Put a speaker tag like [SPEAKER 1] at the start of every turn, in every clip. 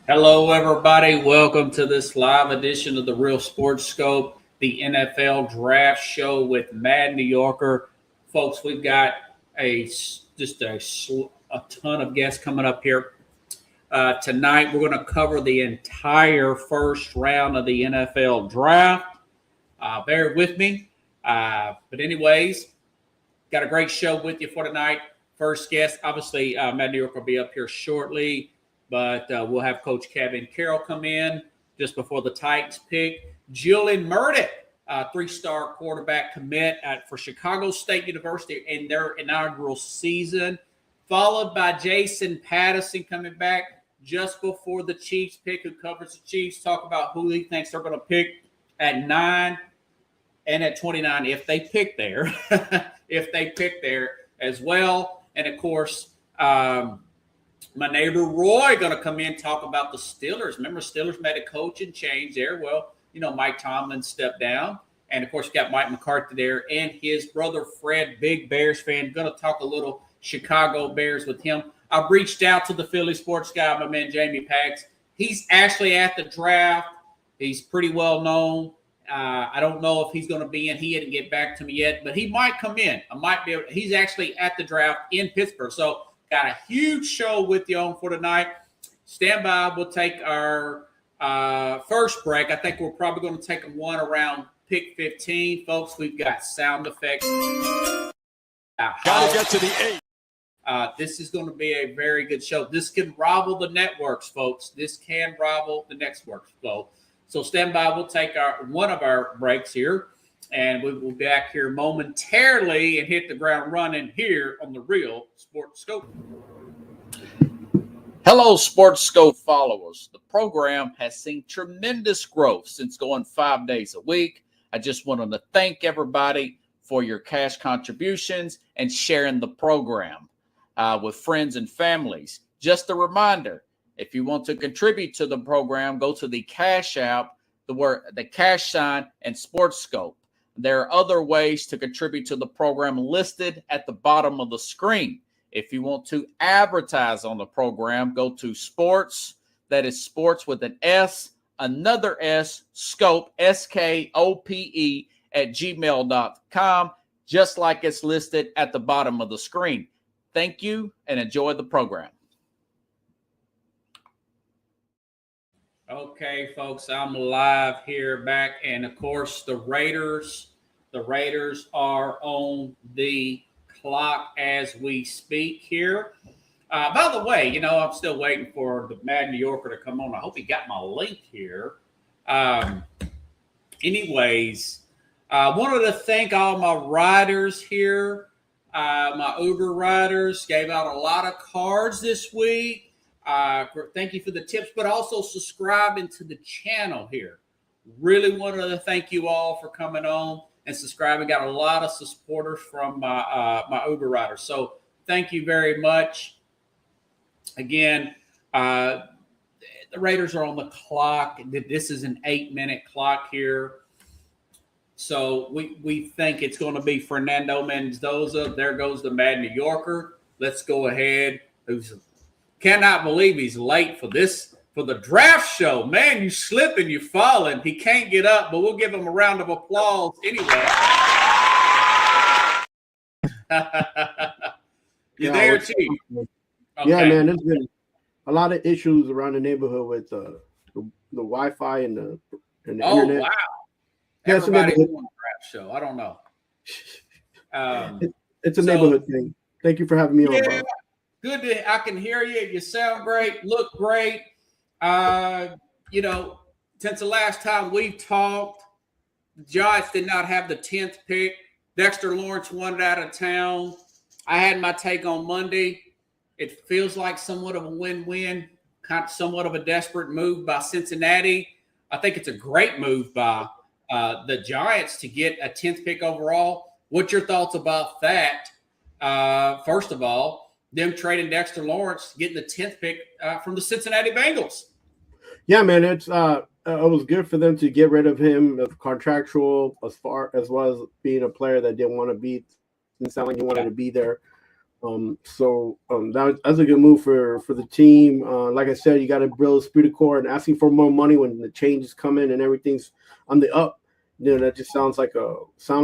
[SPEAKER 1] Hello, everybody. Welcome to this live edition of the Real Sports Scope, the NFL Draft Show with Mad New Yorker. Folks, we've got a ton of guests coming up here. Tonight, we're going to cover the entire first round of the NFL Draft. Bear with me. But anyways, got a great show with you for tonight. First guest, obviously, Mad New Yorker will be up here shortly. But we'll have Coach Carroll come in just before the Titans pick. Julian Murdick, three-star quarterback commit for Chicago State University in their inaugural season, followed by Jason Patterson coming back just before the Chiefs pick, who covers the Chiefs, talk about who he thinks they're going to pick at 9 and at 29 if they pick there, as well. And, of course, my neighbor Roy going to come in and talk about the Steelers. Remember, Steelers made a coaching change there. Well, Mike Tomlin stepped down. And, of course, got Mike McCarthy there and his brother Fred, big Bears fan. Going to talk a little Chicago Bears with him. I've reached out to the Philly sports guy, my man Jamie Pax. He's actually at the draft. He's pretty well known. I don't know if he's going to be in. He didn't get back to me yet, but he might come in. He's actually at the draft in Pittsburgh. So, got a huge show with you on for tonight. Stand by. We'll take our first break. I think we're probably going to take one around pick 15. Folks, we've got sound effects.
[SPEAKER 2] Got to get to the 8.
[SPEAKER 1] This is going to be a very good show. This can rival the networks, folks. This can rival the networks, folks. So stand by. We'll take one of our breaks here. And we will be back here momentarily and hit the ground running here on the Real Sports Scope. Hello, Sports Scope followers. The program has seen tremendous growth since going 5 days a week. I just wanted to thank everybody for your cash contributions and sharing the program with friends and families. Just a reminder, if you want to contribute to the program, go to the Cash App, the cash sign, and Sports Scope. There are other ways to contribute to the program listed at the bottom of the screen. If you want to advertise on the program, go to sports, that is sports with an S, another S, scope, SKOPE, at gmail.com, just like it's listed at the bottom of the screen. Thank you and enjoy the program. Okay, folks, I'm live here back. And, of course, the Raiders are on the clock as we speak here. By the way, I'm still waiting for the Mad New Yorker to come on. I hope he got my link here. Anyways, I wanted to thank all my riders here. My Uber riders gave out a lot of cards this week. Thank you for the tips, but also subscribing to the channel here. Really wanted to thank you all for coming on and subscribing. Got a lot of supporters from my Uber riders. So thank you very much. Again, the Raiders are on the clock. This is an 8-minute clock here. So we think it's going to be Fernando Mendoza. There goes the Mad New Yorker. Let's go ahead. Cannot believe he's late for the draft show. Man, you slipping, you falling. He can't get up, but we'll give him a round of applause anyway. You there, Chief? Okay.
[SPEAKER 3] Yeah, man, there's been a lot of issues around the neighborhood with the Wi-Fi and the internet.
[SPEAKER 1] Oh, wow. Everybody on the draft show. I don't know.
[SPEAKER 3] It's a neighborhood thing. Thank you for having me on, bro.
[SPEAKER 1] Good. I can hear you. You sound great. Look great. Since the last time we talked, the Giants did not have the 10th pick. Dexter Lawrence wanted out of town. I had my take on Monday. It feels like somewhat of a win-win, somewhat of a desperate move by Cincinnati. I think it's a great move by the Giants to get a 10th pick overall. What's your thoughts about that? First of all, them trading Dexter Lawrence, getting the 10th pick from the Cincinnati Bengals.
[SPEAKER 3] Yeah, man, it was good for them to get rid of him of contractual as well as being a player that didn't want to be, didn't sound like he wanted to be there. That's a good move for the team. Like I said, you got to build a spirit core, and asking for more money when the changes come in and everything's on the up. That just sound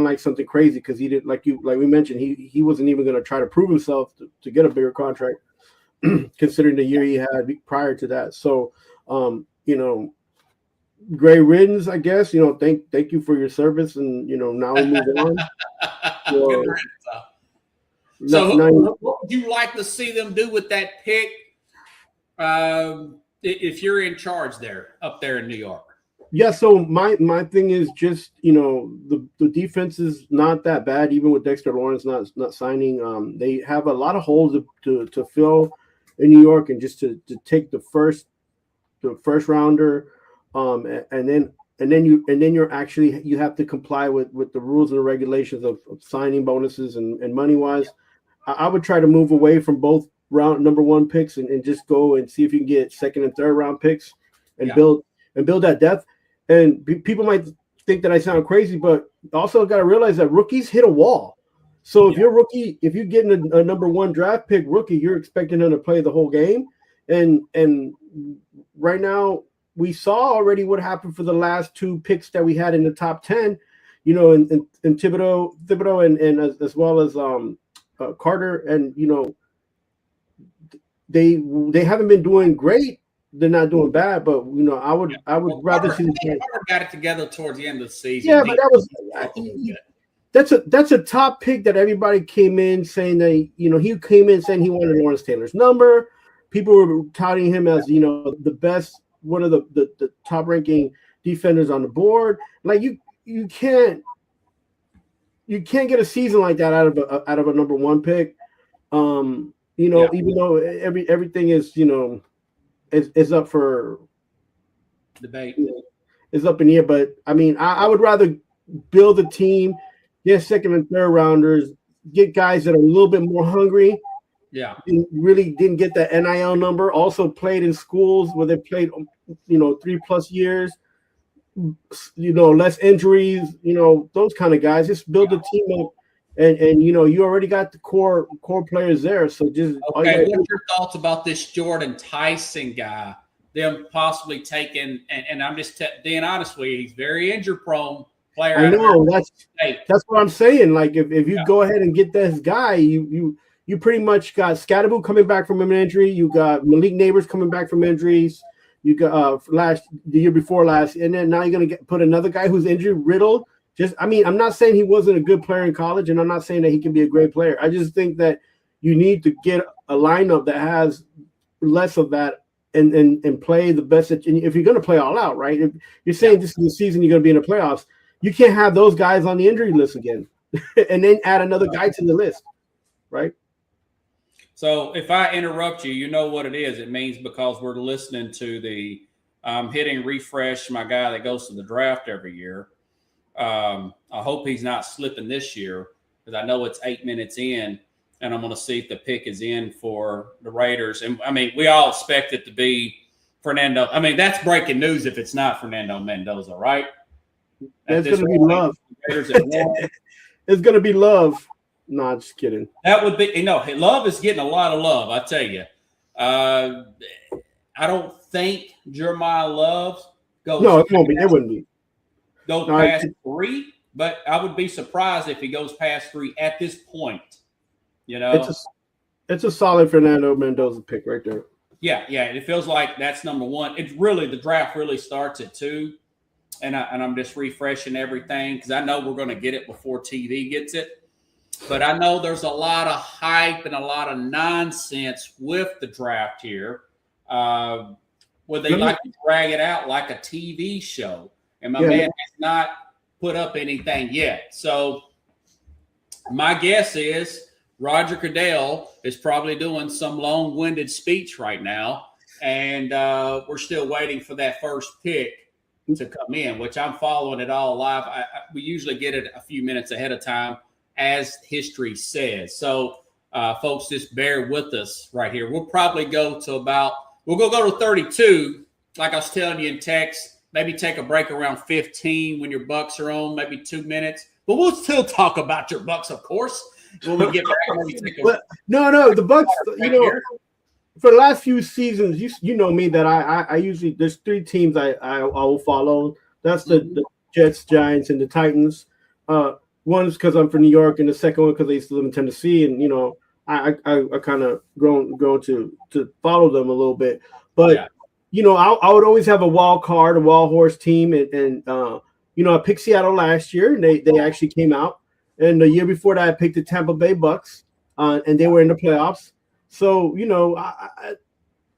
[SPEAKER 3] like something crazy, because he did, like we mentioned, he wasn't even going to try to prove himself to get a bigger contract, considering the year he had prior to that. So, Gray riddance, I guess. Thank you for your service, and now we move on.
[SPEAKER 1] Good riddance. So, what would you like to see them do with that pick? If you're in charge up there in New York.
[SPEAKER 3] Yeah, so my thing is just, the defense is not that bad, even with Dexter Lawrence not signing. They have a lot of holes to fill in New York, and just to take the first rounder, and then you have to comply with the rules and the regulations of signing bonuses and money wise. I would try to move away from both round number one picks and just go and see if you can get second and third round picks and build that depth. And people might think that I sound crazy, but also got to realize that rookies hit a wall. So if you're getting a number one draft pick rookie, you're expecting them to play the whole game. And right now we saw already what happened for the last two picks that we had in the top 10, and Thibodeau and as well as Carter, and they haven't been doing great. They're not doing bad, but I would rather see.
[SPEAKER 1] Carter got it together towards the end of the season.
[SPEAKER 3] Yeah, but that's a top pick that everybody came in saying that he came in saying he wanted Lawrence Taylor's number. People were touting him as the best, one of the top ranking defenders on the board. Like you can't get a season like that out of a number one pick. Even though everything is is up for
[SPEAKER 1] debate.
[SPEAKER 3] Is up in the air, but I mean, I would rather build a team, get second and third rounders, get guys that are a little bit more hungry.
[SPEAKER 1] Yeah,
[SPEAKER 3] really didn't get that NIL number. Also played in schools where they played, 3+ years. Less injuries. Those kind of guys. Just build a team up, and you already got the core players there. So just
[SPEAKER 1] okay. What's your thoughts about this Jordan Tyson guy? Them possibly taking, and I'm just being honest with you, he's very injury prone player.
[SPEAKER 3] I know that's what I'm saying. Like if you go ahead and get this guy, you pretty much got Scatterbo coming back from an injury. You got Malik Neighbors coming back from injuries. You got the year before last, and then now you're gonna put another guy who's injury riddled. I'm not saying he wasn't a good player in college, and I'm not saying that he can be a great player. I just think that you need to get a lineup that has less of that and play the best. If you're going to play all out, right? If you're saying this is the season you're going to be in the playoffs, you can't have those guys on the injury list again and then add another guy to the list, right?
[SPEAKER 1] So if I interrupt you, you know what it is. It means because we're listening to the hitting refresh, my guy that goes to the draft every year. I hope he's not slipping this year, because I know it's 8 minutes in, and I'm going to see if the pick is in for the Raiders. And, I mean, we all expect it to be Fernando. I mean, that's breaking news if it's not Fernando Mendoza, right?
[SPEAKER 3] It's going to be Love. It's going to be Love. No, just kidding.
[SPEAKER 1] That would be – Love is getting a lot of love, I tell you. I don't think Jeremiah Love goes –
[SPEAKER 3] No, it won't be. It wouldn't be.
[SPEAKER 1] Go past 3, but I would be surprised if he goes past 3 at this point.
[SPEAKER 3] It's a solid Fernando Mendoza pick right there.
[SPEAKER 1] Yeah, it feels like that's number 1. It's really, the draft really starts at 2, and I'm just refreshing everything because I know we're going to get it before TV gets it. But I know there's a lot of hype and a lot of nonsense with the draft here, where they like to drag it out like a TV show. And my man has not put up anything yet. So my guess is Roger Goodell is probably doing some long-winded speech right now. And we're still waiting for that first pick to come in, which I'm following it all live. We usually get it a few minutes ahead of time, as history says. So, folks, just bear with us right here. We'll probably go to 32, like I was telling you in text. Maybe take a break around 15 when your Bucks are on, maybe 2 minutes. But we'll still talk about your Bucks, of course. when we get back. Maybe take a,
[SPEAKER 3] But no, the Bucks. For the last few seasons, you know me that I usually there's three teams I will follow. That's the Jets, Giants, and the Titans. One is because I'm from New York, and the second one because I used to live in Tennessee, and I kind of grown to follow them a little bit. But I would always have a wild horse team, and I picked Seattle last year, and they actually came out. And the year before that, I picked the Tampa Bay Bucks, and they were in the playoffs. So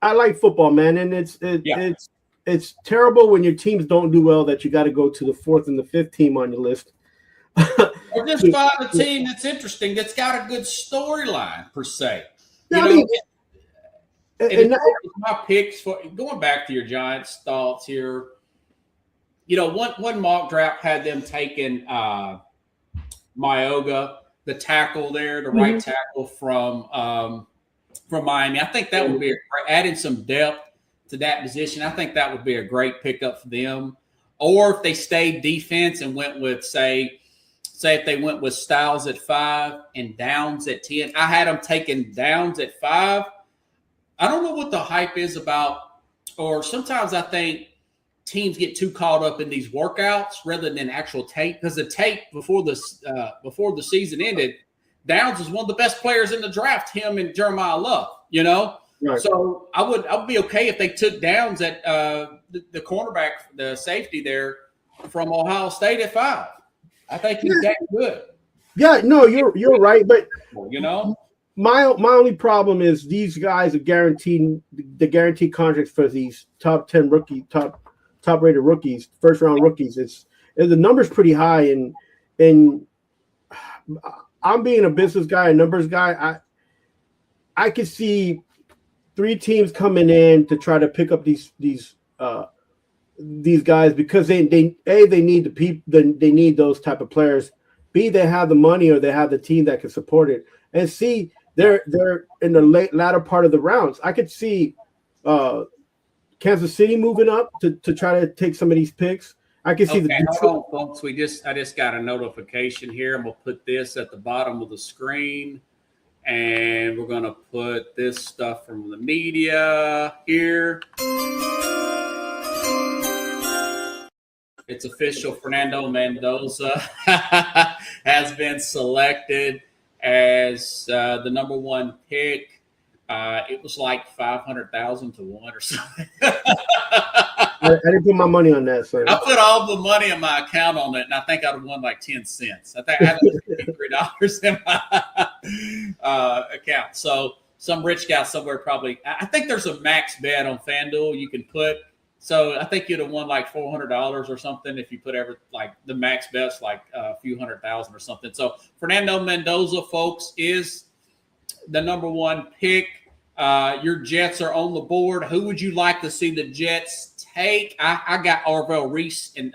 [SPEAKER 3] I like football, man, and it's terrible when your teams don't do well that you got to go to the fourth and the fifth team on your list.
[SPEAKER 1] Or just find a team that's interesting, that's got a good storyline per se. My picks for going back to your Giants thoughts here. One mock draft had them taking Mayoga, the tackle there, the right tackle from Miami. I think that would be adding some depth to that position. I think that would be a great pickup for them. Or if they stayed defense and went with, say if they went with Styles at 5 and Downs at 10. I had them taking Downs at 5. I don't know what the hype is about, or sometimes I think teams get too caught up in these workouts rather than actual tape, because the tape before the season ended, Downs was one of the best players in the draft, him and Jeremiah Love, Right. So I would be okay if they took Downs at the cornerback, the safety there from Ohio State at 5. I think he's that good. Yeah, no, you're right, but my only problem is these guys are guaranteed contracts for these top 10 top rated rookies, first round rookies. The number's pretty high, and I'm being a business guy, a numbers guy. I could see 3 teams coming in to try to pick up these guys because they need the people, they need those type of players. B, they have the money or they have the team that can support it. And C, they're in the latter part of the rounds. I could see Kansas City moving up to try to take some of these picks. I can see the Detroit. Hold on, folks. I just got a notification here. I'm gonna put this at the bottom of the screen, and we're gonna put this stuff from the media here. It's official. Fernando Mendoza has been selected as the number 1 pick. It was like 500,000 to 1 or something.
[SPEAKER 3] I didn't put my money on that, sir.
[SPEAKER 1] I put all the money in my account on it, and I think I'd have won like 10 cents. I think I had $3 in my account. So some rich guy somewhere probably. I think there's a max bet on FanDuel you can put. So I think you'd have won like $400 or something if you put the max bet's like a few $100,000 or something. So Fernando Mendoza, folks, is the number 1 pick. Your Jets are on the board. Who would you like to see the Jets take? I got Arvell Reese and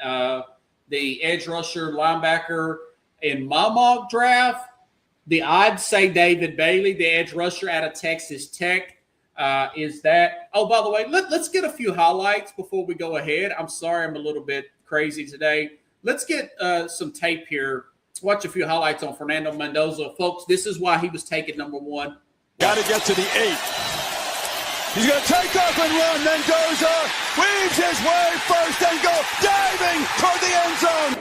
[SPEAKER 1] the edge rusher linebacker in my mock draft. I'd say David Bailey, the edge rusher out of Texas Tech. Is that? Oh, by the way, let's get a few highlights before we go ahead. I'm sorry, I'm a little bit crazy today. Let's get some tape here. Let's watch a few highlights on Fernando Mendoza. Folks, this is why he was taken number 1.
[SPEAKER 2] Got to get to the 8. He's going to take off and run. Mendoza weaves his way first and go diving toward the end zone.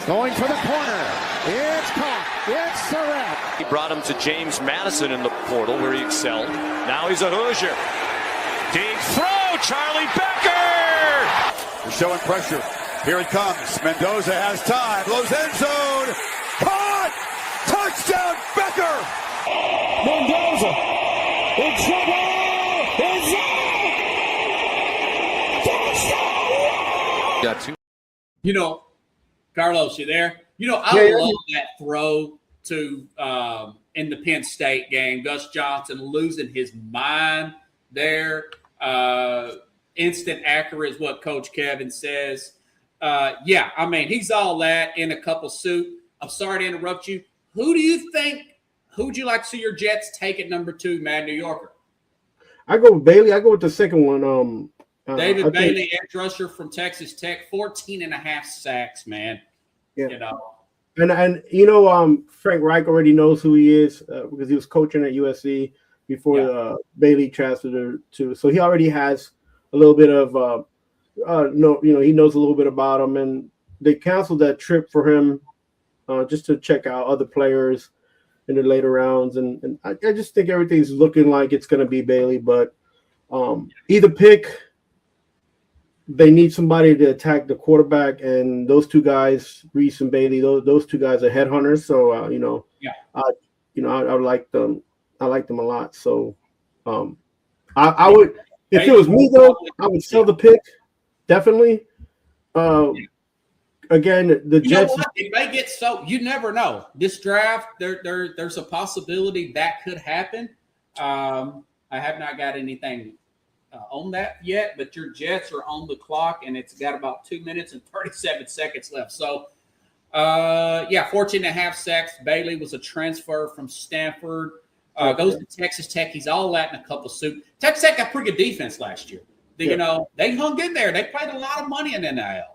[SPEAKER 4] Going for the corner. It's caught. It's Surratt.
[SPEAKER 5] He brought him to James Madison in the portal where he excelled. Now he's a Hoosier. Deep throw, Charlie Becker.
[SPEAKER 2] They're showing pressure. Here it comes. Mendoza has time. Blows end zone. Caught. Touchdown, Becker.
[SPEAKER 4] Mendoza in trouble. Touchdown.
[SPEAKER 2] Got 2.
[SPEAKER 1] Carlos, you there? I love that throw to in the Penn State game. Gus Johnson losing his mind there. Instant accurate is what Coach Kevin says. He's all that in a couple suit. I'm sorry to interrupt you. Who would you like to see your Jets take at number 2, Mad New Yorker?
[SPEAKER 3] I go with Bailey. I go with the second one.
[SPEAKER 1] David Bailey, edge rusher from Texas Tech, 14.5 sacks, man.
[SPEAKER 3] Yeah. And Frank Reich already knows who he is because he was coaching at USC before Bailey transferred to. So he already has a little bit of he knows a little bit about him, and they canceled that trip for him just to check out other players in the later rounds. And I just think everything's looking like it's going to be Bailey, but either pick. They need somebody to attack the quarterback, and those two guys, Reese and Bailey, those two guys are headhunters. So I like them. I like them a lot. So I would, if it was me though, I would sell the pick definitely. Again, the Jets.
[SPEAKER 1] It may get so. You never know. This draft, there's a possibility that could happen. I have not got anything on that yet, but your Jets are on the clock, and it's got about 2 minutes and 37 seconds left. So, 14.5 sacks. Bailey was a transfer from Stanford. Goes to Texas Tech. He's all that in a couple of suits. Texas Tech got pretty good defense last year. They hung in there. They played a lot of money in NIL.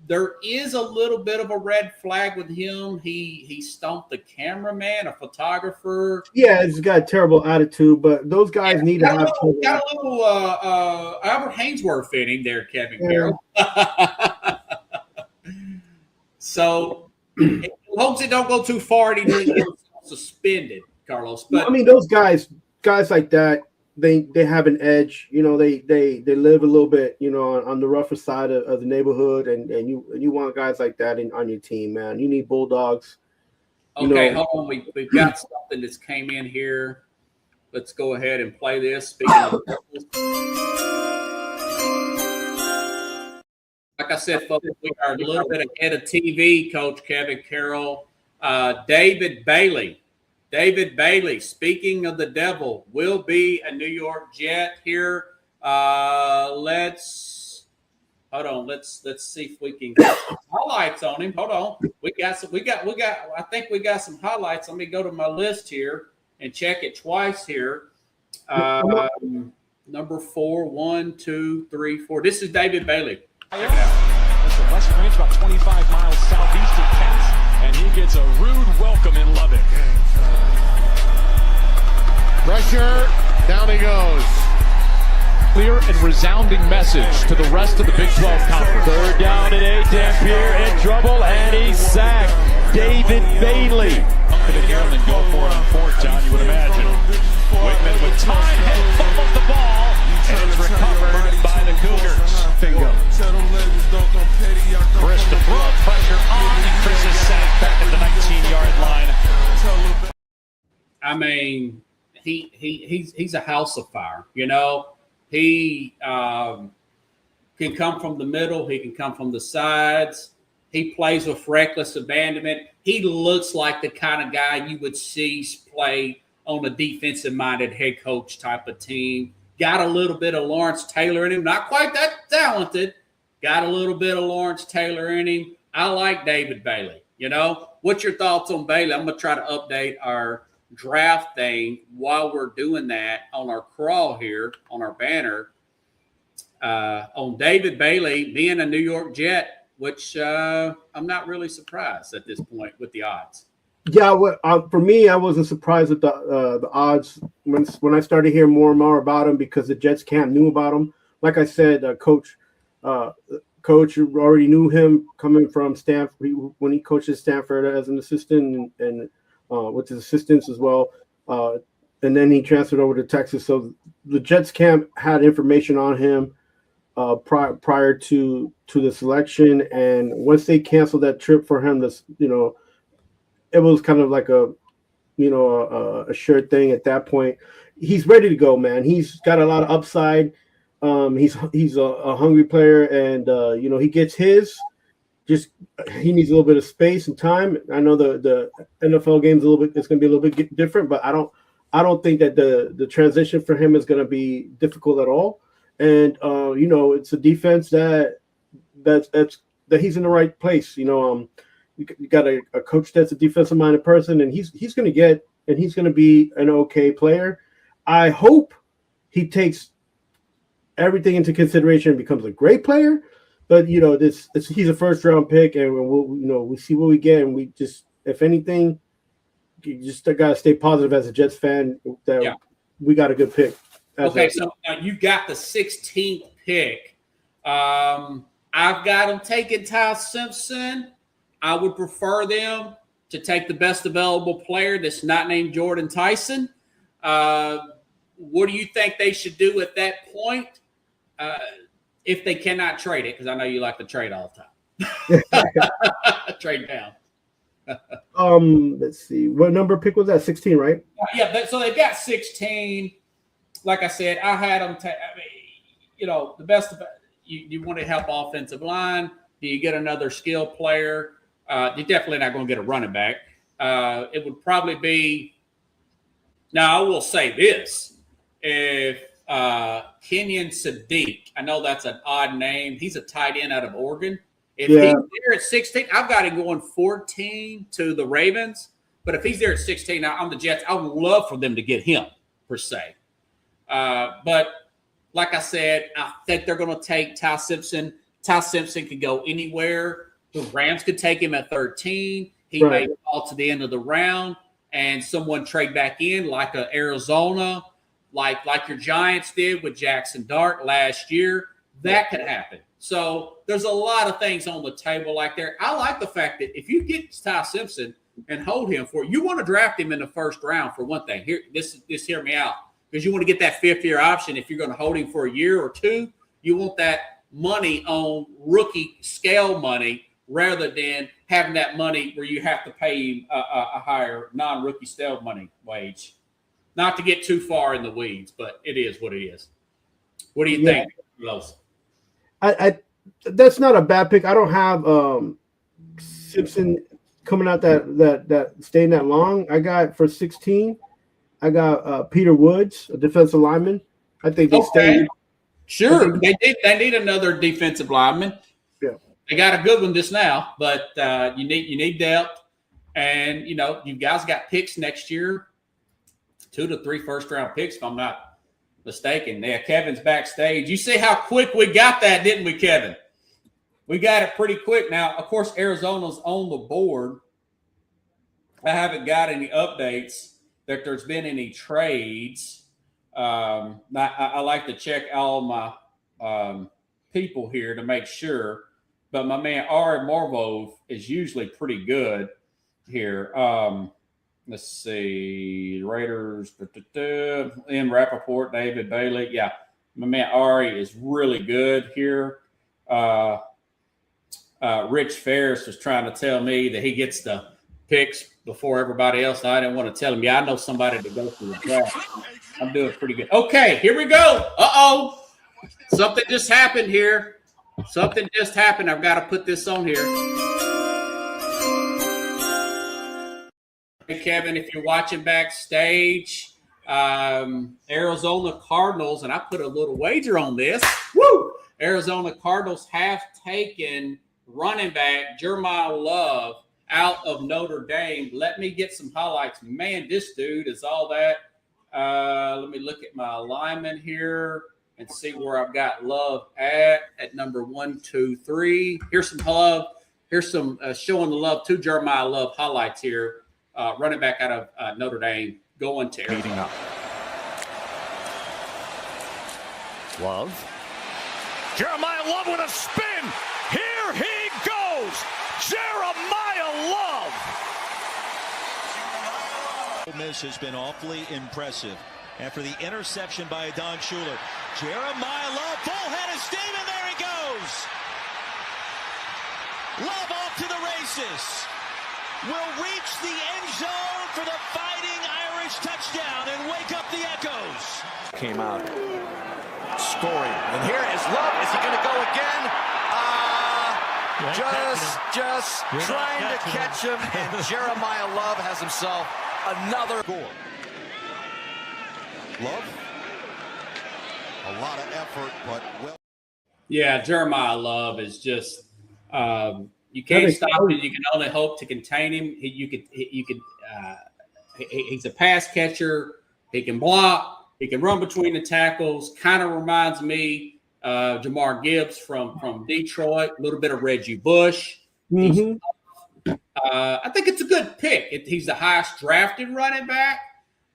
[SPEAKER 1] There is a little bit of a red flag with him. He stomped the cameraman, a photographer.
[SPEAKER 3] Yeah, he's got a terrible attitude, but those guys need to have
[SPEAKER 1] got a little Albert Hainsworth in him there, Kevin Carroll. So he hopes it don't go too far and he doesn't get suspended, Carlos. But
[SPEAKER 3] I mean, those guys like that, they have an edge. They live a little bit, on the rougher side of the neighborhood, and you want guys like that on your team, man. You need bulldogs.
[SPEAKER 1] Okay, hold on. We've got something that's came in here. Let's go ahead and play this. Speaking of like I said, folks, we are a little bit ahead of TV, Coach Kevin Carroll. David Bailey, speaking of the devil, will be a New York Jet here. Let's see if we can get some highlights on him. Hold on. I think we got some highlights. Let me go to my list here and check it twice here. Number 4, 1, 2, 3, 4. This is David Bailey. Check it out.
[SPEAKER 5] That's the western range, about 25 miles southeast of Cass, and he gets a rude welcome in Lubbock.
[SPEAKER 6] Pressure, down he goes.
[SPEAKER 5] Clear and resounding message to the rest of the Big 12 Conference. Third down and 8, Dampier in trouble, and he's sacked. David Bailey. Could have here and then go for it on fourth down, you would imagine. Whitman with time, head fumbles the ball, and it's recovered by the Cougars.
[SPEAKER 6] Bingo.
[SPEAKER 5] Chris to throw, pressure on, and Chris is sacked back at the 19-yard line.
[SPEAKER 1] I mean, he's a house of fire, He can come from the middle. He can come from the sides. He plays with reckless abandonment. He looks like the kind of guy you would see play on a defensive-minded head coach type of team. Got a little bit of Lawrence Taylor in him. Not quite that talented. Got a little bit of Lawrence Taylor in him. I like David Bailey. What's your thoughts on Bailey? I'm going to try to update our draft thing while we're doing that on our crawl here on our banner on David Bailey being a New York Jet, which I'm not really surprised at this point with the odds.
[SPEAKER 3] Yeah, for me, I wasn't surprised at the odds when I started hearing more and more about him because the Jets camp knew about him. Like I said, Coach already knew him coming from Stanford when he coached at Stanford as an assistant and with his assistants as well. And then he transferred over to Texas. So the Jets camp had information on him prior to the selection. And once they canceled that trip for him, it was kind of like a sure thing at that point. He's ready to go, man. He's got a lot of upside. He's a hungry player, and he gets his. Just he needs a little bit of space and time. I know the NFL game's it's going to be a little bit different, but I don't think that the transition for him is going to be difficult at all. And it's a defense that he's in the right place. You got a coach that's a defensive minded person, and he's going to be an okay player. I hope he takes everything into consideration and becomes a great player. But he's a first round pick, and we see what we get, and we just, if anything, you just gotta stay positive as a Jets fan that we got a good pick.
[SPEAKER 1] Okay, so now you got the 16th pick. I've got them taking Ty Simpson. I would prefer them to take the best available player that's not named Jordan Tyson. What do you think they should do at that point if they cannot trade it? Because I know you like to trade all the time. Trade down.
[SPEAKER 3] Let's see. What number pick was that? 16, right?
[SPEAKER 1] Yeah, so they got 16. Like I said, I had them the best of you want to help offensive line. Do you get another skill player? You're definitely not going to get a running back. It would probably be – now, I will say this. If Kenyon Sadiq, I know that's an odd name. He's a tight end out of Oregon. If he's there at 16, I've got him going 14 to the Ravens. But if he's there at 16, I'm the Jets. I would love for them to get him, per se. But like I said, I think they're going to take Ty Simpson. Ty Simpson could go anywhere. The Rams could take him at 13. He may fall to the end of the round, and someone trade back in like a Arizona, like your Giants did with Jackson Dart last year. That could happen. So there's a lot of things on the table like there. I like the fact that if you get Ty Simpson and hold him you want to draft him in the first round for one thing. Hear me out. Because you want to get that fifth-year option. If you're going to hold him for a year or two, you want that money on rookie scale money rather than having that money where you have to pay him a higher non-rookie scale money wage. Not to get too far in the weeds, but it is what it is. What do you think, Los?
[SPEAKER 3] That's not a bad pick. I don't have Simpson coming out that staying that long. I got for 16. I got Peter Woods, a defensive lineman. I think they stay.
[SPEAKER 1] Sure, they need another defensive lineman.
[SPEAKER 3] Yeah,
[SPEAKER 1] they got a good one just now, but you need depth, and you guys got picks next year, 2 to 3 first-round picks, if I'm not mistaken. Yeah, Kevin's backstage. You see how quick we got that, didn't we, Kevin? We got it pretty quick. Now, of course, Arizona's on the board. I haven't got any updates that there's been any trades. I like to check all my people here to make sure. But my man Ari Marvov is usually pretty good here. Let's see. Raiders, M. Rappaport, David Bailey. Yeah, my man Ari is really good here. Rich Ferris was trying to tell me that he gets the picks before everybody else. I didn't want to tell him. Yeah, I know somebody to go through the draft. I'm doing pretty good. Okay, here we go. Uh-oh. Something just happened here. Something just happened. I've got to put this on here. Hey, Kevin, if you're watching backstage, Arizona Cardinals, and I put a little wager on this. Woo! Arizona Cardinals have taken running back Jeremiah Love out of Notre Dame. Let me get some highlights. Man, this dude is all that. Let me look at my alignment here and see where I've got Love at number 1, 2, 3. Here's some love. Here's some showing the love to Jeremiah Love highlights here. Running back out of Notre Dame going to Arizona.
[SPEAKER 2] Love. Jeremiah Love with a spin. Here he goes. Jeremiah Love.
[SPEAKER 7] Ole Miss has been awfully impressive after the interception by Don Schuler. Jeremiah Love, full head of steam, and there he goes. Love off to the races. Will reach the end zone for the Fighting Irish touchdown and wake up the echoes.
[SPEAKER 2] Came out scoring, and here is Love. Is he going to go again? Just trying to catch him, and Jeremiah Love has himself another goal. Love, a lot of effort, but well.
[SPEAKER 1] Yeah, Jeremiah Love is just you can't stop him. You can only hope to contain him. He's a pass catcher. He can block. He can run between the tackles. Kind of reminds me Jamar Gibbs from Detroit, a little bit of Reggie Bush.
[SPEAKER 3] Mm-hmm.
[SPEAKER 1] I think it's a good pick. He's the highest drafted running back.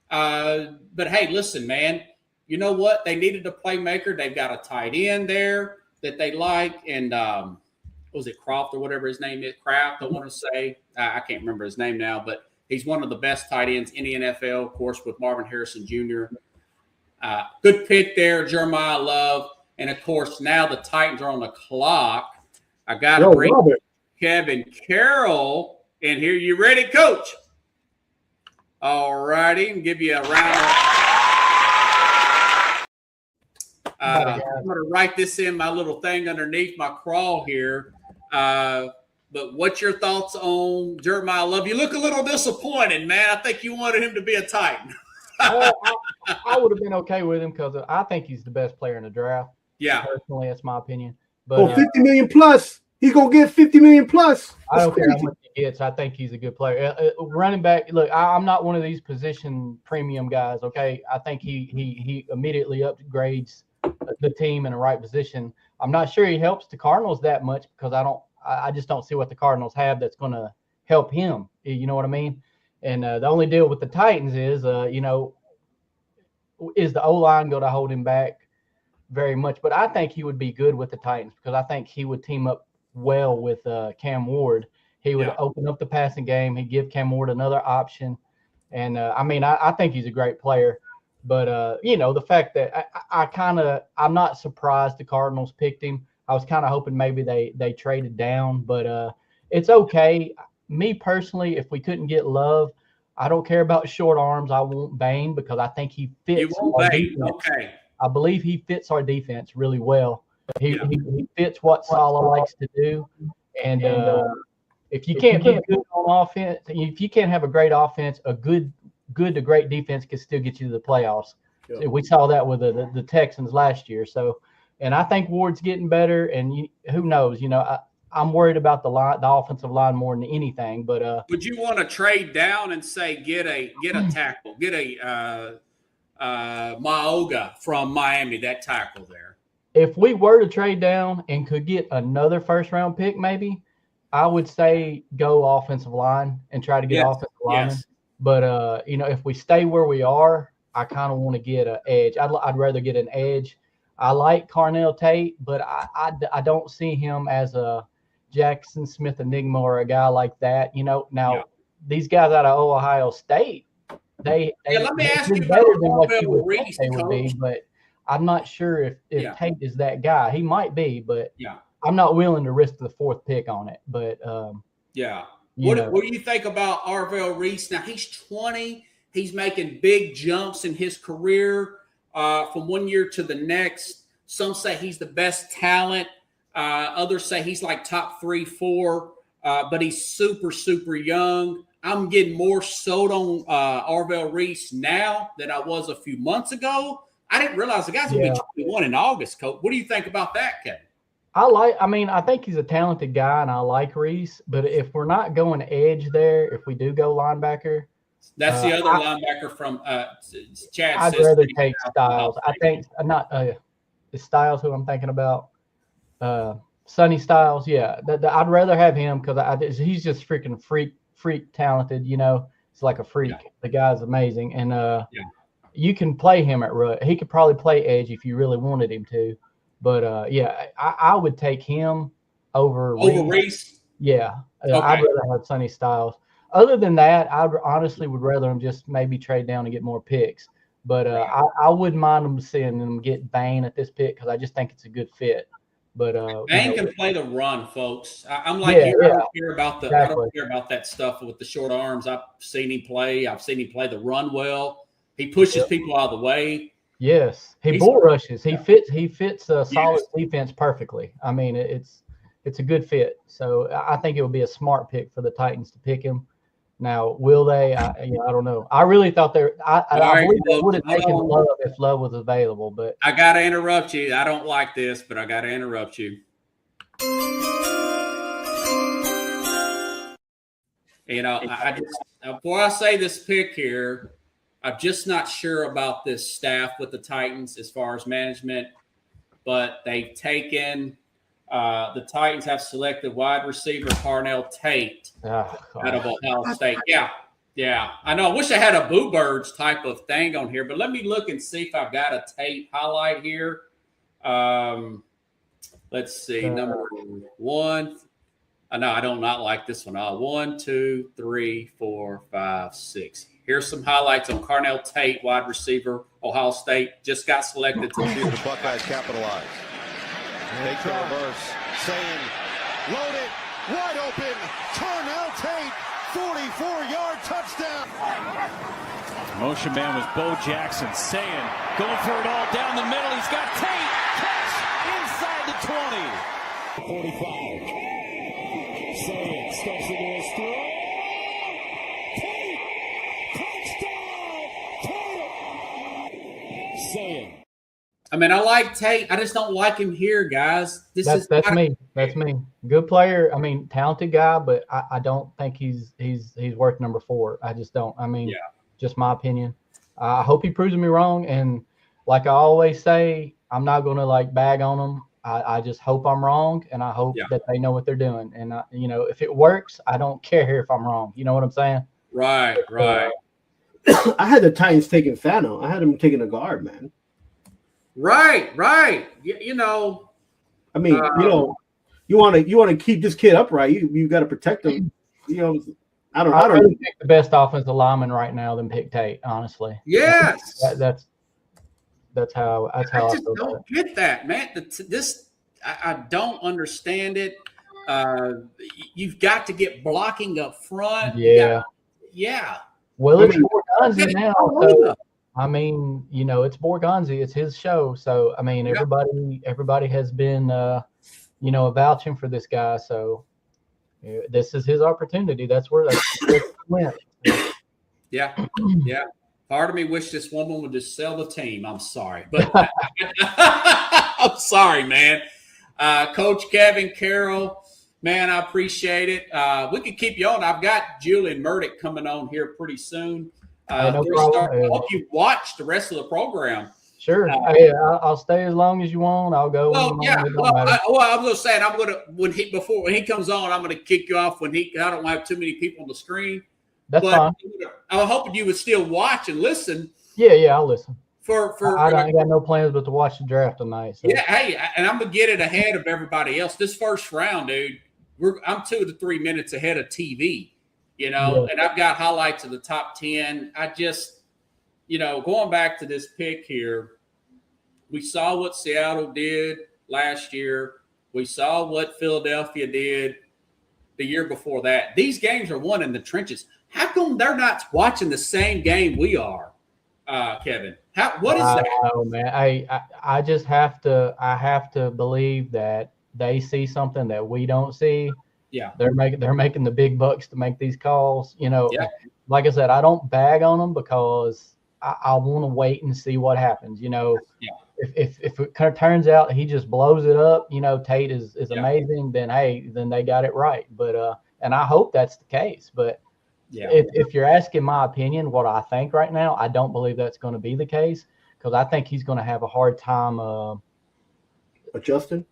[SPEAKER 1] But hey, listen, man, you know what? They needed a playmaker. They've got a tight end there that they like. And what was it, Croft or whatever his name is? Kraft, I want to say. I can't remember his name now, but he's one of the best tight ends in the NFL, of course, with Marvin Harrison Jr. Good pick there, Jeremiah Love. And, of course, now the Titans are on the clock. I got to bring Kevin Carroll in here. You ready, Coach? All righty. And give you a round I'm going to write this in my little thing underneath my crawl here. But what's your thoughts on Jeremiah Love? You look a little disappointed, man. I think you wanted him to be a Titan.
[SPEAKER 8] I would have been okay with him because I think he's the best player in the draft.
[SPEAKER 1] Yeah.
[SPEAKER 8] Personally, that's my opinion. But
[SPEAKER 3] 50 million plus. He's going to get 50 million plus.
[SPEAKER 8] I don't care how much he gets. I think he's a good player. Running back, look, I'm not one of these position premium guys, okay? I think he immediately upgrades the team in the right position. I'm not sure he helps the Cardinals that much because I just don't see what the Cardinals have that's going to help him. You know what I mean? And the only deal with the Titans is, is the O-line going to hold him back very much? But I think he would be good with the Titans because I think he would team up well with Cam Ward. He would open up the passing game. He'd give Cam Ward another option. And, I think he's a great player. But, the fact that I'm not surprised the Cardinals picked him. I was kind of hoping maybe they traded down. But it's okay. Me personally, if we couldn't get Love, I don't care about short arms. I want Bain because I think he fits.
[SPEAKER 1] You want Bain, okay.
[SPEAKER 8] I believe he fits our defense really well. He fits what Saleh likes to do. And if you can't be good on offense, if you can't have a great offense, a good to great defense can still get you to the playoffs. Yeah. So we saw that with the Texans last year. So, and I think Ward's getting better. And who knows? I'm worried about the offensive line more than anything. But
[SPEAKER 1] would you want to trade down and say get a tackle, get a Maoga from Miami, that tackle there?
[SPEAKER 8] If we were to trade down and could get another first-round pick, maybe I would say go offensive line and try to get offensive linemen. Yes. But if we stay where we are, I kind of want to get an edge. I'd rather get an edge. I like Carnell Tate, but I don't see him as a Jackson Smith enigma or a guy like that. These guys out of Ohio State, they
[SPEAKER 1] let me ask you
[SPEAKER 8] better than what you would think they would be, but I'm not sure if Tate is that guy. He might be, but I'm not willing to risk the fourth pick on it. But
[SPEAKER 1] what do you think about Arvell Reese? Now he's 20. He's making big jumps in his career from one year to the next. Some say he's the best talent. Others say he's like top 3, 4, but he's super, super young. I'm getting more sold on Arvell Reese now than I was a few months ago. I didn't realize the guy's going to be 21 in August, Coach. What do you think about that, Kevin?
[SPEAKER 8] I think he's a talented guy, and I like Reese. But if we're not going edge there, if we do go linebacker.
[SPEAKER 1] That's the other linebacker from Chad.
[SPEAKER 8] I'd rather take Styles. I think not is Styles who I'm thinking about. Sonny Styles, yeah. I'd rather have him because he's just freaking freak talented. He's like a freak. Yeah. The guy's amazing, and you can play him at right. He could probably play edge if you really wanted him to. But I would take him over
[SPEAKER 1] Reese.
[SPEAKER 8] Yeah, okay. I'd rather have Sonny Styles. Other than that, I honestly would rather him just maybe trade down and get more picks. But I wouldn't mind them seeing them get Bain at this pick because I just think it's a good fit. But
[SPEAKER 1] Bain can play the run, folks. I'm like you. I don't care about I don't care about that stuff with the short arms. I've seen him play. I've seen him play the run well. He pushes people out of the way.
[SPEAKER 8] Yes, he bull rushes. He fits a solid defense perfectly. I mean, it's a good fit. So I think it would be a smart pick for the Titans to pick him. Now, will they? I don't know. I really thought I believe they would have taken Love if Love was available. But
[SPEAKER 1] I got to interrupt you. I don't like this, but I got to interrupt you. I just before I say this pick here, I'm just not sure about this staff with the Titans as far as management. but they've taken the Titans have selected wide receiver Carnell Tate out of Ohio State. Yeah. I know. I wish I had a Boo Birds type of thing on here, but let me look and see if I've got a Tate highlight here. Let's see. Number 1. No, I don't not like this one. 1, 2, 3, 4, 5, 6. Here's some highlights on Carnell Tate, wide receiver, Ohio State. Just got selected to
[SPEAKER 6] see if the Buckeyes capitalize. Take the reverse. Saying, loaded, wide open. Carnell Tate, 44-yard touchdown.
[SPEAKER 5] Motion man was Bo Jackson. Saying, going for it all down the middle. He's got Tate. Catch inside the 20.
[SPEAKER 4] 45. Saying, steps into his throw. Tate, touchdown. Saying.
[SPEAKER 1] I mean, I like Tate. I just don't like him here, guys. That's
[SPEAKER 8] me. That's me. Good player. I mean, talented guy, but I don't think he's worth number 4. I just don't. I mean, just my opinion. I hope he proves me wrong. And like I always say, I'm not going to like bag on him. I just hope I'm wrong, and I hope that they know what they're doing. And if it works, I don't care if I'm wrong. You know what I'm saying?
[SPEAKER 1] Right.
[SPEAKER 3] I had the Titans taking Fano. I had him taking a guard, man.
[SPEAKER 1] Right.
[SPEAKER 3] I mean, you want to keep this kid upright. You got to protect him. I don't
[SPEAKER 8] really think the best offensive lineman right now than pick Tate. Honestly.
[SPEAKER 1] Yes.
[SPEAKER 8] That's how
[SPEAKER 1] I just don't get that, man. I don't understand it. You've got to get blocking up front.
[SPEAKER 8] Yeah. Well, it's Borgonzi now. So, I mean, it's Borgonzi. It's his show. So, I mean, everybody has been, vouching for this guy. So, this is his opportunity. That's where he went.
[SPEAKER 1] Yeah. Part of me wish this woman would just sell the team. I'm sorry, but I'm sorry, man. Coach Kevin Carroll, man, I appreciate it. We could keep you on. I've got Julian Murdoch coming on here pretty soon. I hope you watch the rest of the program.
[SPEAKER 8] Sure. I'll stay as long as you want. I'll go.
[SPEAKER 1] Well, yeah. I'm just saying, I'm gonna when he comes on, I'm gonna kick you off I don't have too many people on the screen.
[SPEAKER 8] That's fine.
[SPEAKER 1] I was hoping you would still watch and listen.
[SPEAKER 8] Yeah, I'll listen.
[SPEAKER 1] I
[SPEAKER 8] ain't got no plans but to watch the draft tonight. So.
[SPEAKER 1] Yeah, hey, and I'm gonna get it ahead of everybody else. This first round, dude, I'm 2 to 3 minutes ahead of TV. And I've got highlights of the top 10. I just, going back to this pick here, we saw what Seattle did last year. We saw what Philadelphia did the year before that. These games are won in the trenches. How come they're not watching the same game we are, Kevin? What is that?
[SPEAKER 8] I don't know, man. I just have to believe that they see something that we don't see.
[SPEAKER 3] Yeah,
[SPEAKER 8] they're making the big bucks to make these calls. Like I said, I don't bag on them because I want to wait and see what happens. If it kind of turns out he just blows it up, Tate is amazing, then they got it right. But and I hope that's the case. But if you're asking my opinion, what I think right now, I don't believe that's going to be the case because I think he's going to have a hard time
[SPEAKER 3] adjusting.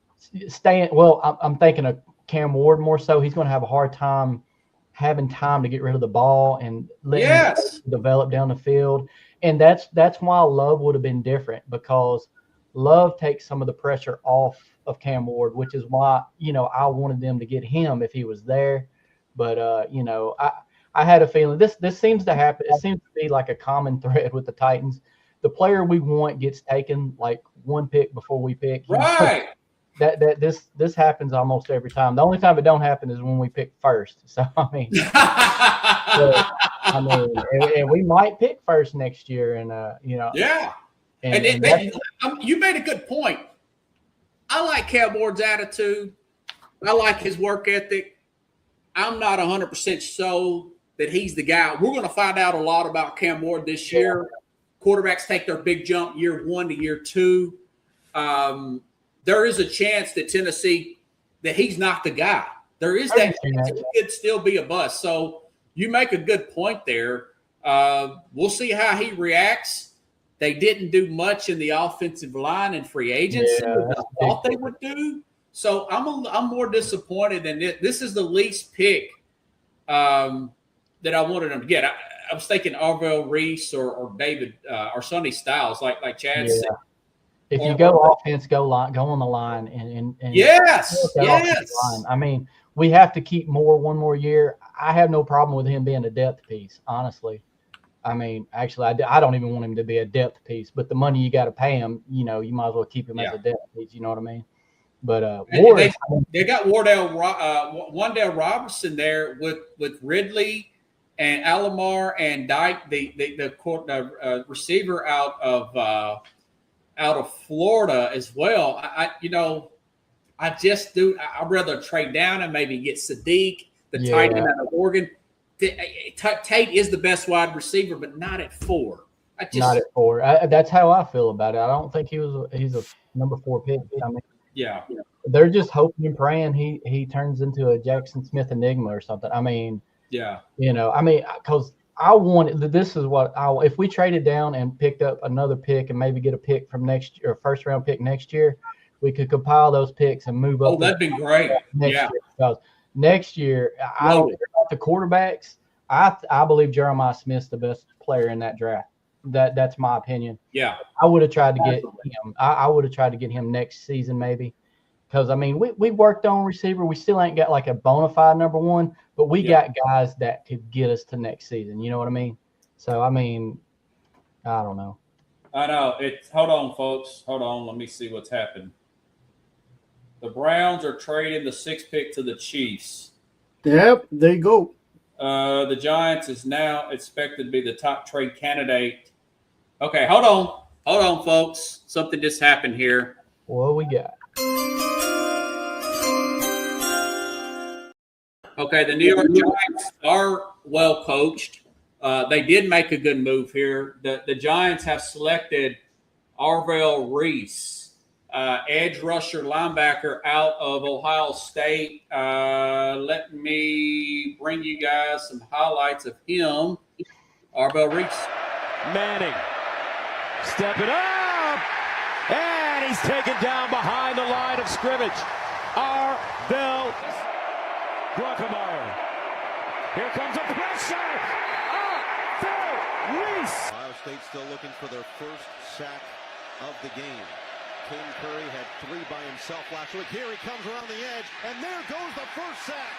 [SPEAKER 8] Staying. Well, I'm thinking of Cam Ward more so. He's going to have a hard time having time to get rid of the ball and letting him develop down the field. And that's why Love would have been different because Love takes some of the pressure off of Cam Ward, which is why, I wanted them to get him if he was there. But, I had a feeling this seems to happen. It seems to be like a common thread with the Titans. The player we want gets taken like one pick before we pick.
[SPEAKER 1] Right.
[SPEAKER 8] This happens almost every time. The only time it don't happen is when we pick first. So I mean, and we might pick first next year, and
[SPEAKER 1] Yeah. And you made a good point. I like Cam Ward's attitude. I like his work ethic. I'm not 100% sold that he's the guy. We're going to find out a lot about Cam Ward this year. Quarterbacks take their big jump year 1 to year 2. There is a chance that Tennessee, that he's not the guy. There is that chance he could still be a bust. So you make a good point there. We'll see how he reacts. They didn't do much in the offensive line and free agency that I thought they would do. So I'm more disappointed than this. This is the least pick that I wanted them to get. I was thinking Arvell Reese or David or Sonny Styles, like Chad said.
[SPEAKER 8] If you go offense, go on the line and
[SPEAKER 1] yes.
[SPEAKER 8] Line. I mean, we have to keep one more year. I have no problem with him being a depth piece, honestly. I mean, actually, I don't even want him to be a depth piece, but the money you got to pay him, you might as well keep him as a depth piece. You know what I mean? But Ward,
[SPEAKER 1] they got Wandale Robertson there with Ridley and Alomar and Dyke, the receiver out of Florida as well. I'd rather trade down and maybe get Sadiq, the tight end out of Oregon. Tate is the best wide receiver, but not at 4.
[SPEAKER 8] Not at 4. That's how I feel about it. I don't think he's a number 4 pick. I mean, they're just hoping and praying he turns into a Jackson Smith enigma or something. I mean, because this is what if we traded down and picked up another pick and maybe get a pick from next year, first round pick next year, we could compile those picks and move up.
[SPEAKER 1] Oh, that'd be great.
[SPEAKER 8] Year. Because next year, I don't care about the quarterbacks. I believe Jeremiah Smith's the best player in that draft. That's my opinion.
[SPEAKER 1] Yeah,
[SPEAKER 8] I would have tried to get him. I would have tried to get him next season maybe, because I mean we worked on receiver. We still ain't got like a bona fide number 1, but we got guys that could get us to next season. You know what I mean? So I mean, I don't know.
[SPEAKER 1] I know. Hold on, folks. Hold on. Let me see what's happened. The Browns are trading the 6th pick to the Chiefs.
[SPEAKER 3] Yep, there you go.
[SPEAKER 1] The Giants is now expected to be the top trade candidate. Okay, hold on, folks. Something just happened here.
[SPEAKER 8] What we got?
[SPEAKER 1] Okay, the New York Giants are well coached. They did make a good move here. The Giants have selected Arvell Reese, edge rusher linebacker out of Ohio State. Let me bring you guys some highlights of him. Arvell Reese.
[SPEAKER 5] Manning stepping up, and he's taken down behind the line of scrimmage. Arvell Guacamole. Here comes a pressure. Arvell Reese.
[SPEAKER 6] Ohio State still looking for their first sack of the game. Caden Curry had 3 by himself last week. Here he comes around the edge, and there goes the first sack.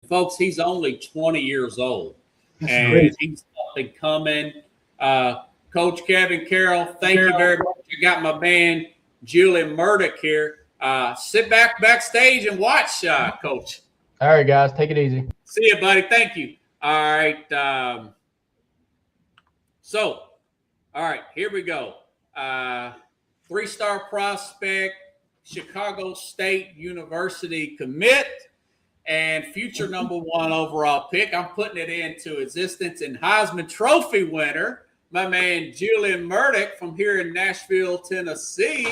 [SPEAKER 1] Folks, he's only 20 years old, and he's up and coming. Coach Kevin Carroll, thank you very much. You got my man Julian Murdoch here. Sit backstage and watch, Coach.
[SPEAKER 8] All right, guys, take it easy.
[SPEAKER 1] See you, buddy. Thank you. All right. All right, here we go. 3-star prospect, Chicago State University commit, and future number 1 overall pick. I'm putting it into existence, and Heisman Trophy winner, my man Julian Murdoch from here in Nashville, Tennessee.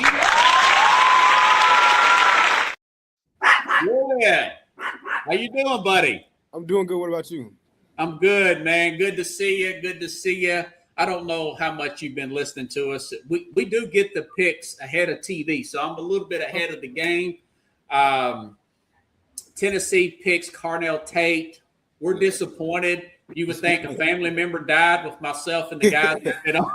[SPEAKER 1] Yeah. How you doing, buddy?
[SPEAKER 9] I'm doing good. What about you?
[SPEAKER 1] I'm good, man. Good to see you. I don't know how much you've been listening to us. We do get the picks ahead of TV, so I'm a little bit ahead of the game. Tennessee picks Carnell Tate. We're disappointed. You would think a family member died with myself and the guys that did on.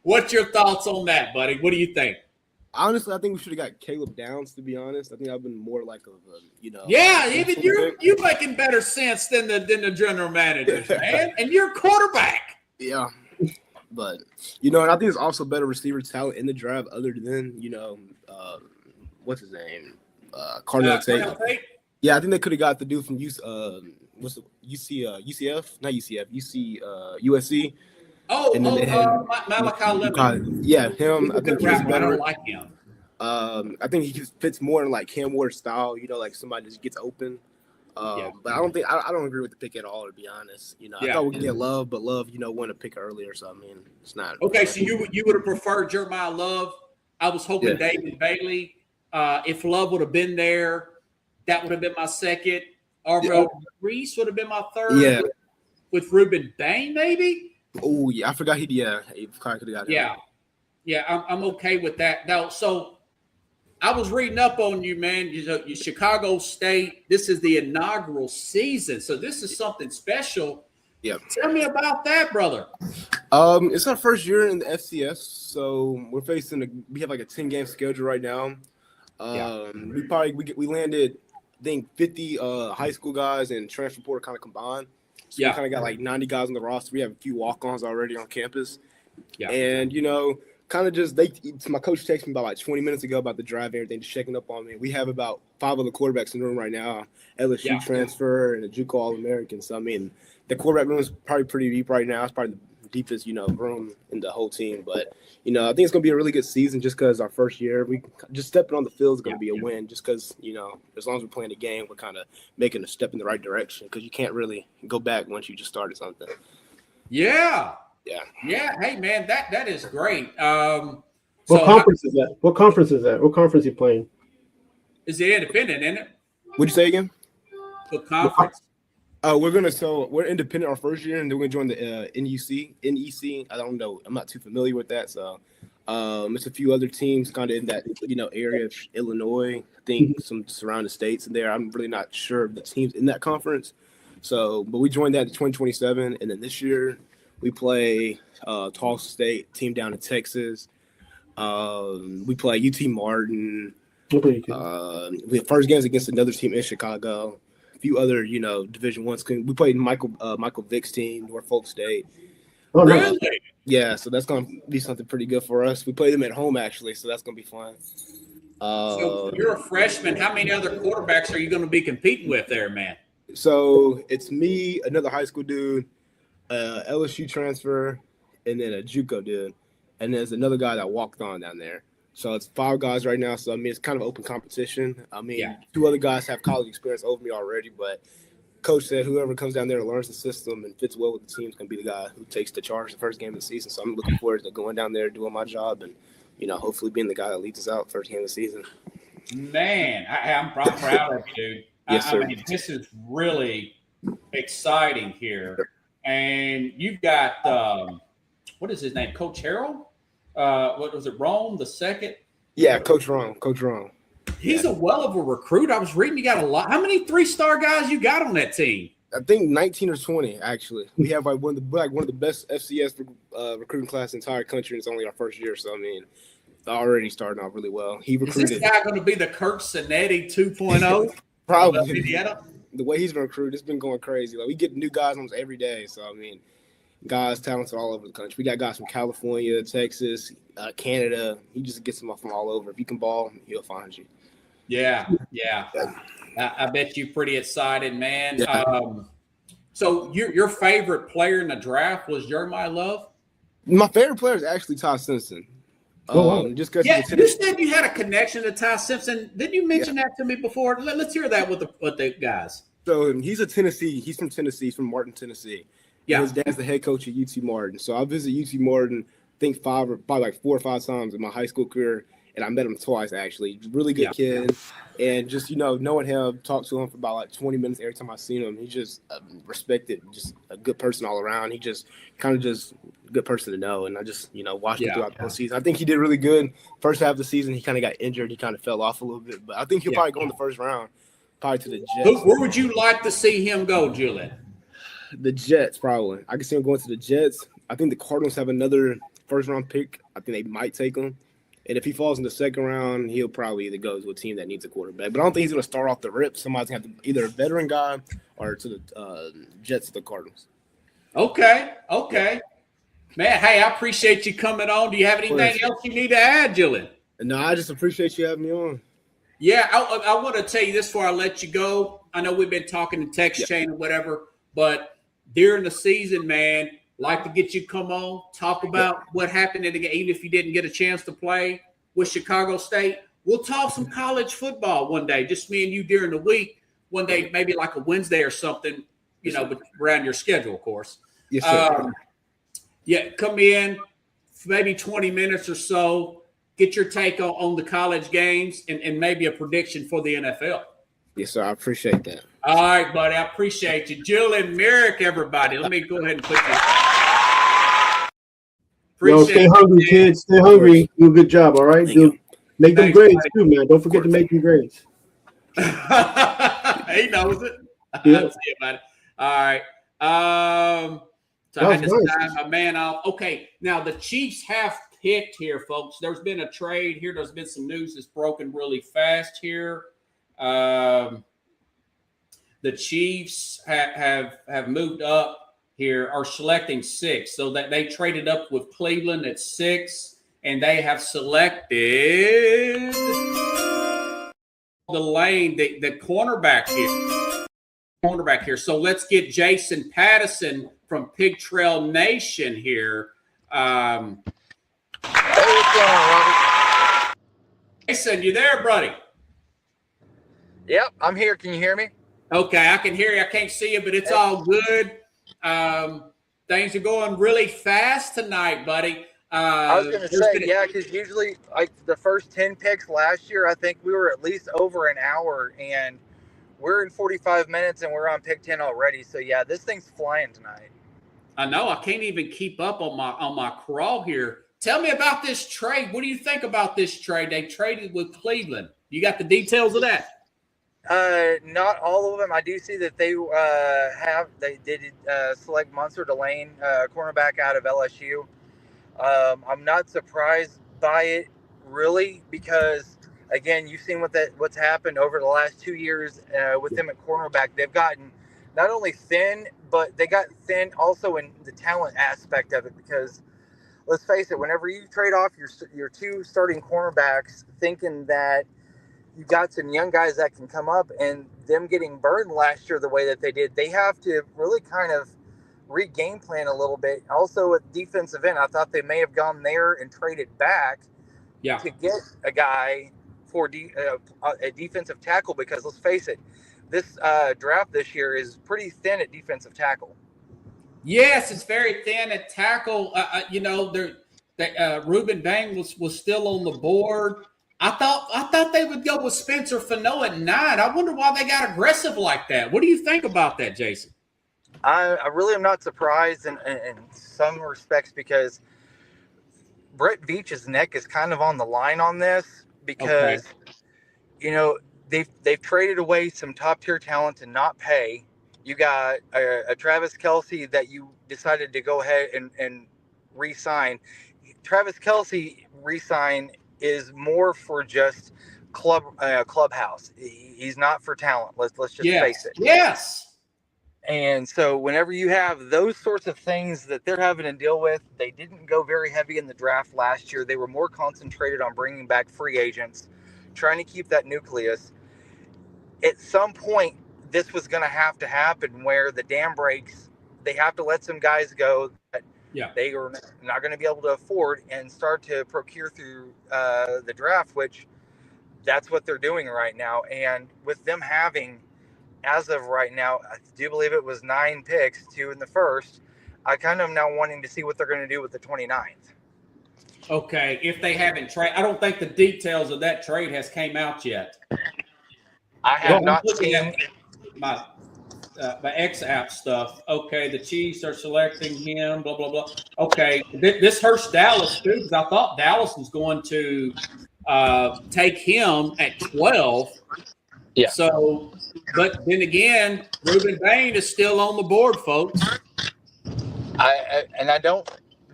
[SPEAKER 1] What's your thoughts on that, buddy? What do you think?
[SPEAKER 9] Honestly, I think we should have got Caleb Downs, to be honest. I think I've been more like
[SPEAKER 1] Yeah, even you're making better sense than the general managers, man. And you're quarterback.
[SPEAKER 9] Yeah. But and I think there's also better receiver talent in the draft other than, what's his name? Carnell Tate. Yeah, I think they could have got the dude from UCF? Not UCF, USC.
[SPEAKER 1] Malachi Lemon.
[SPEAKER 9] Yeah, him. I think he's better.
[SPEAKER 1] I don't like him.
[SPEAKER 9] I think he just fits more in like Cam Ward style, like somebody just gets open. But I don't agree with the pick at all, to be honest. I thought we could get Love, but Love, won a pick earlier, so I mean, it's not.
[SPEAKER 1] Okay, so you would have preferred Jeremiah Love. I was hoping David Bailey. If Love would have been there, that would have been my second. Arvell Reese would have been my third.
[SPEAKER 9] Yeah.
[SPEAKER 1] With Ruben Bain, maybe.
[SPEAKER 9] Oh yeah, I forgot he probably could have got it.
[SPEAKER 1] Yeah, I'm okay with that. Now, so I was reading up on you, man. You Chicago State. This is the inaugural season, so this is something special.
[SPEAKER 9] Yeah.
[SPEAKER 1] Tell me about that, brother.
[SPEAKER 9] It's our first year in the FCS, so we have like a 10-game schedule right now. We landed, I think, 50 high school guys and transfer portal kind of combined. So we kind of got like 90 guys on the roster. We have a few walk-ons already on campus. Yeah. And kind of just my coach texted me about like 20 minutes ago about the drive and everything, just checking up on me. We have about 5 other quarterbacks in the room right now. LSU transfer and a JUCO All-American. So I mean, the quarterback room is probably pretty deep right now. It's probably the deepest, room in the whole team. But, I think it's going to be a really good season just because our first year, we just stepping on the field is going to be a win just because, as long as we're playing the game, we're kind of making a step in the right direction because you can't really go back once you just started something.
[SPEAKER 1] Yeah.
[SPEAKER 9] Yeah.
[SPEAKER 1] Hey, man, that is great.
[SPEAKER 3] What conference is that? What conference are you playing?
[SPEAKER 1] Is it independent, isn't it?
[SPEAKER 9] What'd you say again?
[SPEAKER 1] What conference?
[SPEAKER 9] We're independent our first year, and then we're going to join the NEC. I don't know. I'm not too familiar with that. So it's a few other teams kind of in that, area of Illinois, I think some surrounding states in there. I'm really not sure of the teams in that conference. So, but we joined that in 2027. And then this year we play Tulsa State, team down in Texas. We play UT Martin. We have first games against another team in Chicago. A few other, Division Ones. We played Michael Vick's team, Norfolk State.
[SPEAKER 3] Oh, really?
[SPEAKER 9] Yeah, so that's going to be something pretty good for us. We play them at home, actually, so that's going to be fun.
[SPEAKER 1] So you're a freshman. How many other quarterbacks are you going to be competing with there, man?
[SPEAKER 9] So it's me, another high school dude, LSU transfer, and then a JUCO dude. And there's another guy that walked on down there. So it's 5 guys right now. So, it's kind of open competition. 2 other guys have college experience over me already. But coach said whoever comes down there and learns the system and fits well with the team is going to be the guy who takes the charge the first game of the season. So I'm looking forward to going down there, doing my job, and, hopefully being the guy that leads us out first game of the season.
[SPEAKER 1] Man, I'm proud of you, dude.
[SPEAKER 9] Yes, sir.
[SPEAKER 1] This is really exciting here. And you've got, what is his name, Coach Carroll? What was it, Rome the second?
[SPEAKER 9] Yeah, Coach Rome.
[SPEAKER 1] He's a well of a recruit. I was reading you got a lot. How many 3-star guys you got on that team?
[SPEAKER 9] I think 19 or 20, actually. We have one of the best FCS recruiting class in the entire country, and it's only our first year. So, already starting off really well. He recruited.
[SPEAKER 1] Is this guy going to be the Kirk Cinetti 2.0?
[SPEAKER 9] Probably. The way he's been recruited, it's been going crazy. Like, we get new guys almost every day. So, guys talented all over the country. We got guys from California, Texas, Canada. He just gets them from all over. If you can ball, he'll find you.
[SPEAKER 1] Yeah. I bet you're pretty excited, man.
[SPEAKER 9] Yeah.
[SPEAKER 1] So your favorite player in the draft was Jeremiah Love?
[SPEAKER 9] My favorite player is actually Ty Simpson. Just because
[SPEAKER 1] you said you had a connection to Ty Simpson. Didn't you mention that to me before? Let's hear that with the guys.
[SPEAKER 9] So he's He's from Tennessee. He's from Martin, Tennessee. Yeah. His dad's the head coach at UT Martin. So I visited UT Martin, I think 4 or 5 times in my high school career, and I met him twice, actually. Really good kid. And just, knowing him, talked to him for about like 20 minutes every time I seen him. He's just respected, just a good person all around. He just kind of just a good person to know. And I just, watched him throughout the whole season. I think he did really good. First half of the season, he kind of got injured. He kind of fell off a little bit. But I think he'll probably go in the first round, probably to the Jets.
[SPEAKER 1] Where would you like to see him go, Julian?
[SPEAKER 9] The Jets, probably. I can see him going to the Jets. I think the Cardinals have another first-round pick. I think they might take him. And if he falls in the second round, he'll probably either go to a team that needs a quarterback. But I don't think he's going to start off the rip. Somebody's going to have to either a veteran guy or to the Jets or the Cardinals.
[SPEAKER 1] Okay. Man, hey, I appreciate you coming on. Do you have anything else you need to add, Julian?
[SPEAKER 9] No, I just appreciate you having me on.
[SPEAKER 1] Yeah, I want to tell you this before I let you go. I know we've been talking in text chain or whatever, but during the season, man, like to get you to come on, talk about what happened in the game, even if you didn't get a chance to play with Chicago State. We'll talk some college football one day, just me and you during the week, one day, maybe like a Wednesday or something, but around your schedule, of course.
[SPEAKER 9] Yes, sir.
[SPEAKER 1] Come in, maybe 20 minutes or so, get your take on the college games and maybe a prediction for the NFL.
[SPEAKER 9] Yes, sir. I appreciate that.
[SPEAKER 1] All right, buddy. I appreciate you. Julian Merrick, everybody. Let me go ahead and put you. Appreciate
[SPEAKER 3] stay hungry, kids. Stay hungry. Do a good job, all right? Make them grades too, man. Don't forget to make them grades.
[SPEAKER 1] He knows it.
[SPEAKER 3] Yeah.
[SPEAKER 1] I'll see about it. All right. So I had to sign my man off. Okay, now the Chiefs have picked here, folks. There's been a trade here. There's been some news that's broken really fast here. The Chiefs have moved up here, are selecting 6. So that they traded up with Cleveland at 6, and they have selected the lane, the cornerback here. So let's get Jason Patterson from Pig Trail Nation here.
[SPEAKER 10] Hey, what's going on, Robert?
[SPEAKER 1] Jason, you there, buddy?
[SPEAKER 10] Yep, I'm here. Can you hear me?
[SPEAKER 1] Okay, I can hear you. I can't see you, but it's all good. Things are going really fast tonight, buddy.
[SPEAKER 10] I was going to say, because usually, like the first 10 picks last year, I think we were at least over an hour, and we're in 45 minutes, and we're on pick 10 already. So, yeah, this thing's flying tonight.
[SPEAKER 1] I know. I can't even keep up on my crawl here. Tell me about this trade. What do you think about this trade? They traded with Cleveland. You got the details of that?
[SPEAKER 10] Not all of them. I do see that they did select Monsieur Delane, cornerback out of LSU. I'm not surprised by it, really, because again, you've seen what's happened over the last 2 years with them at cornerback. They've gotten not only thin, but they got thin also in the talent aspect of it. Because let's face it, whenever you trade off your 2 starting cornerbacks, thinking that you got some young guys that can come up, and them getting burned last year the way that they did, they have to really kind of re-game plan a little bit. Also at defensive end, I thought they may have gone there and traded back to get a guy for a defensive tackle, because let's face it, this draft this year is pretty thin at defensive tackle.
[SPEAKER 1] Yes, it's very thin at tackle. Ruben Bain was still on the board. I thought they would go with Spencer Fano at 9. I wonder why they got aggressive like that. What do you think about that, Jason?
[SPEAKER 10] I really am not surprised in some respects, because Brett Veach's neck is kind of on the line on this, because they've traded away some top tier talent and not pay. You got a Travis Kelce that you decided to go ahead and re-sign. Travis Kelce re-sign is more for just clubhouse. He's not for talent. Let's just face it.
[SPEAKER 1] Yes.
[SPEAKER 10] And so whenever you have those sorts of things that they're having to deal with, they didn't go very heavy in the draft last year. They were more concentrated on bringing back free agents, trying to keep that nucleus. At some point, this was going to happen where the dam breaks. They have to let some guys go that they are not going to be able to afford, and start to procure through the draft, which that's what they're doing right now. And with them having, as of right now, I do believe it was 9 picks, 2 in the first, I kind of now wanting to see what they're going to do with the 29th.
[SPEAKER 1] Okay, if they haven't traded, I don't think the details of that trade has came out yet.
[SPEAKER 10] I have not seen
[SPEAKER 1] my X app stuff. Okay, the Chiefs are selecting him, blah, blah, blah. Okay, this hurts Dallas too, because I thought Dallas was going to take him at 12.
[SPEAKER 10] Yeah.
[SPEAKER 1] So, but then again, Ruben Bain is still on the board, folks.
[SPEAKER 10] I don't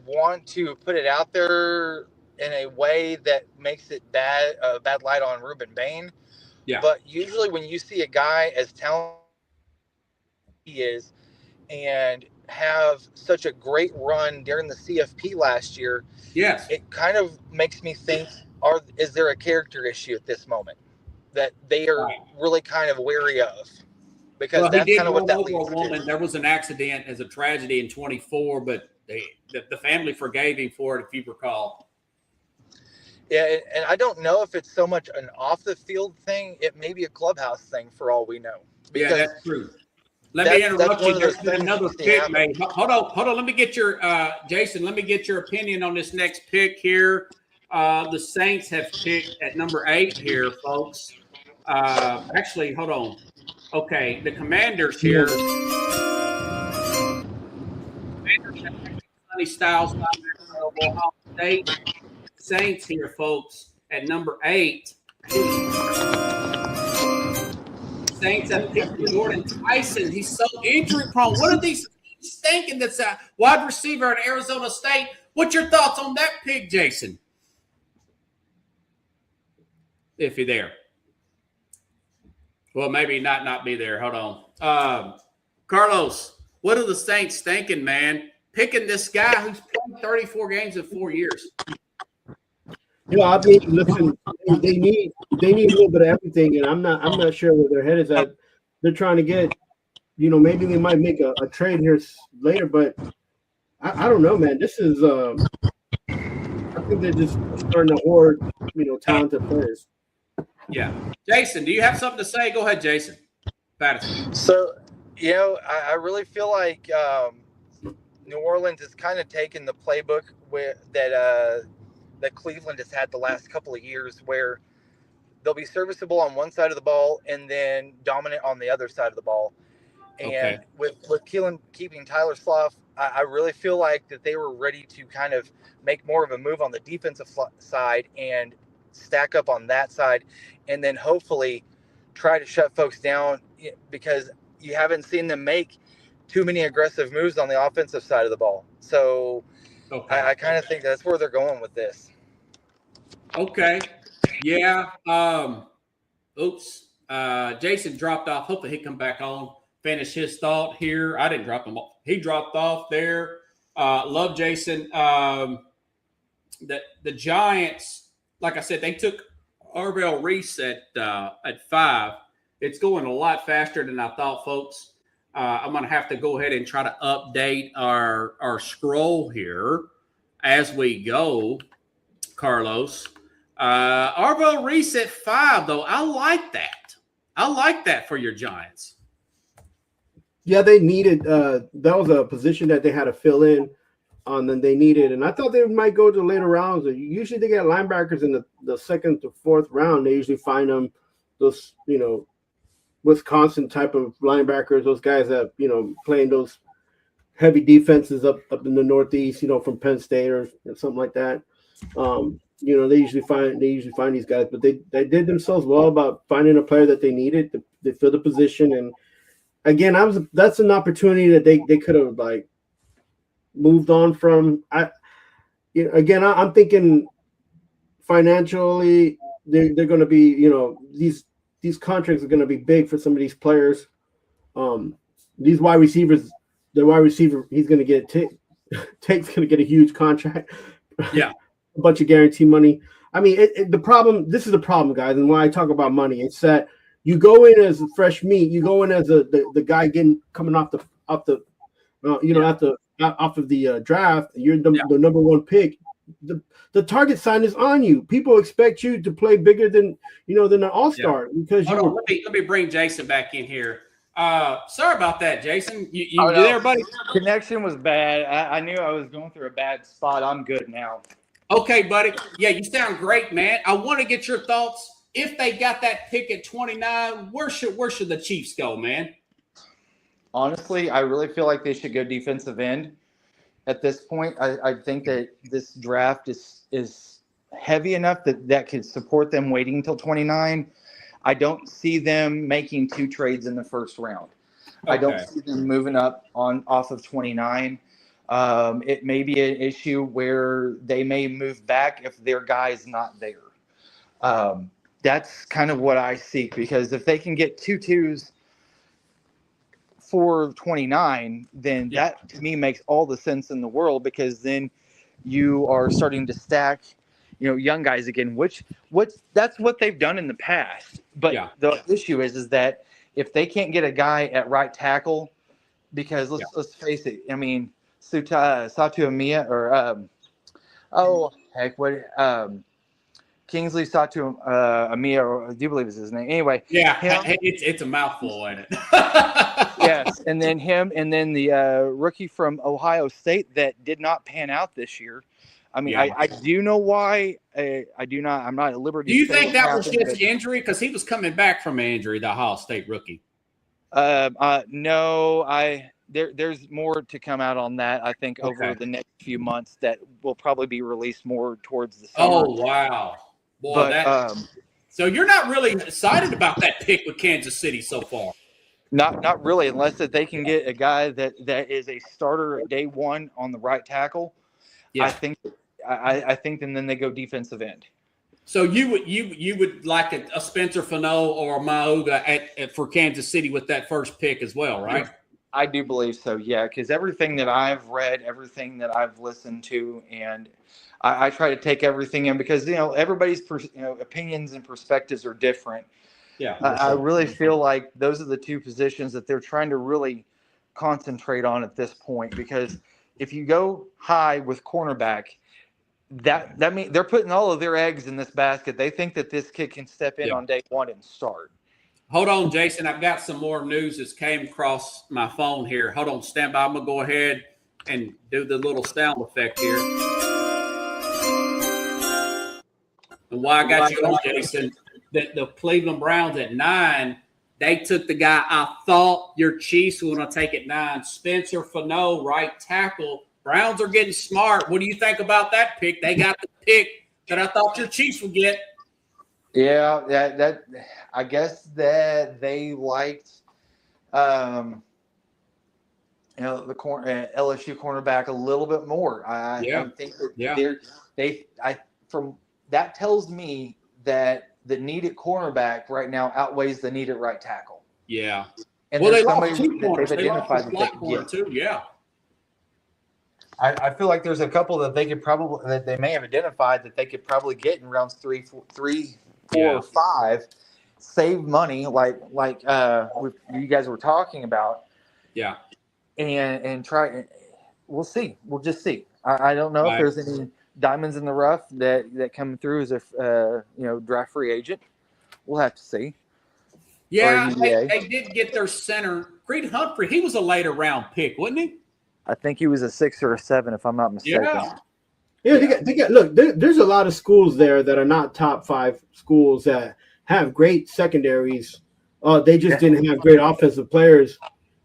[SPEAKER 10] want to put it out there in a way that makes it bad light on Ruben Bain.
[SPEAKER 1] Yeah.
[SPEAKER 10] But usually when you see a guy as talented he is and have such a great run during the CFP last year,
[SPEAKER 1] yes,
[SPEAKER 10] it kind of makes me think, is there a character issue at this moment that they are really kind of wary of? Because that's kind of what that leads to.
[SPEAKER 1] There was an accident as a tragedy in 24, but the family forgave him for it, if you recall.
[SPEAKER 10] Yeah, and I don't know if it's so much an off-the-field thing. It may be a clubhouse thing for all we know.
[SPEAKER 1] Yeah, that's true. Let me interrupt you. There's been another pick made. Hold on. Let me get your Jason. Let me get your opinion on this next pick here. The Saints have picked at number 8 here, folks. Actually, hold on. Okay, the Commanders here. Commanders have Sonny Styles, Ohio State Saints here, folks, at number 8. Saints have picked Jordan Tyson. He's so injury prone. What are these teams thinking? That's a wide receiver at Arizona State. What's your thoughts on that pick, Jason? If you're there. Well, maybe not be there. Hold on. Carlos, what are the Saints thinking, man? Picking this guy who's played 34 games in 4 years.
[SPEAKER 3] I mean, listen, they need a little bit of everything, and I'm not sure where their head is at. They're trying to get, maybe they might make a trade here later, but I don't know, man. This is I think they're just starting to hoard, talented players.
[SPEAKER 1] Yeah. Jason, do you have something to say? Go ahead, Jason. Patterson.
[SPEAKER 10] So, I really feel like New Orleans has kind of taken the playbook that Cleveland has had the last couple of years, where they'll be serviceable on one side of the ball and then dominant on the other side of the ball. And with keeping Tyler Slough, I really feel like that they were ready to kind of make more of a move on the defensive side and stack up on that side, and then hopefully try to shut folks down, because you haven't seen them make too many aggressive moves on the offensive side of the ball. So I kind of think that's where they're going with this.
[SPEAKER 1] Okay. Yeah. Jason dropped off. Hopefully he come back on, finish his thought here. I didn't drop him off. He dropped off there. Love Jason. The Giants, like I said, they took Arvell Reese at 5. It's going a lot faster than I thought, folks. I'm going to have to go ahead and try to update our scroll here as we go, Carlos. Arvell Reese at 5, though. I like that. I like that for your Giants.
[SPEAKER 3] Yeah, they needed that was a position that they had to fill in on, then they needed, and I thought they might go to later rounds. Usually they get linebackers in the second to fourth round. They usually find them those, Wisconsin type of linebackers, those guys that, playing those heavy defenses up in the Northeast, from Penn State or something like that. They usually find these guys, but they did themselves well about finding a player that they needed to fill the position. And again, that's an opportunity that they could have moved on from. I'm thinking financially they're going to be, these contracts are going to be big for some of these players. These wide receivers, the wide receiver, he's going to get Tate's going to get a huge contract.
[SPEAKER 1] Yeah.
[SPEAKER 3] A bunch of guarantee money. I mean, this is the problem, guys. And when I talk about money, it's that you go in as a fresh meat. You go in as the guy coming off the off of the draft. You're the number one pick. The target sign is on you. People expect you to play bigger than an all-star because you.
[SPEAKER 1] Let me bring Jason back in here. Sorry about that, Jason. You there, buddy?
[SPEAKER 10] Connection was bad. I knew I was going through a bad spot. I'm good now.
[SPEAKER 1] Okay, buddy. Yeah, you sound great, man. I want to get your thoughts. If they got that pick at 29, where should the Chiefs go, man?
[SPEAKER 10] Honestly, I really feel like they should go defensive end at this point. I think that this draft is heavy enough that could support them waiting until 29. I don't see them making 2 trades in the first round. Okay. I don't see them moving up off of 29. It may be an issue where they may move back if their guy's not there. That's kind of what I seek, because if they can get 2 2s for 29, then that to me makes all the sense in the world, because then you are starting to stack, young guys again, that's what they've done in the past. But the issue is that if they can't get a guy at right tackle, because let's face it, I mean, Satu Amia Kingsley Satu Amia, I do believe is his name. Anyway,
[SPEAKER 1] it's a mouthful, isn't it?
[SPEAKER 10] Yes, and then him, and then the rookie from Ohio State that did not pan out this year. I mean, I do know why. I do not. I'm not at liberty.
[SPEAKER 1] Do you think that was just injury? Because he was coming back from an injury, the Ohio State rookie.
[SPEAKER 10] No, there's more to come out on that, I think, over the next few months that will probably be released more towards the summer.
[SPEAKER 1] Oh, wow. Boy,
[SPEAKER 10] But,
[SPEAKER 1] so you're not really excited about that pick with Kansas City so far?
[SPEAKER 10] Not really, unless that they can get a guy that is a starter at day one on the right tackle. Yeah. I think and then they go defensive end.
[SPEAKER 1] So you would like a Spencer Fano or a Mauga for Kansas City with that first pick as well, right?
[SPEAKER 10] I do believe so, yeah, because everything that I've read, everything that I've listened to, and I try to take everything in because, everybody's opinions and perspectives are different.
[SPEAKER 1] Yeah,
[SPEAKER 10] I really feel like those are the two positions that they're trying to really concentrate on at this point, because if you go high with cornerback, that means they're putting all of their eggs in this basket. They think that this kid can step in on day one and start.
[SPEAKER 1] Hold on, Jason. I've got some more news that came across my phone here. Hold on, stand by. I'm going to go ahead and do the little sound effect here. And why I got you on, Jason, that the Cleveland Browns at 9, they took the guy I thought your Chiefs were going to take at 9, Spencer Fano, right tackle. Browns are getting smart. What do you think about that pick? They got the pick that I thought your Chiefs would get.
[SPEAKER 10] Yeah, that I guess that they liked, the LSU cornerback a little bit more. I think that from that tells me that the need at cornerback right now outweighs the need at right tackle.
[SPEAKER 1] Yeah,
[SPEAKER 10] and
[SPEAKER 1] they lost 2 corners.
[SPEAKER 10] They've identified that they could get
[SPEAKER 1] too. Yeah.
[SPEAKER 10] I feel like there's a couple that they may have identified that they could probably get in rounds 3, 4, or 5, save money like you guys were talking about.
[SPEAKER 1] Yeah,
[SPEAKER 10] and try. We'll see. We'll just see. I don't know if there's any diamonds in the rough that come through as a draft free agent. We'll have to see.
[SPEAKER 1] Yeah, they did get their center, Creed Humphrey. He was a later round pick, wasn't he?
[SPEAKER 10] I think he was a 6 or a 7, if I'm not mistaken.
[SPEAKER 3] Yeah, they got. Look, there's a lot of schools there that are not top 5 schools that have great secondaries. They just didn't have great offensive players.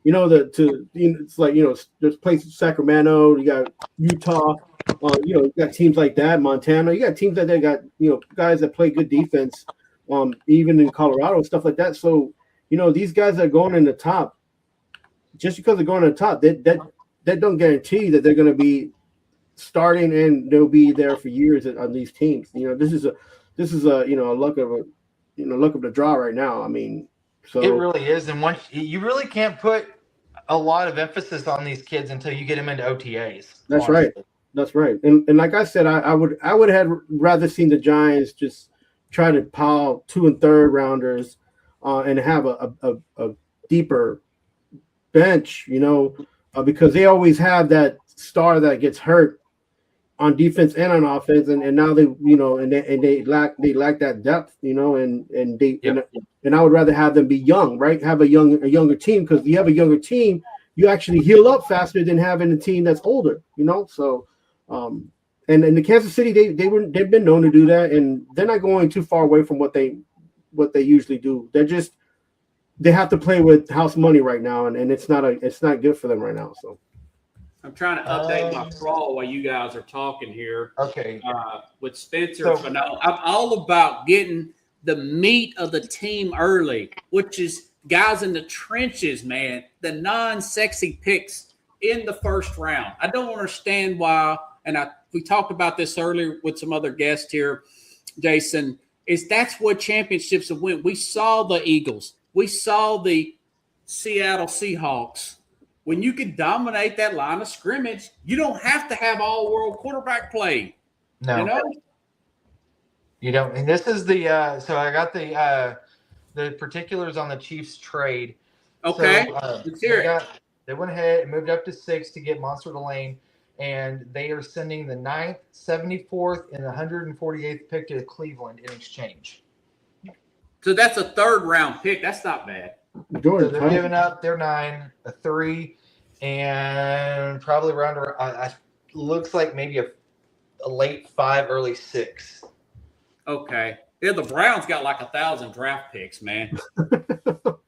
[SPEAKER 3] It's like there's places Sacramento. You got Utah. You got teams like that, Montana. You got teams that they got guys that play good defense. Even in Colorado, stuff like that. So these guys that are going in the top, just because they're going in the top, that don't guarantee that they're going to be starting and they'll be there for years on these teams. This is a luck of the draw right now. I mean, so
[SPEAKER 10] it really is, and you really can't put a lot of emphasis on these kids until you get them into OTAs.
[SPEAKER 3] That's honestly. Right. That's right. And like I said, I would have rather seen the Giants just try to pile 2 and 3rd rounders and have a deeper bench, because they always have that star that gets hurt on defense and on offense, and now they they lack that depth, and I would rather have them be young, right? Have a younger team, because you have a younger team, you actually heal up faster than having a team that's older, So, and in the Kansas City, they've been known to do that, and they're not going too far away from what they usually do. They have to play with house money right now, and it's not good for them right now. So
[SPEAKER 1] I'm trying to update my crawl while you guys are talking here.
[SPEAKER 10] Okay.
[SPEAKER 1] With Spencer, I'm all about getting the meat of the team early, which is guys in the trenches, man. The non-sexy picks in the first round. I don't understand why, and we talked about this earlier with some other guests here, Jason. That's what championships have won. We saw the Eagles. We saw the Seattle Seahawks. When you can dominate that line of scrimmage, you don't have to have all-world quarterback play.
[SPEAKER 10] No. You don't. And this is the so I got the particulars on the Chiefs trade.
[SPEAKER 1] Okay.
[SPEAKER 10] So,
[SPEAKER 1] let's hear it.
[SPEAKER 10] They went ahead and moved up to 6 to get Monster Delane, and they are sending the 9th, 74th, and 148th pick to Cleveland in exchange.
[SPEAKER 1] So that's a 3rd round pick. That's not bad.
[SPEAKER 10] So they're giving up their 9, a 3, and probably around looks like maybe a late 5, early 6.
[SPEAKER 1] Okay. Yeah, the Browns got like 1,000 draft picks, man.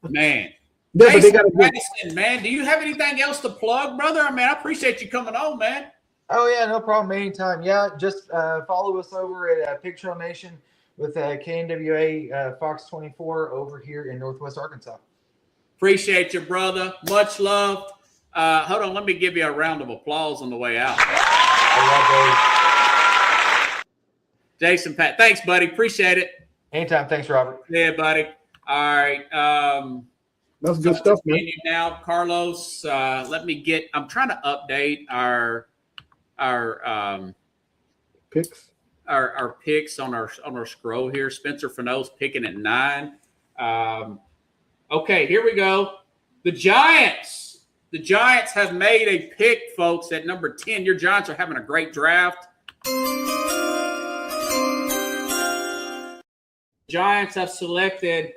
[SPEAKER 1] Man.
[SPEAKER 3] Yeah, but they got
[SPEAKER 1] Madison, man. Do you have anything else to plug, brother? I mean, I appreciate you coming on, man.
[SPEAKER 10] Oh, yeah, no problem. Anytime. Yeah, just follow us over at Pig Trail Nation with KNWA Fox 24 over here in Northwest Arkansas.
[SPEAKER 1] Appreciate you, brother. Much love. Hold on. Let me give you a round of applause on the way out. Jason, Pat. Thanks, buddy. Appreciate it.
[SPEAKER 10] Anytime. Thanks, Robert.
[SPEAKER 1] Yeah, buddy. All right.
[SPEAKER 3] That's good stuff, man.
[SPEAKER 1] Now, Carlos, let me get – I'm trying to update our
[SPEAKER 3] picks.
[SPEAKER 1] Our picks on our scroll here. Spencer Fano's picking at 9. Okay, here we go. The Giants have made a pick, folks, at number 10. Your Giants are having a great draft. Giants have selected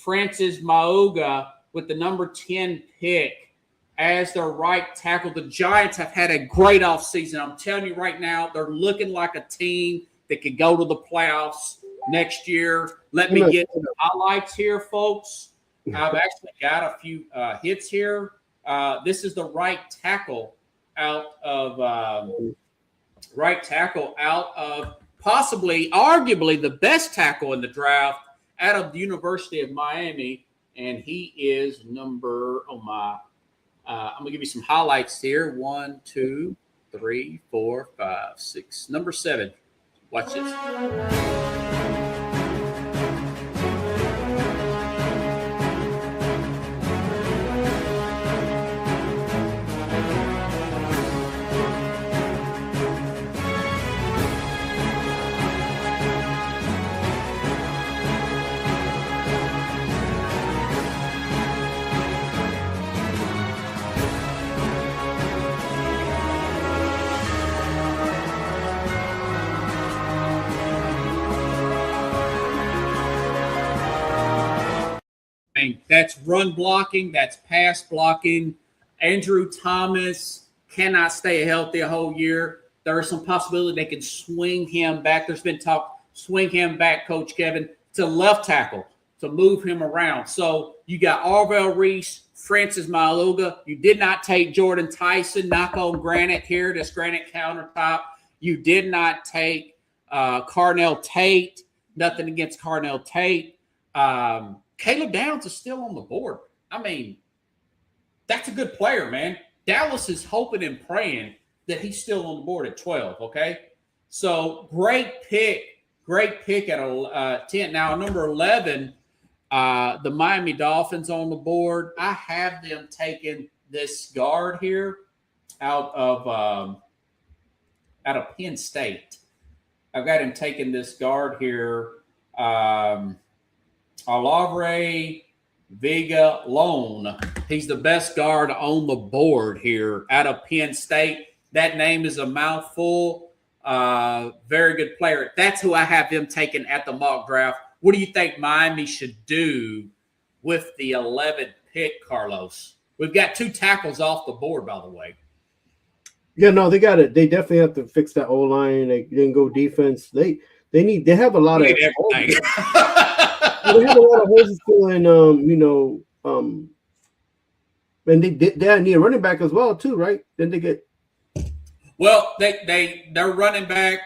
[SPEAKER 1] Francis Mauga with the number 10 pick as their right tackle. The Giants have had a great offseason. I'm telling you right now, they're looking like a team that could go to the playoffs next year. Let me get some highlights here, folks. I've actually got a few hits here. This is the right tackle out of possibly, arguably, the best tackle in the draft out of the University of Miami, and he is number. I'm gonna give you some highlights here. 1, 2, 3, 4, 5, 6. Number 7. Watch this. That's run blocking. That's pass blocking. Andrew Thomas cannot stay healthy a whole year. There is some possibility they can swing him back. There's been talk, swing him back, Coach Kevin, to left tackle to move him around. So you got Arvell Reese, Francis Mauga. You did not take Jordan Tyson. Knock on granite here, this granite countertop. You did not take Carnell Tate. Nothing against Carnell Tate. Caleb Downs is still on the board. I mean, that's a good player, man. Dallas is hoping and praying that he's still on the board at 12, okay? So great pick at 10. Now, number 11, the Miami Dolphins on the board. I have them taking this guard here out of Penn State. I've got him taking this guard here. Alavre Vega Lone. He's the best guard on the board here out of Penn State. That name is a mouthful. Very good player. That's who I have them taken at the mock draft. What do you think Miami should do with the 11th pick, Carlos? We've got 2 tackles off the board, by the way.
[SPEAKER 3] Yeah, no, they got it. They definitely have to fix that O-line. They didn't go defense. They have a lot of everything. They have a lot of holes still in, and they need a running back as well too, right? Then they get.
[SPEAKER 1] Well, their running back.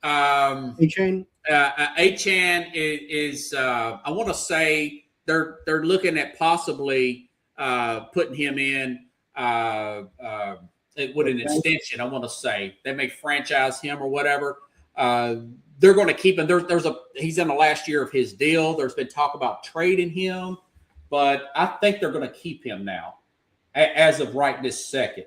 [SPEAKER 3] Achane.
[SPEAKER 1] Achane is I want to say they're looking at possibly putting him in with an extension. I want to say they may franchise him or whatever. They're going to keep him. He's in the last year of his deal. There's been talk about trading him, but I think they're going to keep him now, as of right this second.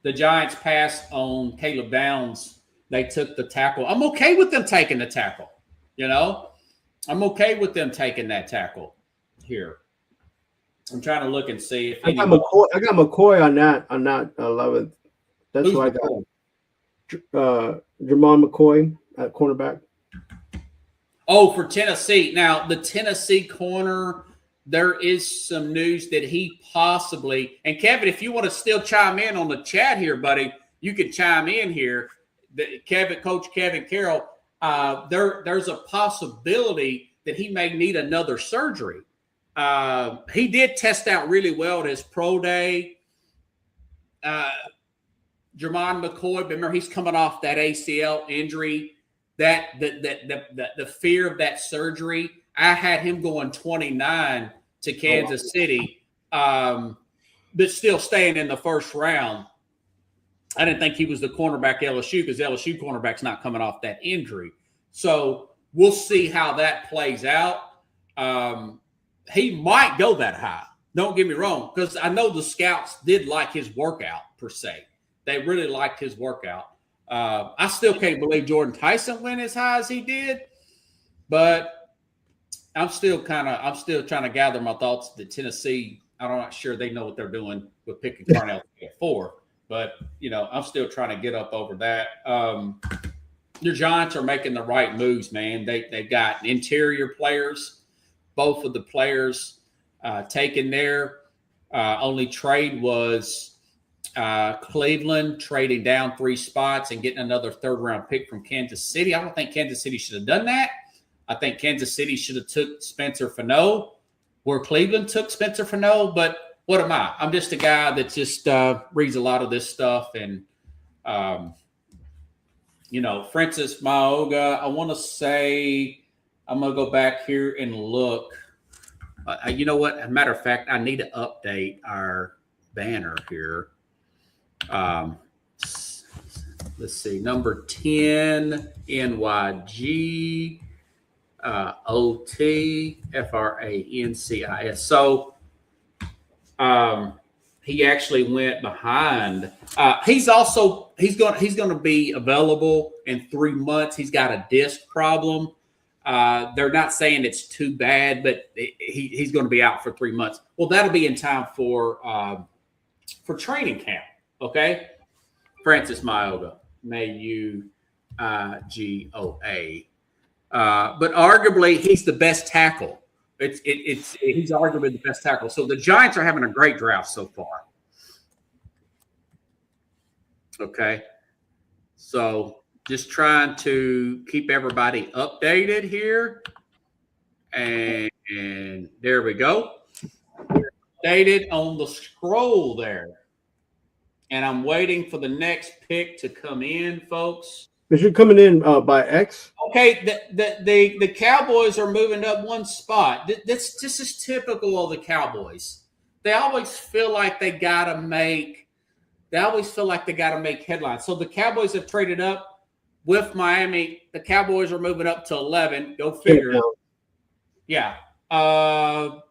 [SPEAKER 1] The Giants passed on Caleb Downs. They took the tackle. I'm okay with them taking the tackle. I'm okay with them taking that tackle here. I'm trying to look and see if
[SPEAKER 3] I got McCoy on that 11th. That's who I got. Jermon McCoy at cornerback.
[SPEAKER 1] Oh, for Tennessee. Now, the Tennessee corner, there is some news that he possibly – and, Kevin, if you want to still chime in on the chat here, buddy, you could chime in here. Coach Kevin Carroll, there's a possibility that he may need another surgery. He did test out really well at his pro day. Jermon McCoy, remember he's coming off that ACL injury. The fear of that surgery. I had him going 29 to Kansas City, but still staying in the first round. I didn't think he was the cornerback LSU because LSU cornerback's not coming off that injury. So we'll see how that plays out. He might go that high. Don't get me wrong, because I know the scouts did like his workout per se. They really liked his workout. I still can't believe Jordan Tyson went as high as he did, but I'm still trying to gather my thoughts that Tennessee, I'm not sure they know what they're doing with picking Carroll at 4, but I'm still trying to get up over that. The Giants are making the right moves, man. They got interior players, both of the players taken there. Only trade was Cleveland trading down 3 spots and getting another 3rd-round pick from Kansas City. I don't think Kansas City should have done that. I think Kansas City should have took Spencer Fano where Cleveland took Spencer Fano. But what am I? I'm just a guy that just reads a lot of this stuff. And, Francis Maoga, I want to say I'm going to go back here and look. You know what? As a matter of fact, I need to update our banner here. Let's see, number 10, NYG, OT, FRANCIS. So he actually went behind. He's going to be available in 3 months. He's got a disc problem. They're not saying it's too bad, but he's going to be out for 3 months. Well, that'll be in time for training camp. Okay, Francis Mayoga, Mayugoa. But arguably, he's the best tackle. He's arguably the best tackle. So the Giants are having a great draft so far. Okay, so just trying to keep everybody updated here, and there we go. We're updated on the scroll there. And I'm waiting for the next pick to come in, folks.
[SPEAKER 3] Is it coming in by X?
[SPEAKER 1] Okay, the Cowboys are moving up 1 spot. This is typical of the Cowboys. They always feel like they gotta make headlines. So the Cowboys have traded up with Miami. The Cowboys are moving up to 11. Go figure. Yeah. I'm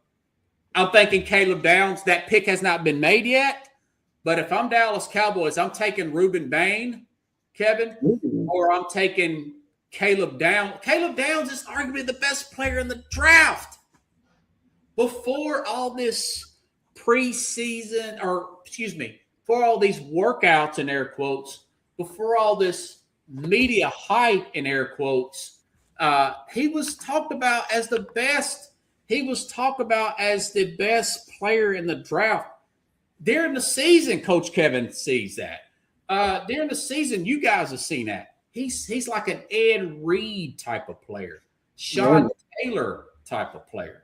[SPEAKER 1] thinking Caleb Downs. That pick has not been made yet. But if I'm Dallas Cowboys, I'm taking Ruben Bain, Kevin, or I'm taking Caleb Downs. Caleb Downs is arguably the best player in the draft. Before all this preseason, before all these workouts in air quotes, before all this media hype in air quotes, he was talked about as the best. He was talked about as the best player in the draft. During the season, Coach Kevin sees that. During the season, you guys have seen that. He's like an Ed Reed type of player, Sean Taylor type of player.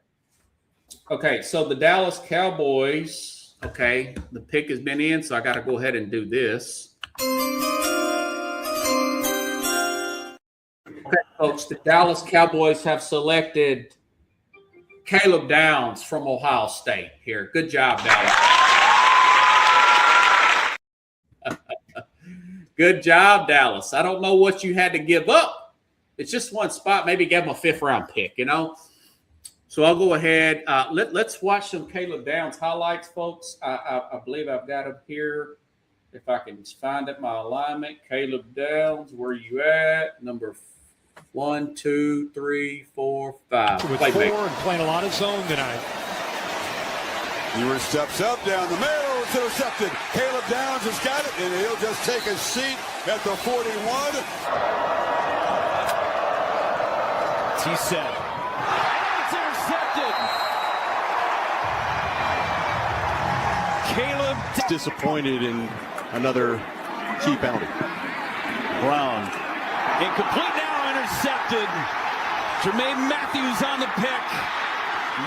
[SPEAKER 1] Okay, so the Dallas Cowboys, okay, the pick has been in, so I got to go ahead and do this. Okay, folks, the Dallas Cowboys have selected Caleb Downs from Ohio State here. Good job, Dallas. Good job, Dallas. I don't know what you had to give up. It's just 1 spot. Maybe give them a 5th-round pick, So I'll go ahead. Let's watch some Caleb Downs highlights, folks. I believe I've got him here. If I can find it, my alignment. Caleb Downs, where you at? Number 1, 2, 3, 4, 5.
[SPEAKER 5] With 4 and playing a lot of zone tonight.
[SPEAKER 2] Ewers steps up down the middle. It's intercepted. Caleb Downs has got it, and he'll just take a seat at the 41.
[SPEAKER 5] He said. It's intercepted. Caleb
[SPEAKER 6] disappointed in another key penalty.
[SPEAKER 5] Brown. Incomplete now, intercepted. Jermaine Matthews on the pick.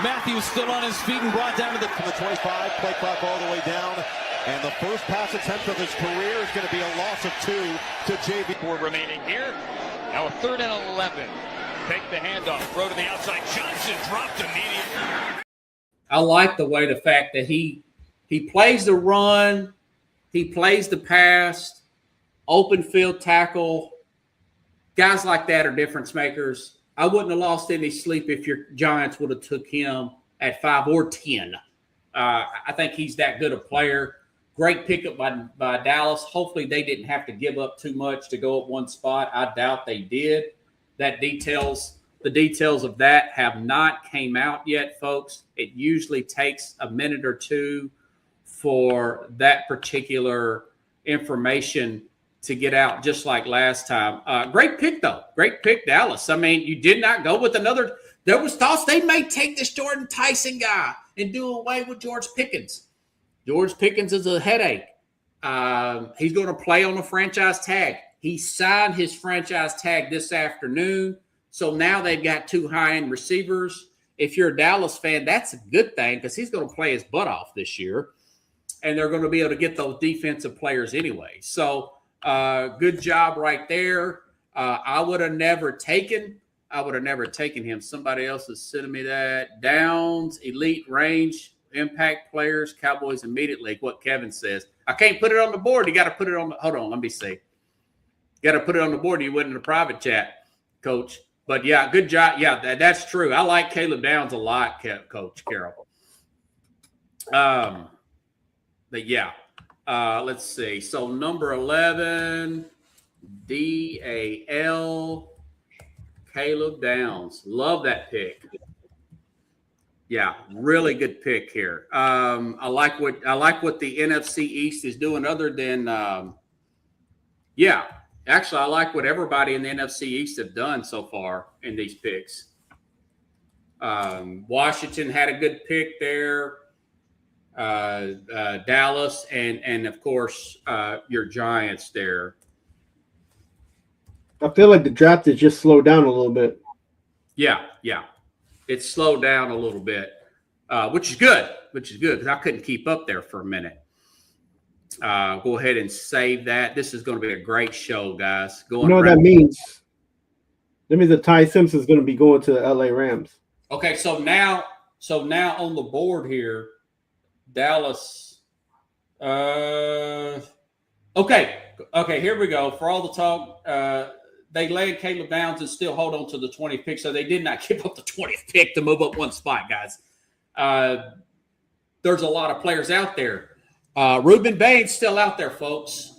[SPEAKER 5] Matthews still on his feet and brought down to the
[SPEAKER 6] 25, play clock all the way down. And the first pass attempt of his career is going to be a loss of 2 to JV.
[SPEAKER 5] 4 remaining here. Now a 3rd and 11. Take the handoff. Throw to the outside. Johnson dropped immediately.
[SPEAKER 1] I like the fact that he plays the run, he plays the pass, open field tackle. Guys like that are difference makers. I wouldn't have lost any sleep if your Giants would have took him at 5 or 10. I think he's that good a player. Great pickup by Dallas. Hopefully they didn't have to give up too much to go up one spot. I doubt they did. The details of that have not came out yet, folks. It usually takes a minute or two for that particular information to get out, just like last time. Great pick, though. Great pick, Dallas. I mean, you did not go with another. There was thoughts they may take this Jordan Tyson guy and do away with George Pickens. George Pickens is a headache. He's going to play on the franchise tag. He signed his franchise tag this afternoon. So now they've got 2 high-end receivers. If you're a Dallas fan, that's a good thing because he's going to play his butt off this year. And they're going to be able to get those defensive players anyway. So good job right there. I would have never taken him. Somebody else is sending me that. Downs, elite range, impact players, Cowboys immediately, what Kevin says. I can't put it on the board. You got to put it on the – hold on, let me see. You got to put it on the board. You went in the private chat, Coach. But, yeah, good job. Yeah, that's true. I like Caleb Downs a lot, Coach Carroll. But, yeah, let's see. So, number 11, DAL, Caleb Downs. Love that pick. Yeah, really good pick here. I like what the NFC East is doing other than actually I like what everybody in the NFC East have done so far in these picks. Washington had a good pick there. Dallas and of course your Giants there.
[SPEAKER 3] I feel like the draft has just slowed down a little bit.
[SPEAKER 1] Yeah. It's slowed down a little bit, which is good because I couldn't keep up there for a minute. Go ahead and save that. This is going to be a great show, guys.
[SPEAKER 3] You know what that means? That means that Ty Simpson is going to be going to the LA Rams.
[SPEAKER 1] Okay, so now on the board here, Dallas. Okay, here we go. For all the talk, they laid Caleb Downs and still hold on to the 20th pick, so they did not give up the 20th pick to move up one spot, guys. There's a lot of players out there. Ruben Bain's still out there, folks.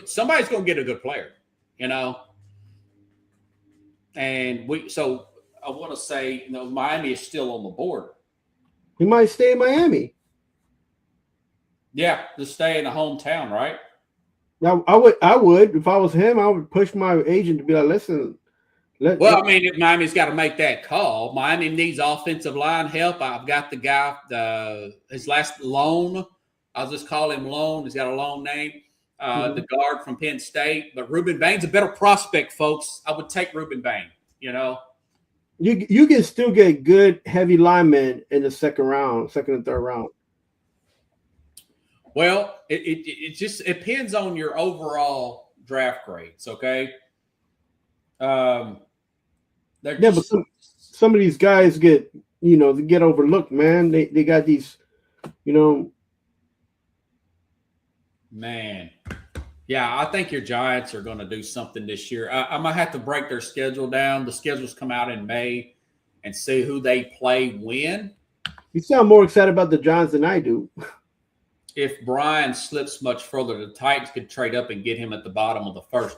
[SPEAKER 1] Somebody's going to get a good player, you know. And so I want to say, Miami is still on the board.
[SPEAKER 3] He might stay in Miami.
[SPEAKER 1] Yeah, just stay in the hometown, right?
[SPEAKER 3] Now, I would if I was him. I would push my agent to be like, listen.
[SPEAKER 1] Miami's got to make that call. Miami needs offensive line help. I've got the guy, his last Loan. I'll just call him Loan. He's got a long name. The guard from Penn State. But Ruben Bain's a better prospect, folks. I would take Ruben Bain, you know.
[SPEAKER 3] You can still get good heavy linemen in the second and third round.
[SPEAKER 1] Well, it just depends on your overall draft grades, okay?
[SPEAKER 3] But some of these guys get overlooked, man. They got these,
[SPEAKER 1] Man. Yeah, I think your Giants are going to do something this year. I might have to break their schedule down. The schedules come out in May and see who they play when.
[SPEAKER 3] You sound more excited about the Giants than I do.
[SPEAKER 1] If Brian slips much further, the Titans could trade up and get him at the bottom of the first.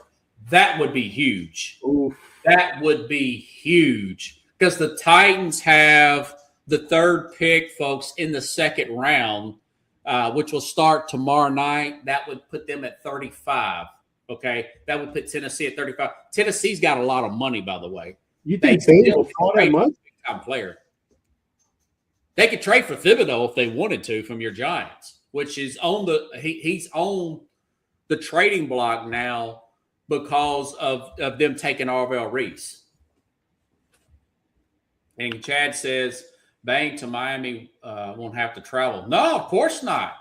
[SPEAKER 1] That would be huge.
[SPEAKER 3] Oof.
[SPEAKER 1] That would be huge because the Titans have the third pick, folks, in the second round, which will start tomorrow night. That would put them at 35. Okay, that would put Tennessee at 35. Tennessee's got a lot of money, by the way.
[SPEAKER 3] You think they will fall that much?
[SPEAKER 1] Big-time player. They could trade for Thibodeau if they wanted to from your Giants, which is he's on the trading block now because of them taking Arvell Reese. And Chad says, Bang to Miami won't have to travel. No, of course not.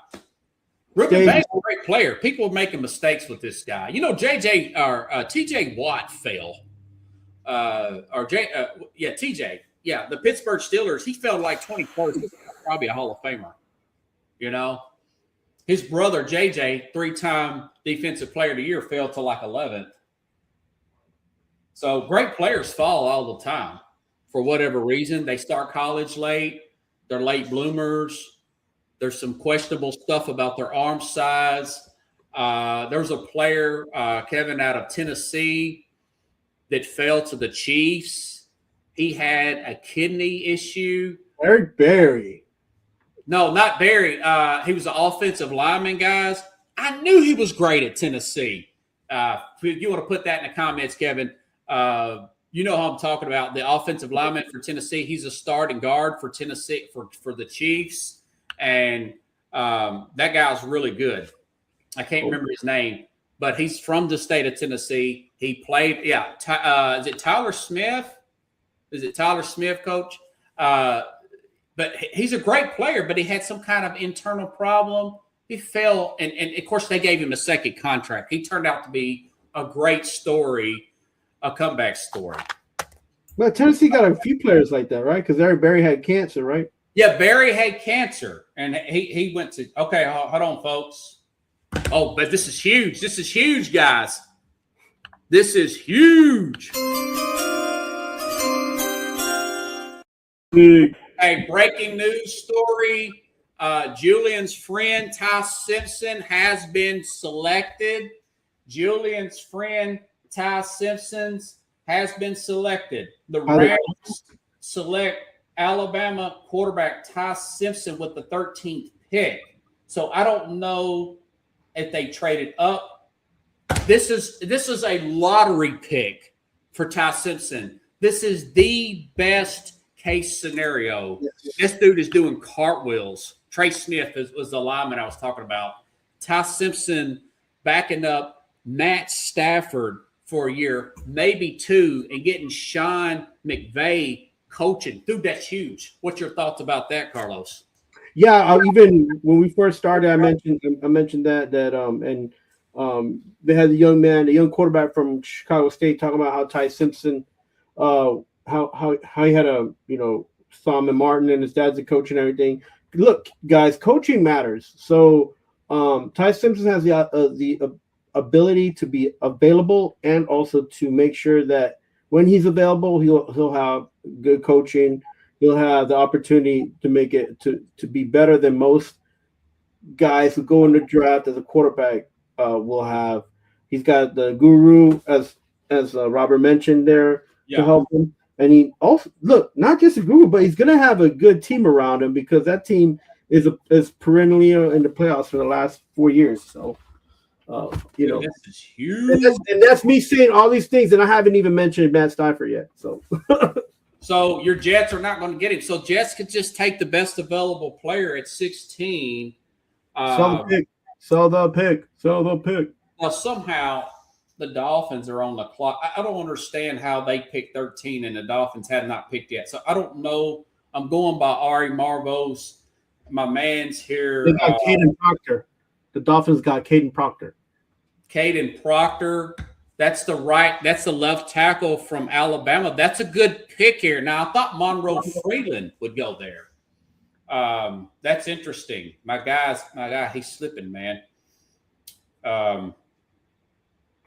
[SPEAKER 1] Ruben Bang's a great player. People are making mistakes with this guy. You know, TJ Watt fell. TJ. Yeah, the Pittsburgh Steelers, he fell like 21st. He's probably a Hall of Famer. You know? His brother, JJ, 3-time Defensive Player of the Year, fell to like 11th. So great players fall all the time for whatever reason. They start college late. They're late bloomers. There's some questionable stuff about their arm size. There's a player, Kevin, out of Tennessee that fell to the Chiefs. He had a kidney issue.
[SPEAKER 3] Eric Berry.
[SPEAKER 1] No, not Barry. He was an offensive lineman, guys. I knew he was great at Tennessee. If you want to put that in the comments, Kevin, you know how I'm talking about. The offensive lineman for Tennessee, he's a starting guard for Tennessee, for the Chiefs. And that guy's really good. I can't remember his name, but he's from the state of Tennessee. He played, is it Tyler Smith? Is it Tyler Smith, coach? But he's a great player, but he had some kind of internal problem. He fell, and of course, they gave him a second contract. He turned out to be a great story, a comeback story.
[SPEAKER 3] But Tennessee got a few players like that, right? Because Eric Berry had cancer, right?
[SPEAKER 1] Yeah, Barry had cancer, and he went to – okay, hold on, folks. Oh, but this is huge. This is huge, guys. This is huge.
[SPEAKER 3] Big.
[SPEAKER 1] A breaking news story. Julian's friend, Ty Simpson, has been selected. Julian's friend, Ty Simpson, has been selected. The Rams select Alabama quarterback Ty Simpson with the 13th pick. So I don't know if they traded up. This is a lottery pick for Ty Simpson. This is the best case scenario. Yes. This dude is doing cartwheels. Trey Smith was the lineman I was talking about. Ty Simpson backing up Matt Stafford for a year, maybe two, and getting Sean McVay coaching. Dude, that's huge. What's your thoughts about that, Carlos?
[SPEAKER 3] Yeah, even when we first started, I mentioned that they had a young quarterback from Chicago State talking about how Ty Simpson, how he had Solomon Martin and his dad's a coach and everything. Look, guys, coaching matters. So Ty Simpson has the ability to be available and also to make sure that when he's available, he'll have good coaching. He'll have the opportunity to make it to be better than most guys who go in the draft as a quarterback will have. He's got the guru, as Robert mentioned there, to help him. And he also, look, not just a guru, but he's going to have a good team around him because that team is perennially in the playoffs for the last 4 years. So,
[SPEAKER 1] this is huge.
[SPEAKER 3] And that's me saying all these things, and I haven't even mentioned Matt Stafford yet. So,
[SPEAKER 1] so your Jets are not going to get him. So Jets could just take the best available player at 16.
[SPEAKER 3] Sell the pick.
[SPEAKER 1] Now somehow the Dolphins are on the clock. I don't understand how they picked 13 and the Dolphins had not picked yet. So I don't know. I'm going by Ari Marvos. My man's here.
[SPEAKER 3] They got Caden Proctor. The Dolphins got Caden Proctor.
[SPEAKER 1] Caden Proctor. That's the left tackle from Alabama. That's a good pick here. Now I thought Monroe Freeland would go there. That's interesting. My guy, he's slipping, man.
[SPEAKER 3] Yeah,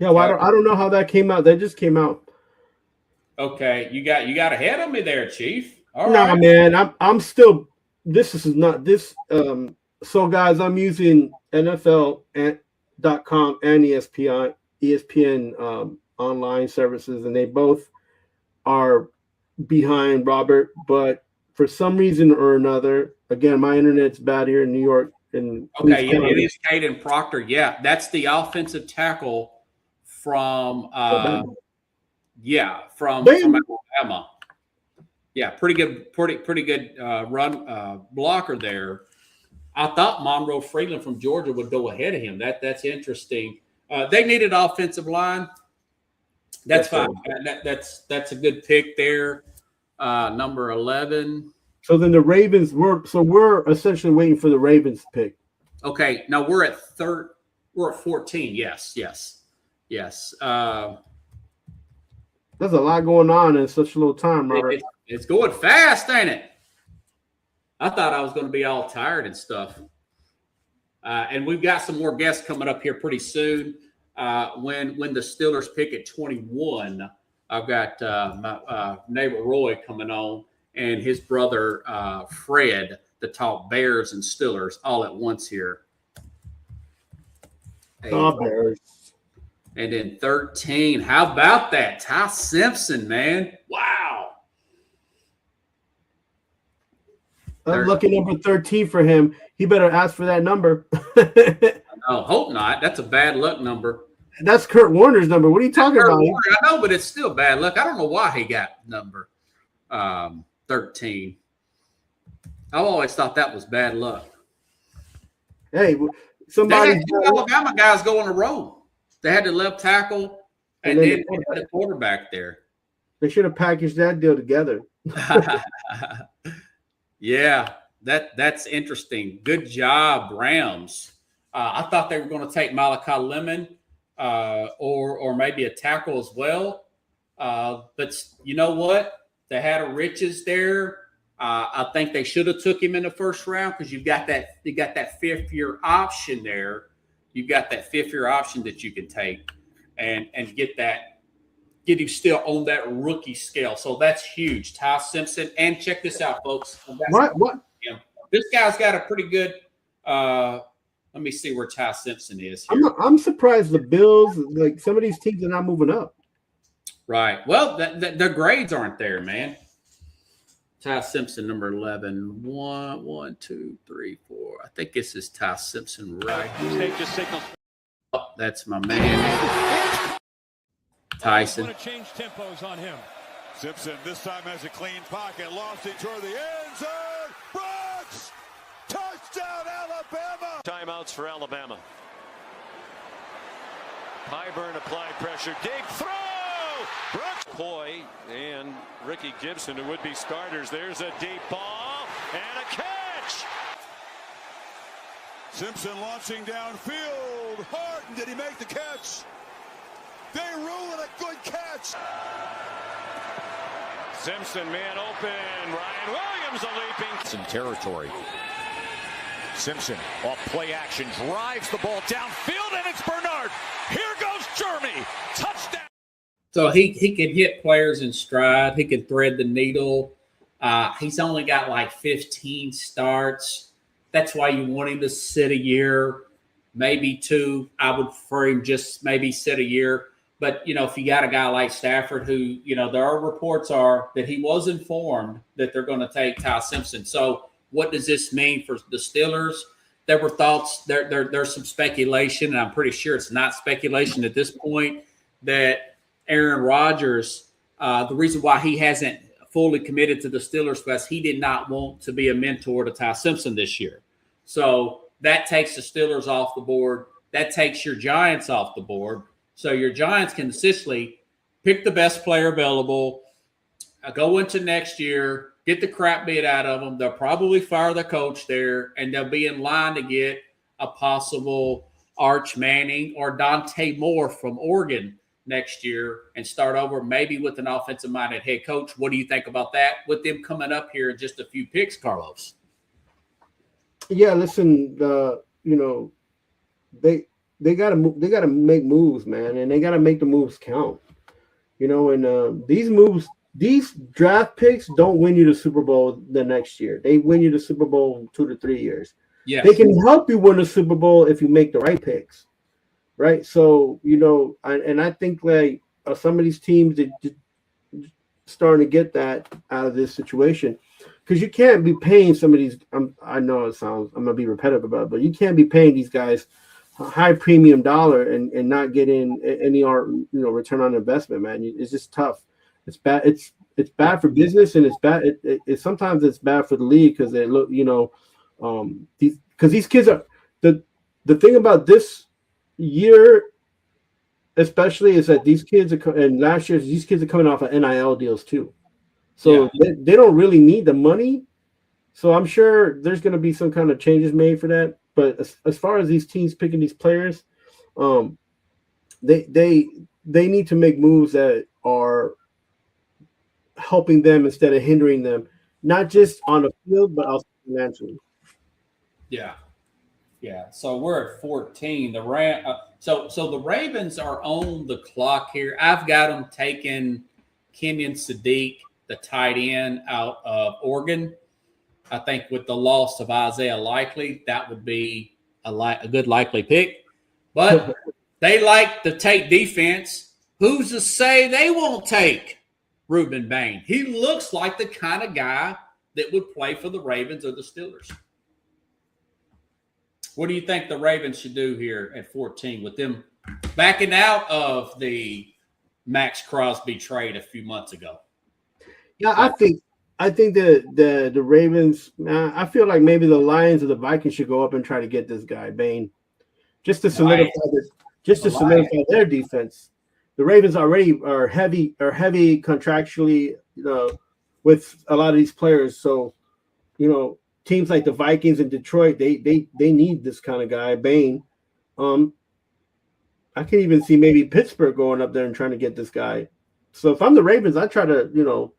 [SPEAKER 3] well, I don't know how that came out. That just came out.
[SPEAKER 1] Okay, you got ahead of me there, Chief. All
[SPEAKER 3] right.
[SPEAKER 1] No,
[SPEAKER 3] man, I'm still. This is not this. So guys, I'm using NFL.com and ESPN online services, and they both are behind Robert. But for some reason or another, again, my internet's bad here in New York. And
[SPEAKER 1] it is Caden Proctor. Yeah, that's the offensive tackle from Alabama. Yeah, pretty good run blocker there. I thought Monroe Freeland from Georgia would go ahead of him. That's interesting. They needed offensive line. That's fine. That's a good pick there. number 11.
[SPEAKER 3] So then the Ravens we're essentially waiting for the Ravens pick.
[SPEAKER 1] Okay, now we're at 14. Yes. There's
[SPEAKER 3] a lot going on in such a little time, Robert.
[SPEAKER 1] It's going fast, ain't it? I thought I was going to be all tired and stuff. And we've got some more guests coming up here pretty soon. When the Steelers pick at 21, I've got my neighbor Roy coming on and his brother Fred to talk Bears and Steelers all at once here.
[SPEAKER 3] Bears.
[SPEAKER 1] And then 13. How about that? Ty Simpson, man. Wow.
[SPEAKER 3] Lucky number 13 for him. He better ask for that number.
[SPEAKER 1] No, hope not. That's a bad luck number.
[SPEAKER 3] That's Kurt Warner's number. What are you talking about?
[SPEAKER 1] Warner, I know, but it's still bad luck. I don't know why he got number 13. I've always thought that was bad luck.
[SPEAKER 3] Hey, somebody.
[SPEAKER 1] Alabama guys go on the road. They had the left tackle and then the quarterback there.
[SPEAKER 3] They should have packaged that deal together.
[SPEAKER 1] Yeah, that's interesting. Good job, Rams. I thought they were going to take Malachi Lemon or maybe a tackle as well. But you know what? They had a Riches there. I think they should have took him in the first round because you got that 5th-year option there. You've got that 5th-year option that you can take and get him still on that rookie scale. So that's huge. Ty Simpson. And check this out, folks.
[SPEAKER 3] What?
[SPEAKER 1] This guy's got a pretty good let me see where Ty Simpson is here.
[SPEAKER 3] I'm surprised the Bills, like some of these teams are not moving up.
[SPEAKER 1] Right. Well, the grades aren't there, man. Ty Simpson, number 11. 1, 2, 3, 4. I think this is Ty Simpson right here. Oh, that's my man. Tyson.
[SPEAKER 2] Want to change tempos on him. Simpson this time has a clean pocket, lost it toward the end zone. Brooks! Touchdown, Alabama!
[SPEAKER 5] Timeouts for Alabama. Highburn applied pressure. Deep throw! Brooks, Coy, and Ricky Gibson, who would be starters. There's a deep ball and a catch!
[SPEAKER 2] Simpson launching downfield. Harden, did he make the catch? They rule it a good catch.
[SPEAKER 5] Simpson, man open. Ryan Williams a leaping.
[SPEAKER 4] Some territory. Simpson off play action, drives the ball downfield, and it's Bernard. Here goes Jeremy. Touchdown.
[SPEAKER 1] So he can hit players in stride. He can thread the needle. He's only got like 15 starts. That's why you want him to sit a year, maybe 2. I would prefer him just maybe sit a year. But, if you got a guy like Stafford who, there are reports that he was informed that they're going to take Ty Simpson. So what does this mean for the Steelers? There were thoughts, there's some speculation, and I'm pretty sure it's not speculation at this point, that Aaron Rodgers, the reason why he hasn't fully committed to the Steelers because he did not want to be a mentor to Ty Simpson this year. So that takes the Steelers off the board. That takes your Giants off the board. So your Giants can essentially pick the best player available, go into next year, get the crap beat out of them. They'll probably fire the coach there, and they'll be in line to get a possible Arch Manning or Dante Moore from Oregon next year and start over maybe with an offensive-minded head coach. What do you think about that with them coming up here in just a few picks, Carlos?
[SPEAKER 3] Yeah, listen, they gotta make moves, man, and they gotta make the moves count. And these draft picks don't win you the Super Bowl the next year. They win you the Super Bowl 2 to 3 years.
[SPEAKER 1] Yes.
[SPEAKER 3] They can help you win the Super Bowl if you make the right picks, right? So I think like some of these teams that starting to get that out of this situation. Because you can't be paying some of these. I know I'm gonna be repetitive about it, but you can't be paying these guys a high premium dollar and not getting any return on investment, man. It's just tough. It's bad. It's bad for business, and it's bad. Sometimes it's bad for the league because they look, these kids are the thing about this year, especially, is that these kids are and last year these kids are coming off of NIL deals too. So they don't really need the money. So I'm sure there's going to be some kind of changes made for that. But as far as these teams picking these players, they need to make moves that are helping them instead of hindering them, not just on the field, but also financially.
[SPEAKER 1] Yeah. Yeah. So we're at 14. So the Ravens are on the clock here. I've got them taking Kenyon Sadiq, the tight end out of Oregon. I think with the loss of Isaiah Likely, that would be a good likely pick. But they like to take defense. Who's to say they won't take Reuben Bain? He looks like the kind of guy that would play for the Ravens or the Steelers. What do you think the Ravens should do here at 14 with them backing out of the Max Crosby trade a few months ago?
[SPEAKER 3] Yeah, I think the Ravens. I feel like maybe the Lions or the Vikings should go up and try to get this guy Bain, just to solidify their defense. The Ravens already are heavy contractually, with a lot of these players. So, teams like the Vikings and Detroit, they need this kind of guy, Bain. I can even see maybe Pittsburgh going up there and trying to get this guy. So if I'm the Ravens, I try to,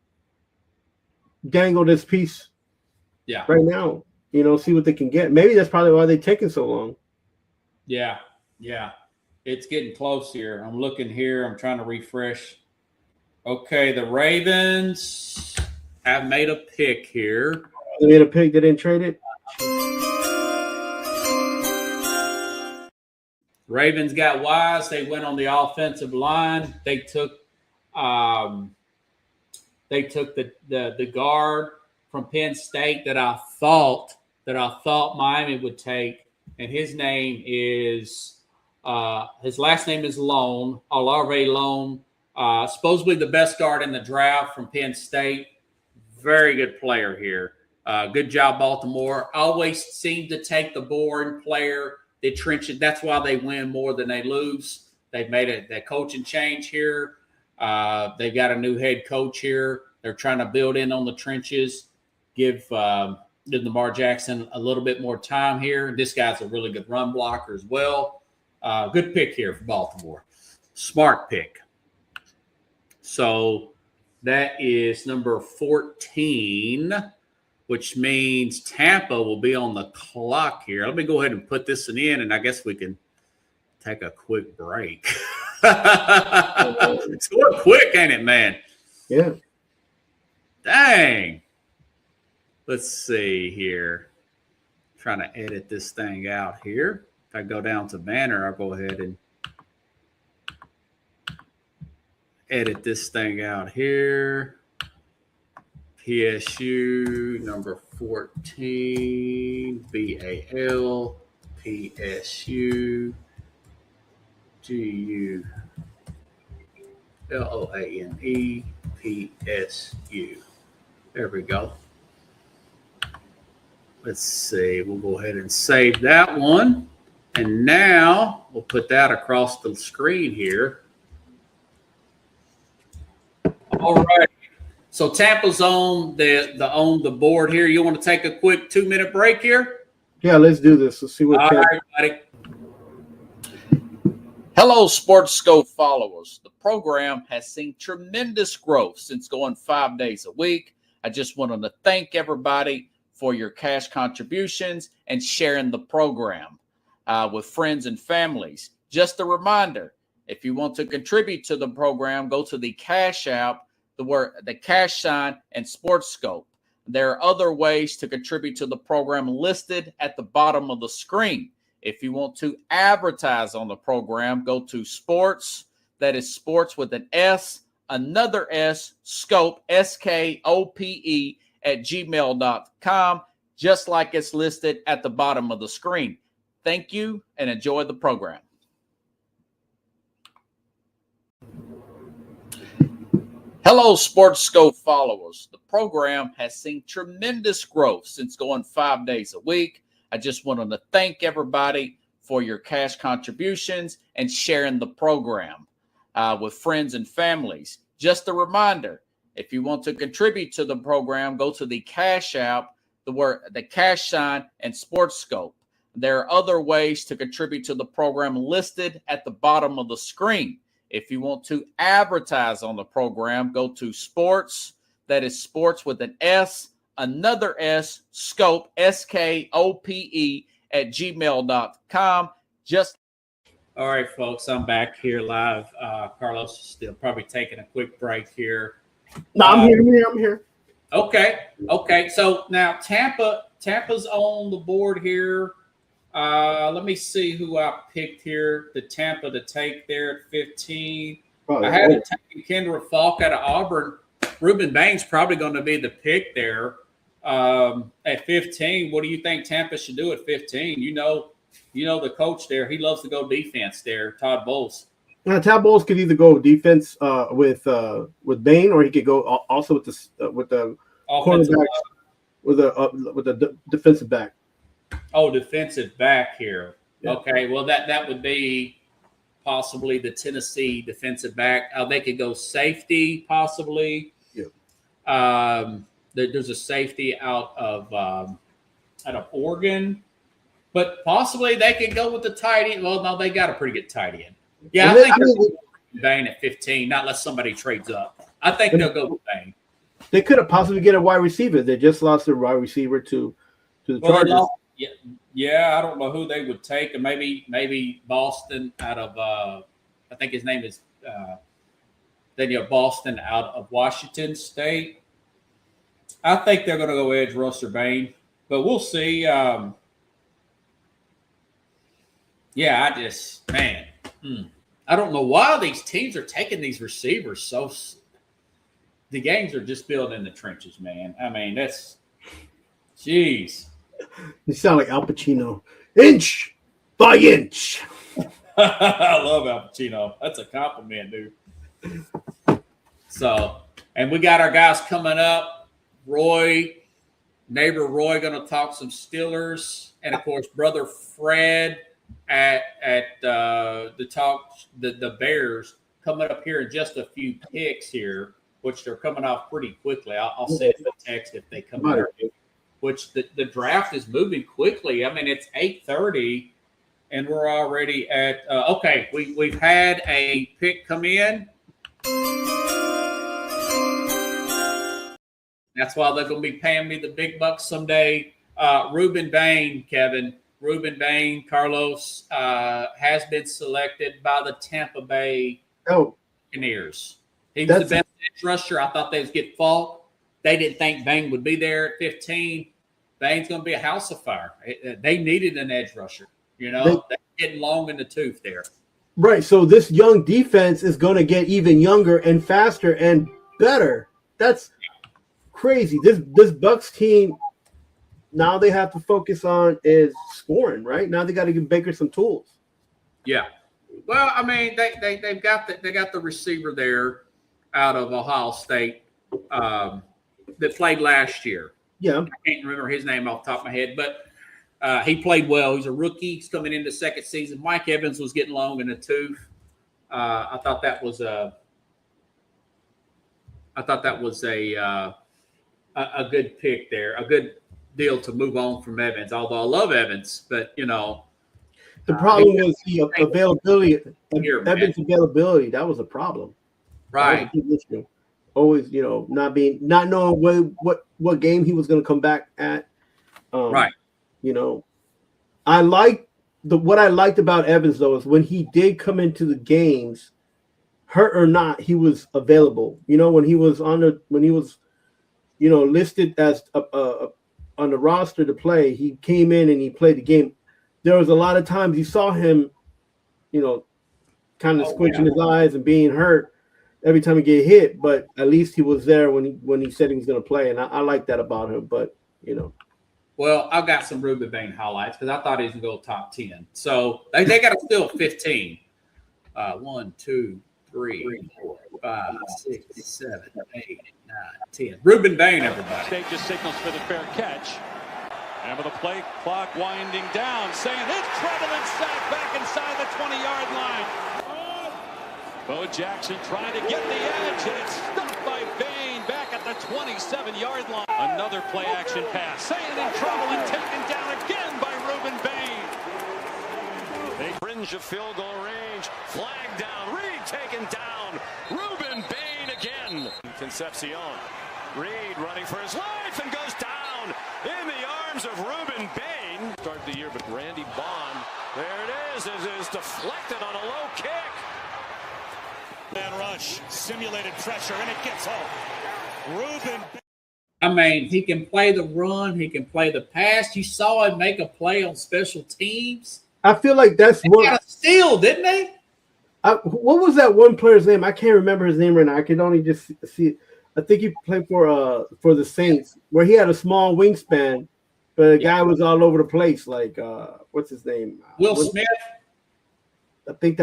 [SPEAKER 3] dangle this piece right now, see what they can get. Maybe that's probably why they're taking so long.
[SPEAKER 1] Yeah. It's getting close here. I'm looking here. I'm trying to refresh. Okay, the Ravens have made a pick here.
[SPEAKER 3] They made a pick. They didn't trade it.
[SPEAKER 1] Ravens got wise. They went on the offensive line. They took the guard from Penn State that I thought Miami would take, and his name is his last name is Lone, Olave Lone. Supposedly the best guard in the draft from Penn State. Very good player here. Good job, Baltimore. Always seem to take the boring player, the trenches. That's why they win more than they lose. They've made that coaching change here. They've got a new head coach here. They're trying to build in on the trenches, give Lamar Jackson a little bit more time here. This guy's a really good run blocker as well. Good pick here for Baltimore. Smart pick. So that is number 14, which means Tampa will be on the clock here. Let me go ahead and put this in, and I guess we can take a quick break. It's going quick, ain't it, man?
[SPEAKER 3] Yeah.
[SPEAKER 1] Dang. Let's see here. Trying to edit this thing out here. If I go down to banner, I'll go ahead and edit this thing out here. PSU number 14, BAL, PSU, GULOANE, PSU. There we go. Let's see. We'll go ahead and save that one. And now we'll put that across the screen here. All right. So Tampa's on the board here. You want to take a quick 2-minute break here?
[SPEAKER 3] Yeah, let's do this. Let's see what.
[SPEAKER 1] All right, buddy. Hello, Sports Scope followers. The program has seen tremendous growth since going 5 days a week. I just wanted to thank everybody for your cash contributions and sharing the program with friends and families. Just a reminder, if you want to contribute to the program, go to the Cash App, the cash sign, and Sports Scope. There are other ways to contribute to the program listed at the bottom of the screen. If you want to advertise on the program, go to sports, that is sports with an S, another S, scope, SKOPE, at gmail.com, just like it's listed at the bottom of the screen. Thank you and enjoy the program. Hello, Sports Scope followers. The program has seen tremendous growth since going 5 days a week. I just wanted to thank everybody for your cash contributions and sharing the program with friends and families. Just a reminder, If you want to contribute to the program, go to the Cash App, the cash sign, and Sports Scope. There are other ways to contribute to the program listed at the bottom of the screen. If you want to advertise on the program, go to Sports, that is Sports with an S, another S, Scope, SKOPE, at gmail.com. All right, folks, I'm back here live. Carlos is still probably taking a quick break here.
[SPEAKER 3] No, I'm here.
[SPEAKER 1] Okay. So now Tampa's on the board here. Let me see who I picked here. The Tampa to take there at 15. I had to take Kendra Falk out of Auburn. Ruben Bain's probably going to be the pick there at 15. What do you think Tampa should do at 15? You know the coach there. He loves to go defense there, Todd Bowles.
[SPEAKER 3] Todd Bowles could either go defense with Bain, or he could go also with the cornerback with a defensive back.
[SPEAKER 1] Oh, defensive back here.
[SPEAKER 3] Yeah.
[SPEAKER 1] Okay, well that would be possibly the Tennessee defensive back. They could go safety possibly.
[SPEAKER 3] Yeah.
[SPEAKER 1] There's a safety out of Oregon, but possibly they could go with the tight end. Well, no, they got a pretty good tight end. Yeah, I think they're Bain at 15, not unless somebody trades up. I think they'll go with Bain.
[SPEAKER 3] They could have possibly get a wide receiver. They just lost their wide receiver to the Chargers.
[SPEAKER 1] Yeah, I don't know who they would take, and maybe Boston out of I think his name is Daniel Boston out of Washington State. I think they're going to go edge rusher Bain, but we'll see. I don't know why these teams are taking these receivers so. The games are just built in the trenches, man. I mean, jeez.
[SPEAKER 3] You sound like Al Pacino. Inch by inch.
[SPEAKER 1] I love Al Pacino. That's a compliment, dude. So, and we got our guys coming up. Neighbor Roy, going to talk some Steelers, and of course, brother Fred at the Bears coming up here in just a few picks here, which they're coming off pretty quickly. I'll send the text if they come out. Which the draft is moving quickly. I mean, it's 8:30, and we're already at okay. We've had a pick come in. That's why they're going to be paying me the big bucks someday. Ruben Bain, Carlos has been selected by the Tampa Bay Buccaneers. He was the best edge rusher. I thought they was get Falk. They didn't think Bain would be there at 15. Bain's going to be a house of fire. They needed an edge rusher. They're getting long in the tooth there.
[SPEAKER 3] Right. So this young defense is going to get even younger and faster and better. That's crazy. This Bucks team, now they have to focus on is scoring. Right now they got to give Baker some tools.
[SPEAKER 1] Yeah. Well, I mean they got the receiver there out of Ohio State that played last year.
[SPEAKER 3] Yeah.
[SPEAKER 1] I can't remember his name off the top of my head, but he played well. He's a rookie. He's coming into second season. Mike Evans was getting long in the tooth. I thought that was a good pick there, a good deal to move on from Evans. Although I love Evans, but
[SPEAKER 3] the problem was the availability. Evans' availability. That was a problem.
[SPEAKER 1] Right.
[SPEAKER 3] Always, not knowing what game he was going to come back at.
[SPEAKER 1] Right.
[SPEAKER 3] I like what I liked about Evans though is when he did come into the games, hurt or not, he was available. When he was listed as on the roster to play, he came in and he played the game. There was a lot of times you saw him, kind of squinching his eyes and being hurt every time he get hit, but at least he was there when he said he was going to play, and I like that about him. But
[SPEAKER 1] well, I've got some Ruben Bain highlights because I thought he was going to go top 10. So they got to still 15. 1, 2, 3, 4, 5, 6, 7, 8, 9, 10. Ruben Bain, everybody.
[SPEAKER 4] State just signals for the fair catch. And with the play clock winding down, saying it's trouble and sack back inside the 20-yard line. Bo Jackson trying to get the edge, and it's stopped by Bain.
[SPEAKER 7] 27-yard line. Another play action pass. Saying in trouble and taken down again by Ruben Bain. They fringe of field goal range. Flag down. Reed taken down. Ruben Bain again. Concepcion. Reed running for his life and goes down in the arms of Ruben Bain. Start the year, but Randy Bond, there it is. It is deflected on a low kick.
[SPEAKER 11] Man rush, simulated pressure, and it gets home. Ruben.
[SPEAKER 1] I mean, he can play the run. He can play the pass. You saw him make a play on special teams.
[SPEAKER 3] I feel like that's
[SPEAKER 1] what got a steal, didn't they?
[SPEAKER 3] What was that one player's name? I can't remember his name right now. I can only just see it. I think he played for the Saints, where he had a small wingspan, but the guy was all over the place. Like what's his name?
[SPEAKER 1] Will Smith.
[SPEAKER 3] I think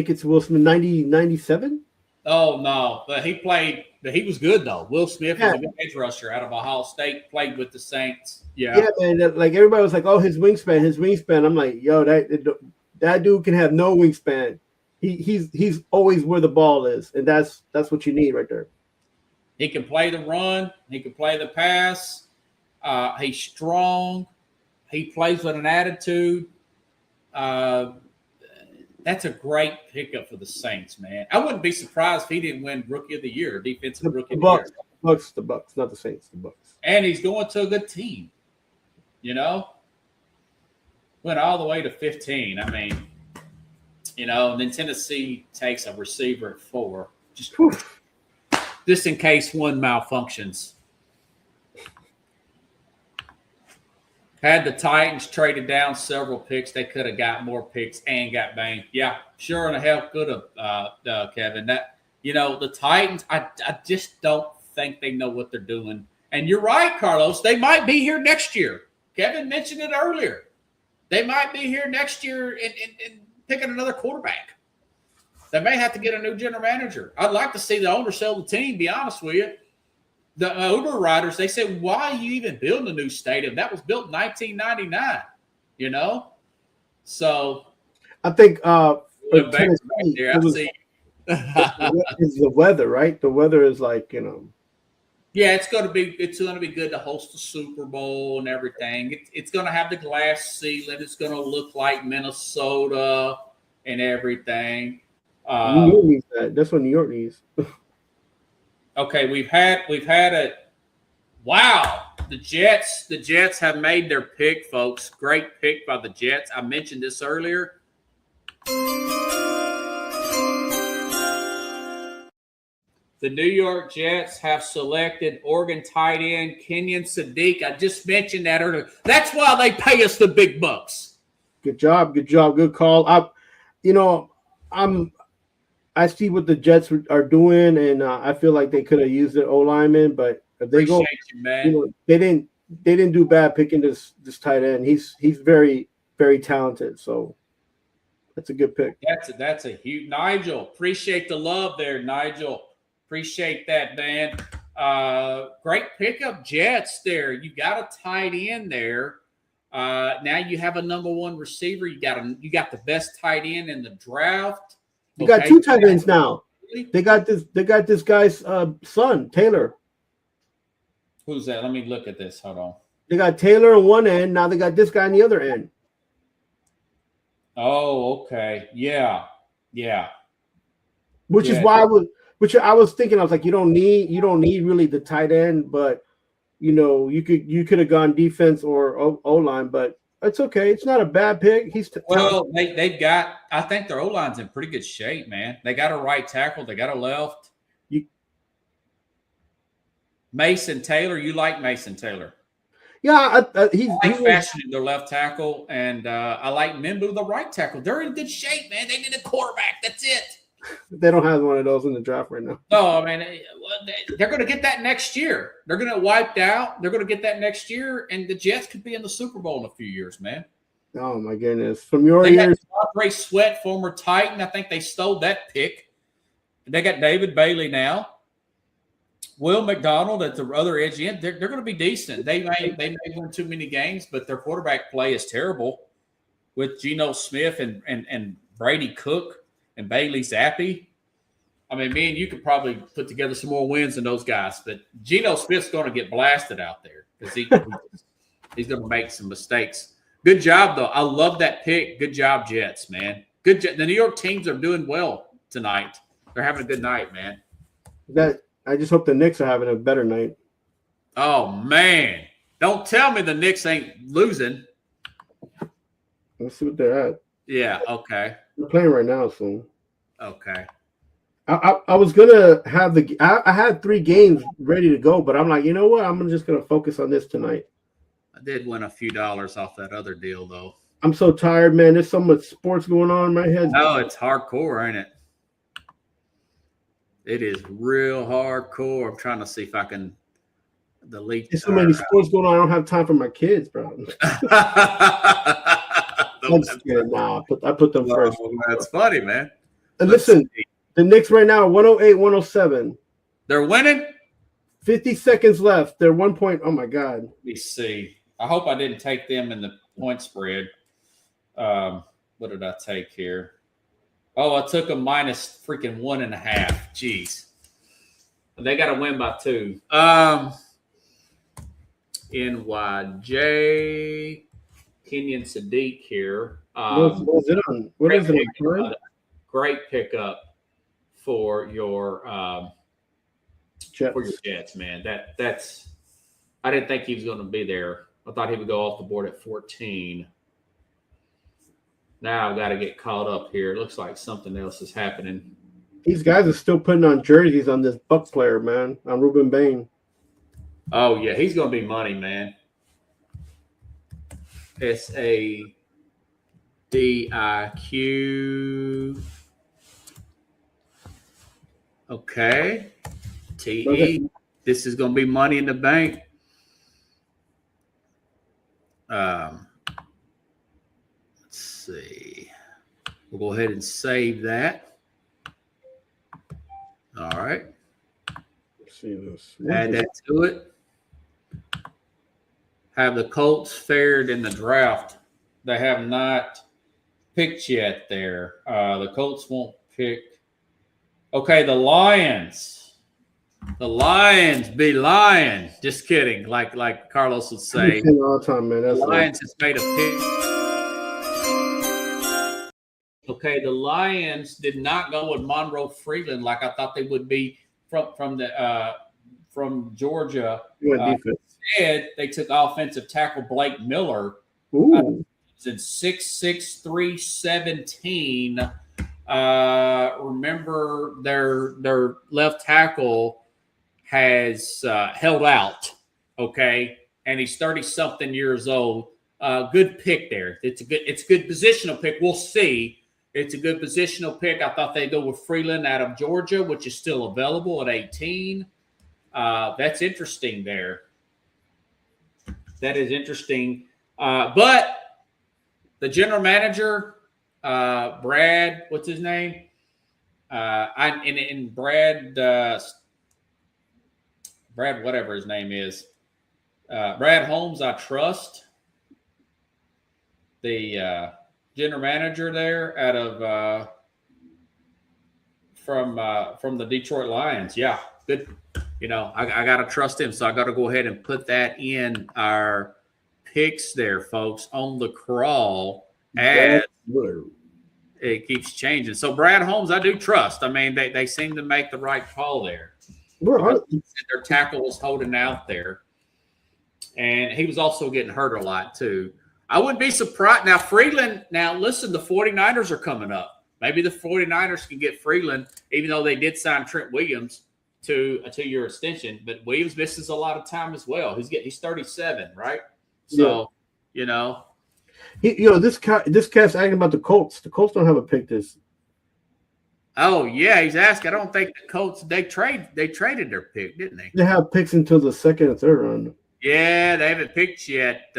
[SPEAKER 3] it's Will Smith. 97.
[SPEAKER 1] Oh no, but he played. But he was good though. Will Smith was a good edge rusher out of Ohio State. Played with the Saints. Yeah,
[SPEAKER 3] man. Like everybody was like, "Oh, his wingspan." I'm like, "Yo, that dude can have no wingspan. He's always where the ball is, and that's what you need right there."
[SPEAKER 1] He can play the run. He can play the pass. He's strong. He plays with an attitude. That's a great pickup for the Saints, man. I wouldn't be surprised if he didn't win Rookie of the Year, Defensive Rookie of the Year.
[SPEAKER 3] The Bucks, not the Saints, the Bucks.
[SPEAKER 1] And he's going to a good team. You know? Went all the way to 15. I mean, you know, and then Tennessee takes a receiver at 4. Just in case one malfunctions. Had the Titans traded down several picks, they could have got more picks and got banged. Yeah, sure in the hell could have, Kevin. That, you know, the Titans, I just don't think they know what they're doing. And you're right, Carlos. They might be here next year. Kevin mentioned it earlier. They might be here next year and picking another quarterback. They may have to get a new general manager. I'd like to see the owner sell the team, be honest with you. The Uber riders, they said, why are you even building a new stadium? That was built in 1999, you know? So
[SPEAKER 3] I think
[SPEAKER 1] it's
[SPEAKER 3] the weather, right? The weather is like, you know.
[SPEAKER 1] Yeah, it's going to be good to host the Super Bowl and everything. It's going to have the glass ceiling. It's going to look like Minnesota and everything.
[SPEAKER 3] New York needs that. That's what New York needs.
[SPEAKER 1] Okay, we've had a wow. The Jets have made their pick, folks. Great pick by the Jets. I mentioned this earlier. The New York Jets have selected Oregon tight end Kenyon Sadiq. I just mentioned that earlier. That's why they pay us the big bucks.
[SPEAKER 3] Good job. Good call. I see what the Jets are doing, and I feel like they could have used their O lineman, but if they go, they didn't do bad picking this tight end. He's very, very talented. So that's a good pick.
[SPEAKER 1] That's a huge Nigel. Appreciate the love there, Nigel. Appreciate that, man. Great pickup, Jets. There, you got a tight end there. Now you have a number one receiver. You got the best tight end in the draft.
[SPEAKER 3] You got two tight ends now. They got this guy's son, Taylor.
[SPEAKER 1] Who's that? Let me look at this. Hold on.
[SPEAKER 3] They got Taylor on one end. Now they got this guy on the other end.
[SPEAKER 1] Oh, okay. Yeah.
[SPEAKER 3] Which is why I was thinking, I was like, you don't need really the tight end, but you know, you could have gone defense or O line, but it's okay. It's not a bad pick.
[SPEAKER 1] They've got. I think their O line's in pretty good shape, man. They got a right tackle. They got a left. Mason Taylor. You like Mason Taylor?
[SPEAKER 3] Yeah, he's
[SPEAKER 1] fashioning their left tackle, and I like Mimbu, the right tackle. They're in good shape, man. They need a quarterback. That's it.
[SPEAKER 3] They don't have one of those in the draft right now.
[SPEAKER 1] No, I mean, they're going to get that next year. They're going to get wiped out. They're going to get that next year, and the Jets could be in the Super Bowl in a few years, man.
[SPEAKER 3] Oh, my goodness. From your ears.
[SPEAKER 1] Andre Sweat, former Titan. I think they stole that pick. They got David Bailey now. Will McDonald at the other edge end. They're going to be decent. They may win too many games, but their quarterback play is terrible with Geno Smith and Brady Cook and Bailey Zappi. I mean, me and you could probably put together some more wins than those guys, but Geno Smith's going to get blasted out there because he's going to make some mistakes. Good job, though. I love that pick. Good job, Jets, man. Good. The New York teams are doing well tonight. They're having a good night, man.
[SPEAKER 3] I just hope the Knicks are having a better night.
[SPEAKER 1] Oh, man. Don't tell me the Knicks ain't losing.
[SPEAKER 3] Let's see what they're at.
[SPEAKER 1] Yeah, okay.
[SPEAKER 3] They're playing right now, so.
[SPEAKER 1] Okay.
[SPEAKER 3] I was gonna have I had 3 games ready to go, but I'm like, you know what? I'm just gonna focus on this tonight.
[SPEAKER 1] I did win a few dollars off that other deal, though.
[SPEAKER 3] I'm so tired, man. There's so much sports going on in my head.
[SPEAKER 1] Oh, it's hardcore, ain't it? It is real hardcore. I'm trying to see if I can delete.
[SPEAKER 3] There's so many sports going on. I don't have time for my kids, bro. I put them first.
[SPEAKER 1] That's funny, man.
[SPEAKER 3] And listen, the Knicks right now, 108-107.
[SPEAKER 1] They're winning?
[SPEAKER 3] 50 seconds left. They're 1 point. Oh, my God.
[SPEAKER 1] Let me see. I hope I didn't take them in the point spread. What did I take here? Oh, I took them minus freaking 1.5. Jeez. They got to win by 2. NYJ, Kenyon Sadiq here.
[SPEAKER 3] What is it on? What is it on?
[SPEAKER 1] Great pickup for your Jets, man. That's I didn't think he was going to be there. I thought he would go off the board at 14. Now I've got to get caught up here. It looks like something else is happening.
[SPEAKER 3] These guys are still putting on jerseys on this Buck player, man, on Ruben Bain.
[SPEAKER 1] Oh, yeah. He's going to be money, man. SADIQ. Okay. TE. This is going to be money in the bank. Let's see. We'll go ahead and save that. All right.
[SPEAKER 3] Let's see this.
[SPEAKER 1] Add that to it. Have the Colts fared in the draft? They have not picked yet there. The Colts won't pick. Okay, the Lions. The Lions be lying. Just kidding. Like Carlos would say.
[SPEAKER 3] All the time, man.
[SPEAKER 1] The Lions has made a pick. Okay, the Lions did not go with Monroe Freeland like I thought they would be from Georgia. Instead, they took offensive tackle Blake Miller.
[SPEAKER 3] Ooh.
[SPEAKER 1] It's in 6'6", 317. Remember, their left tackle has held out. Okay, and he's 30-something years old. Good pick there. It's a good positional pick. We'll see. It's a good positional pick. I thought they'd go with Freeland out of Georgia, which is still available at 18. That's interesting there. That is interesting. But the general manager, Brad, what's his name? Brad, whatever his name is. Brad Holmes, I trust. The general manager there out of from the Detroit Lions. Yeah, good. You know, I got to trust him, so I got to go ahead and put that in our picks there, folks, on the crawl. As it keeps changing. So Brad Holmes, I do trust. I mean, they seem to make the right call there. Their tackle was holding out there. And he was also getting hurt a lot, too. I wouldn't be surprised. Now, Freeland, listen, the 49ers are coming up. Maybe the 49ers can get Freeland, even though they did sign Trent Williams to a 2-year extension. But Williams misses a lot of time as well. He's 37, right? So, you know.
[SPEAKER 3] This cat's asking about the Colts. The Colts don't have a pick this.
[SPEAKER 1] Oh, yeah, he's asking. I don't think the Colts, they traded their pick, didn't they?
[SPEAKER 3] They have picks until the 2nd and 3rd round.
[SPEAKER 1] Yeah, they haven't picked yet,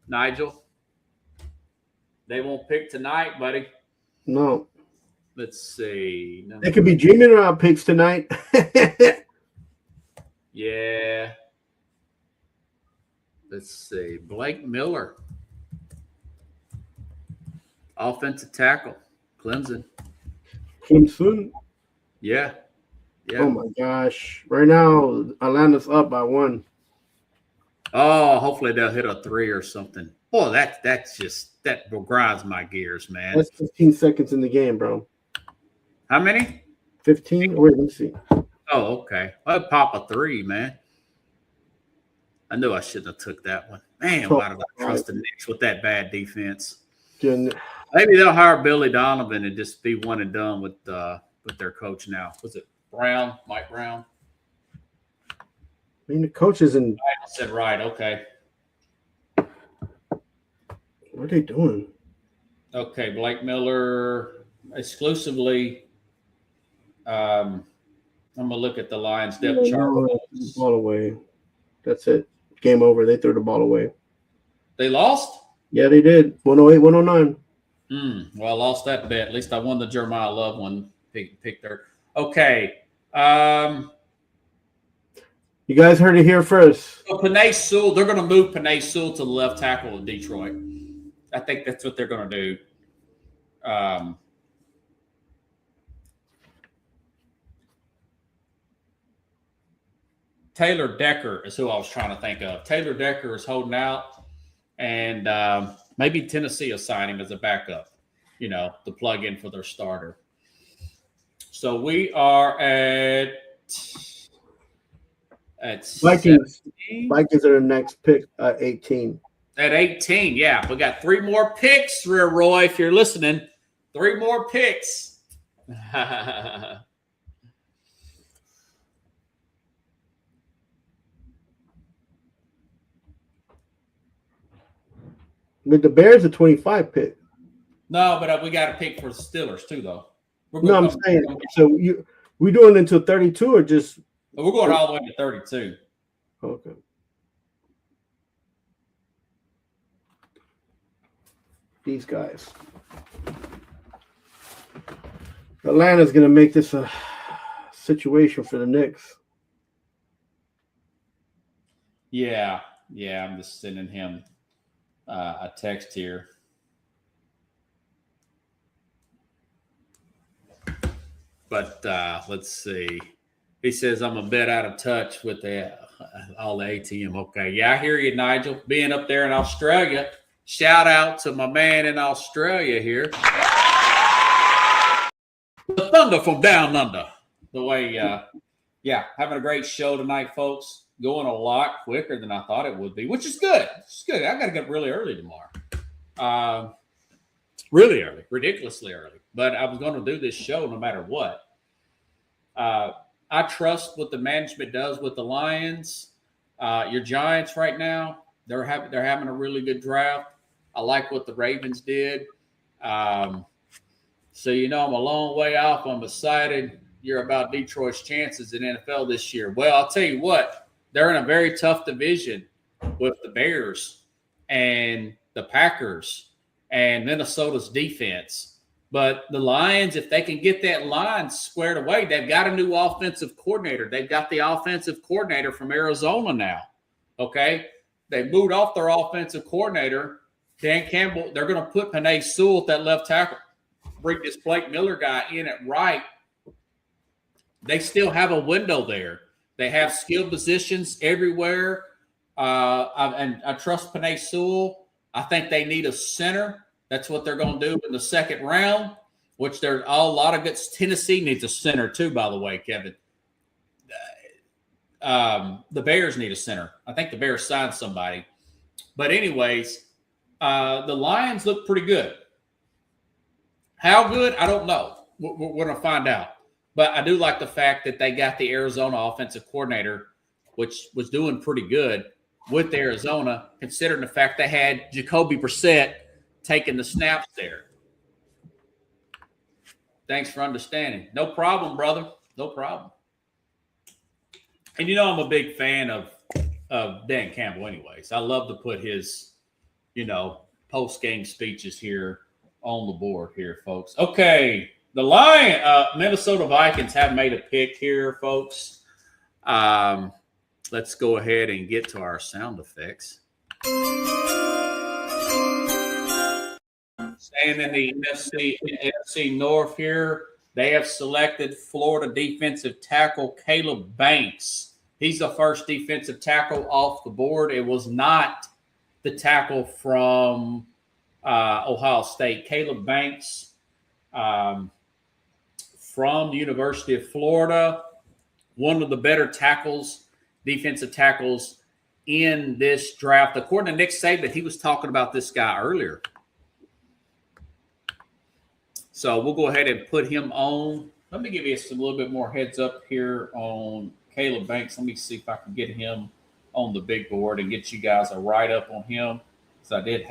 [SPEAKER 1] Nigel. They won't pick tonight, buddy.
[SPEAKER 3] No.
[SPEAKER 1] Let's see.
[SPEAKER 3] They could be dreaming about picks tonight.
[SPEAKER 1] Yeah. Let's see. Blake Miller. Offensive tackle. Clemson. Yeah. Yeah.
[SPEAKER 3] Oh my gosh! Right now, Atlanta's up by 1.
[SPEAKER 1] Oh, hopefully they'll hit a 3 or something. Boy, that grinds my gears, man.
[SPEAKER 3] That's 15 seconds in the game, bro.
[SPEAKER 1] How many?
[SPEAKER 3] 15. Wait, let me see.
[SPEAKER 1] Oh, okay. I'll pop a 3, man. I knew I shouldn't have took that one. Man, why did I trust the Knicks with that bad defense? Maybe they'll hire Billy Donovan and just be one and done with their coach now. Was it Brown? Mike Brown?
[SPEAKER 3] I mean, the coach isn't.
[SPEAKER 1] I said right. Okay.
[SPEAKER 3] What are they doing?
[SPEAKER 1] Okay, Blake Miller exclusively. I'm gonna look at the Lions depth chart.
[SPEAKER 3] Ball away. That's it. Game over. They threw the ball away.
[SPEAKER 1] They lost?
[SPEAKER 3] Yeah, they did. 108, 109.
[SPEAKER 1] Well, I lost that bet. At least I won the Jeremiah Love one. Pick there. Okay.
[SPEAKER 3] You guys heard it here first.
[SPEAKER 1] So Penei Sewell, they're going to move Penei Sewell to the left tackle of Detroit. I think that's what they're going to do. Taylor Decker is who I was trying to think of. Taylor Decker is holding out, and maybe Tennessee will sign him as a backup, to plug in for their starter. So we are at
[SPEAKER 3] Vikings.
[SPEAKER 1] 17.
[SPEAKER 3] Vikings are the next pick at 18.
[SPEAKER 1] At 18, yeah. We got 3 more picks, Rear Roy, if you're listening. 3 more picks.
[SPEAKER 3] But the Bears are 25 pick.
[SPEAKER 1] No, but we got a pick for the Steelers too, though.
[SPEAKER 3] No, I'm saying, so we doing it until 32 or just?
[SPEAKER 1] We're going all the way to 32.
[SPEAKER 3] Okay. These guys. Atlanta's going to make this a situation for the Knicks.
[SPEAKER 1] Yeah, I'm just sending him a text here. But let's see. He says, I'm a bit out of touch with all the ATM. Okay. Yeah, I hear you, Nigel. Being up there in Australia. Shout out to my man in Australia here. The Thunder from Down Under. The way, having a great show tonight, folks. Going a lot quicker than I thought it would be, which is good. It's good. I got to get up really early tomorrow. Really early, ridiculously early. But I was going to do this show no matter what. I trust what the management does with the Lions. Your Giants right now, they're having a really good draft. I like what the Ravens did. So I'm a long way off. I'm excited. You're about Detroit's chances in NFL this year. Well, I'll tell you what. They're in a very tough division with the Bears and the Packers and Minnesota's defense. But the Lions, if they can get that line squared away, they've got a new offensive coordinator. They've got the offensive coordinator from Arizona now, okay? They moved off their offensive coordinator, Dan Campbell. They're going to put Penei Sewell at that left tackle, bring this Blake Miller guy in at right. They still have a window there. They have skill positions everywhere. And I trust Penei Sewell. I think they need a center. That's what they're going to do in the second round, which a lot of good. Tennessee needs a center too, by the way, Kevin. The Bears need a center. I think the Bears signed somebody. But anyways, the Lions look pretty good. How good? I don't know. We're going to find out. But I do like the fact that they got the Arizona offensive coordinator, which was doing pretty good with Arizona, considering the fact they had Jacoby Brissett taking the snaps there. Thanks for understanding. No problem, brother. No problem. And I'm a big fan of Dan Campbell anyways. I love to put his, post-game speeches here on the board here, folks. Okay. The Minnesota Vikings have made a pick here, folks. Let's go ahead and get to our sound effects. Staying in the NFC North here, They have selected Florida defensive tackle Caleb Banks. He's the first defensive tackle off the board. It was not the tackle from Ohio State. Caleb Banks from the University of Florida, one of the better tackles, defensive tackles in this draft. According to Nick Saban, he was talking about this guy earlier. So we'll go ahead and put him on. Let me give you a little bit more heads up here on Caleb Banks. Let me see if I can get him on the big board and get you guys a write-up on him. So I did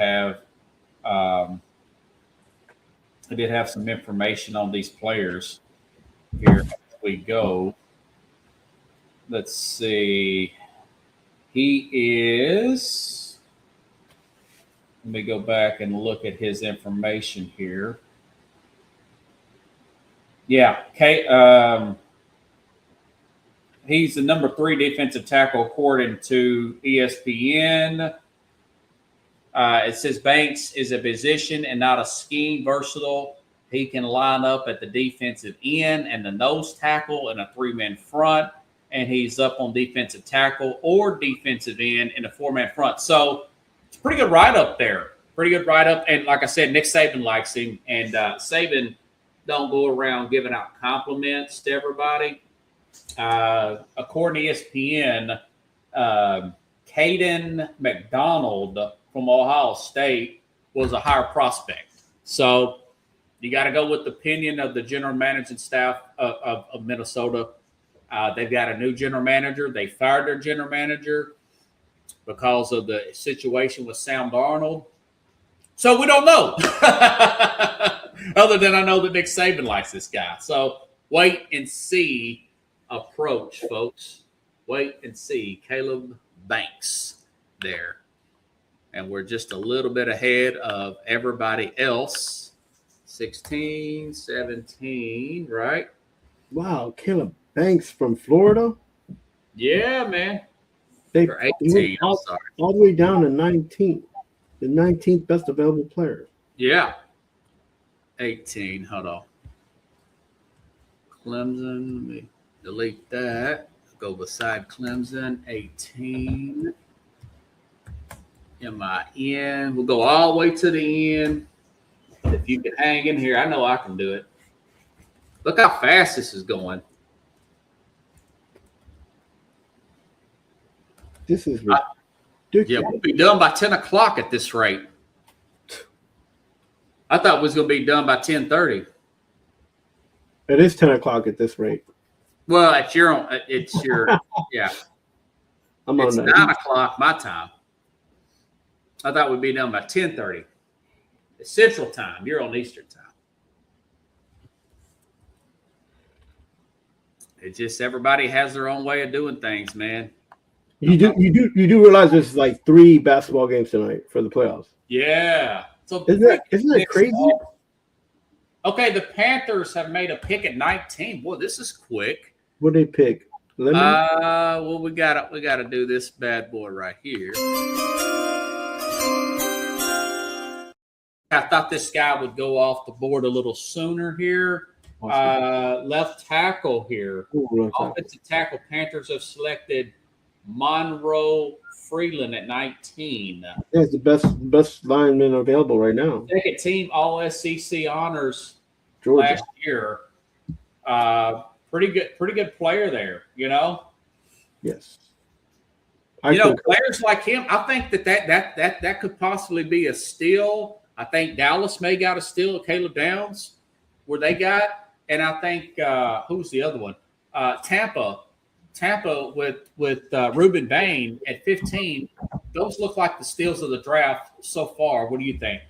[SPEAKER 1] have some information on these players here as we go. Let's see. He is – let me go back and look at his information here. Yeah, he's the number 3 defensive tackle according to ESPN. It says Banks is a position and not a scheme versatile. He can line up at the defensive end and the nose tackle in a 3-man front, and he's up on defensive tackle or defensive end in a 4-man front. So it's a pretty good write-up there. Pretty good write-up. And like I said, Nick Saban likes him, and Saban don't go around giving out compliments to everybody. According to ESPN, Caden McDonald from Ohio State was a higher prospect. So you got to go with the opinion of the general managing staff of Minnesota. They've got a new general manager. They fired their general manager because of the situation with Sam Darnold. So we don't know. Other than I know that Nick Saban likes this guy. So wait and see approach, folks. Wait and see. Caleb Banks there. And we're just a little bit ahead of everybody else. 16, 17, right?
[SPEAKER 3] Wow, Caleb Banks from Florida?
[SPEAKER 1] Yeah, man.
[SPEAKER 3] They're
[SPEAKER 1] 18,
[SPEAKER 3] all the way down to 19. The 19th best available player.
[SPEAKER 1] Yeah. 18. Hold on. Clemson. Let me delete that. Go beside Clemson. 18. MIN. We'll go all the way to the end. If you can hang in here, I know I can do it. Look how fast this is going.
[SPEAKER 3] This is ridiculous.
[SPEAKER 1] Yeah, we'll be done by 10 o'clock at this rate. I thought it was going to be done by 10:30.
[SPEAKER 3] It is 10 o'clock at this rate.
[SPEAKER 1] Well, it's your yeah.
[SPEAKER 3] It's
[SPEAKER 1] 9 o'clock my time. I thought we'd be done by 10:30. It's Central Time. You're on Eastern Time. It's just everybody has their own way of doing things, man.
[SPEAKER 3] You do realize there's like 3 basketball games tonight for the playoffs.
[SPEAKER 1] Yeah. So
[SPEAKER 3] isn't that crazy?
[SPEAKER 1] Okay, the Panthers have made a pick at 19. Boy, this is quick.
[SPEAKER 3] What did they pick?
[SPEAKER 1] Well, we gotta do this bad boy right here. I thought this guy would go off the board a little sooner here. Left tackle here. Offensive tackle. Panthers have selected Monroe Freeland at 19.
[SPEAKER 3] That's the best lineman available right now.
[SPEAKER 1] Second team All SEC honors
[SPEAKER 3] Georgia.
[SPEAKER 1] last year. Pretty good player there, you know?
[SPEAKER 3] Yes.
[SPEAKER 1] Players like him, I think that could possibly be a steal. I think Dallas may got a steal of Caleb Downs where they got, and I think who's the other one? Tampa with Reuben Bain at 15. Those look like the steals of the draft so far. What do you think?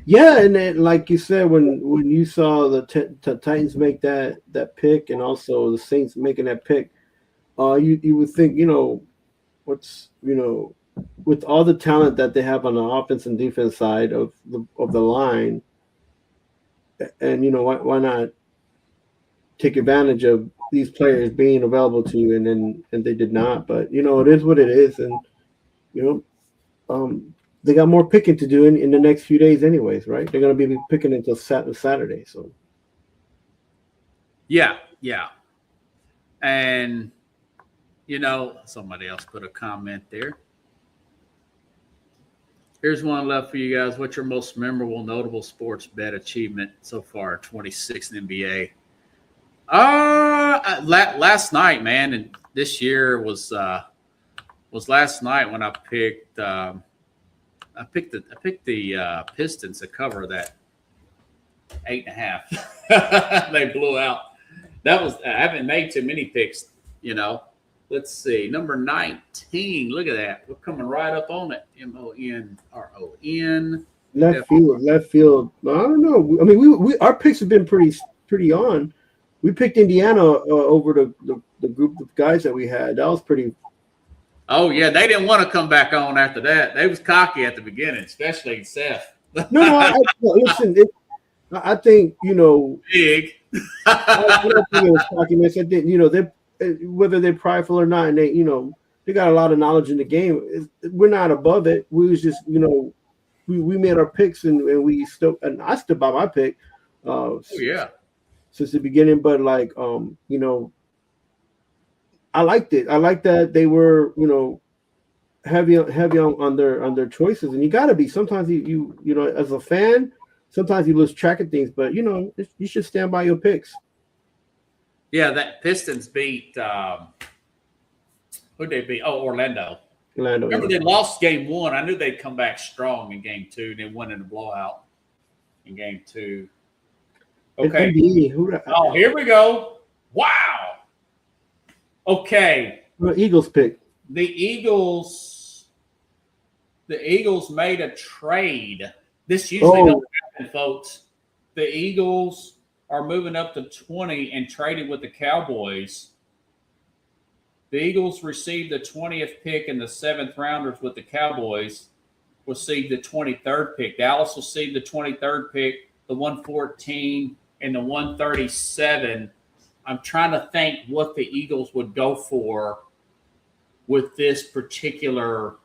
[SPEAKER 3] Yeah, and then, like you said, when you saw the Titans make that pick, and also the Saints making that pick, you would think, with all the talent that they have on the offense and defense side of the line, and why not take advantage of these players being available to you, and they did not. But it is what it is, and they got more picking to do in the next few days anyways, right? They're going to be picking until Saturday. So
[SPEAKER 1] Yeah. And, somebody else put a comment there. Here's one left for you guys. What's your most memorable, notable sports bet achievement so far, 26 in NBA? Last night, man, and this year was last night when I picked the Pistons to cover that 8.5. They blew out. I haven't made too many picks, Let's see. Number 19. Look at that. We're coming right up on it. MONRON.
[SPEAKER 3] Left field. I don't know. I mean, we our picks have been pretty on. We picked Indiana over the group of guys that we had. That was pretty.
[SPEAKER 1] Oh yeah, they didn't want to come back on after that. They was cocky at the beginning, especially Seth.
[SPEAKER 3] No, listen. I think
[SPEAKER 1] big.
[SPEAKER 3] I don't think it was cockiness. I think they whether they're prideful or not, and they got a lot of knowledge in the game. We're not above it. We was just we made our picks and I stood by my pick. Since the beginning, but I liked it. I liked that they were heavy on their choices, and you got to be. Sometimes you as a fan, sometimes you lose track of things, but you should stand by your picks.
[SPEAKER 1] Yeah, that Pistons beat who'd they beat? Oh, Orlando. Remember they lost game 1. I knew they'd come back strong in game 2. They won in a blowout in game 2. Okay. Here we go. Wow. Okay.
[SPEAKER 3] The Eagles pick.
[SPEAKER 1] The Eagles made a trade. This usually doesn't happen, folks. The Eagles are moving up to 20 and traded with the Cowboys. The Eagles received the 20th pick and the 7th rounders with the Cowboys received the 23rd pick. Dallas received the 23rd pick, the 114, and the 137. I'm trying to think what the Eagles would go for with this particular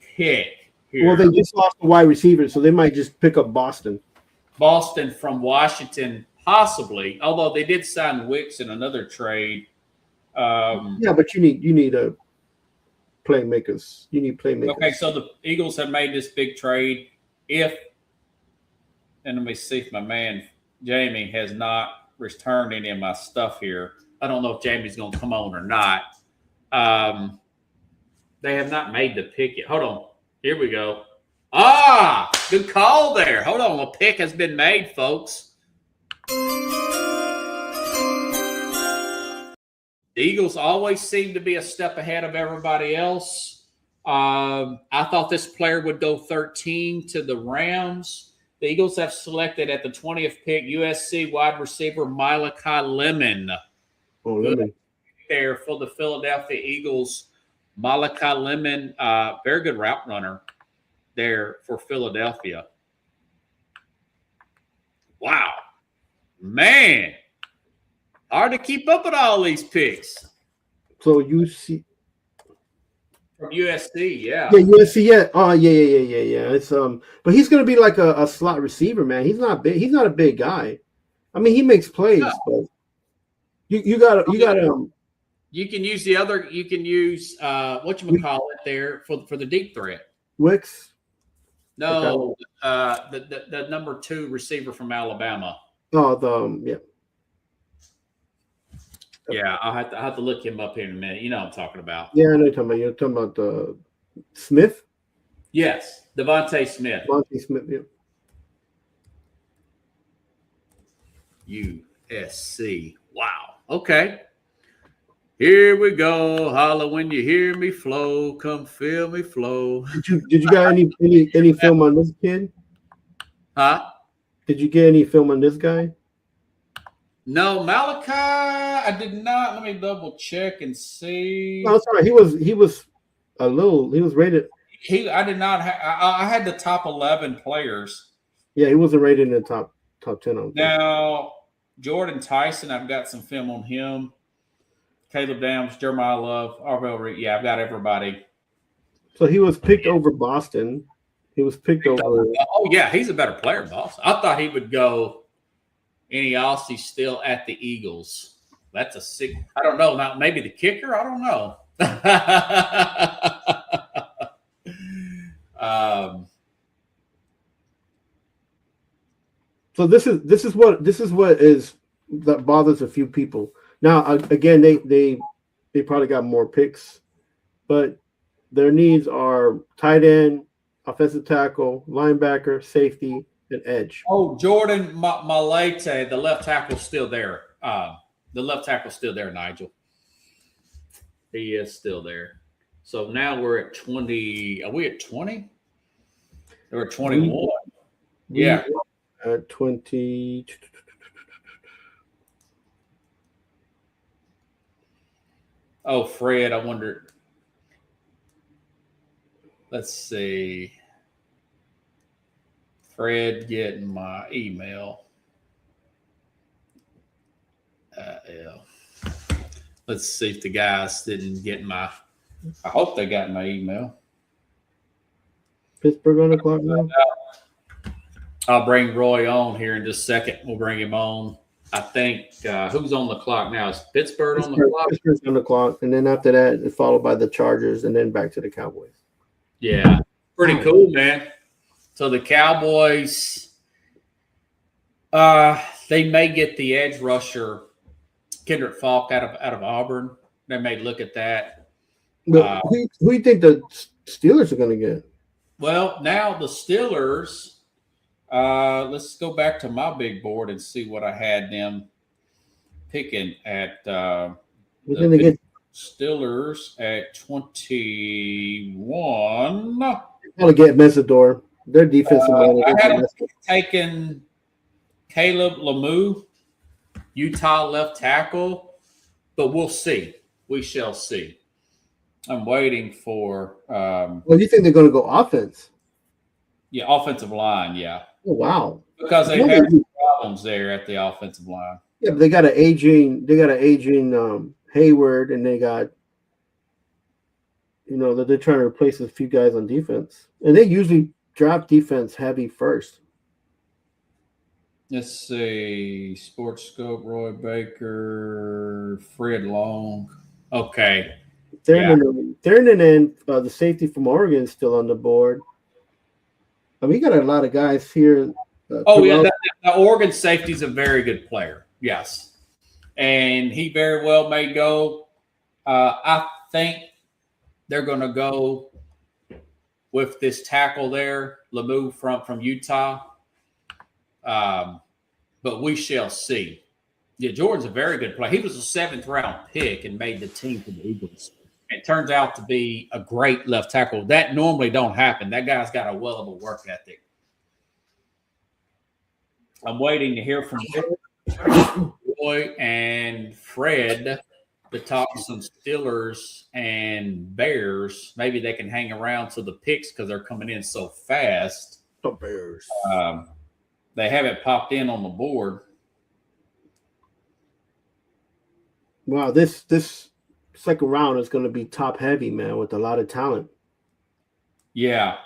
[SPEAKER 1] pick here.
[SPEAKER 3] Well, they just lost a wide receiver, so they might just pick up Boston.
[SPEAKER 1] Boston from Washington, possibly. Although they did sign Wicks in another trade.
[SPEAKER 3] Yeah, but you need playmakers. You need playmakers.
[SPEAKER 1] Okay, so the Eagles have made this big trade. And let me see if my man Jamie has not returned any of my stuff here. I don't know if Jamie's going to come on or not. They have not made the pick yet. Hold on. Here we go. Good call there. Hold on. A pick has been made, folks. The Eagles always seem to be a step ahead of everybody else. I thought this player would go 13 to the Rams. The Eagles have selected at the 20th pick USC wide receiver Malachi Lemon.
[SPEAKER 3] Lemon.
[SPEAKER 1] There for the Philadelphia Eagles. Malachi Lemon, very good route runner there for Philadelphia. Wow. Man. Hard to keep up with all these picks.
[SPEAKER 3] So UC
[SPEAKER 1] from USC, yeah.
[SPEAKER 3] Yeah, USC, yeah. Oh, yeah. It's but he's gonna be like a slot receiver, man. He's not big. He's not a big guy. I mean, he makes plays, but you got.
[SPEAKER 1] You can use the other. You can use whatchamacallit there for the deep threat.
[SPEAKER 3] Wicks.
[SPEAKER 1] No, the number 2 receiver from Alabama.
[SPEAKER 3] Oh, yeah.
[SPEAKER 1] Yeah, I'll have to look him up here in a minute. You know what I'm talking about.
[SPEAKER 3] Yeah, I know you're talking about Smith?
[SPEAKER 1] Yes, Devontae Smith.
[SPEAKER 3] Devontae Smith,
[SPEAKER 1] yeah. USC. Wow. Okay. Here we go. Holla when you hear me flow. Come feel me flow.
[SPEAKER 3] Did you got any film on this kid?
[SPEAKER 1] Huh?
[SPEAKER 3] Did you get any film on this guy?
[SPEAKER 1] No, Malachi, I did not. Let me double check and see.
[SPEAKER 3] No, sorry, he was rated.
[SPEAKER 1] I did not. I had the top 11 players.
[SPEAKER 3] Yeah, he wasn't rated in the top 10.
[SPEAKER 1] Now, Jordan Tyson, I've got some film on him. Caleb Downs, Jeremiah Love, Arvell Reed. Yeah, I've got everybody.
[SPEAKER 3] So he was picked over Boston. He was picked over.
[SPEAKER 1] Oh yeah, he's a better player than Boston. I thought he would go. Any Aussies still at the Eagles? That's a sick. I don't know. Now maybe the kicker. I don't know.
[SPEAKER 3] So this is what that bothers a few people. Now again, they probably got more picks, but their needs are tight end, offensive tackle, linebacker, safety, and edge.
[SPEAKER 1] Oh, Jordan Malete, the left tackle's still there. The left tackle's still there, Nigel. He is still there. So now we're at 20. Are we at 20? We're at 21. Yeah.
[SPEAKER 3] At 20.
[SPEAKER 1] Oh, Fred, I wonder. Let's see. Fred getting my email. Yeah. Let's see if the guys didn't get my. I hope they got my email.
[SPEAKER 3] Pittsburgh on the clock now.
[SPEAKER 1] I'll bring Roy on here in just a second. We'll bring him on. I think who's on the clock now? Is Pittsburgh on the clock?
[SPEAKER 3] Pittsburgh's on the clock, and then after that, it's followed by the Chargers, and then back to the Cowboys.
[SPEAKER 1] Yeah, pretty cool, man. So the Cowboys, they may get the edge rusher, Kendrick Falk out of Auburn. They may look at that.
[SPEAKER 3] But who do you think the Steelers are going to get?
[SPEAKER 1] Well, now the Steelers. Let's go back to my big board and see what I had them picking at. The Steelers at 21.
[SPEAKER 3] Probably get Mesidor. Their defensive line.
[SPEAKER 1] I had them taking Caleb Lemieux, Utah left tackle, but we'll see. We shall see. I'm waiting for.
[SPEAKER 3] Well, you think they're going to go offense?
[SPEAKER 1] Yeah, offensive line. Yeah.
[SPEAKER 3] Oh, wow.
[SPEAKER 1] Because they have problems there at the offensive line.
[SPEAKER 3] Yeah, but they got an aging Hayward, and they got, that they're trying to replace a few guys on defense, and they usually draft defense heavy first.
[SPEAKER 1] Let's see, Sports Scope, Roy Baker, Fred Long. Okay.
[SPEAKER 3] Thurman and the safety from Oregon is still on the board. I mean, we got a lot of guys here.
[SPEAKER 1] The Oregon safety is a very good player. Yes. And he very well may go. I think they're going to go with this tackle there, Lemieux from Utah. But we shall see. Yeah, Jordan's a very good player. He was a 7th-round pick and made the team for the Eagles. It turns out to be a great left tackle. That normally don't happen. That guy's got a well of a work ethic. I'm waiting to hear from Roy and Fred to talk some Steelers and Bears. Maybe they can hang around to the picks because they're coming in so fast.
[SPEAKER 3] The Bears.
[SPEAKER 1] They haven't popped in on the board.
[SPEAKER 3] Wow, this second round is going to be top heavy, man, with a lot of talent.
[SPEAKER 1] Yeah.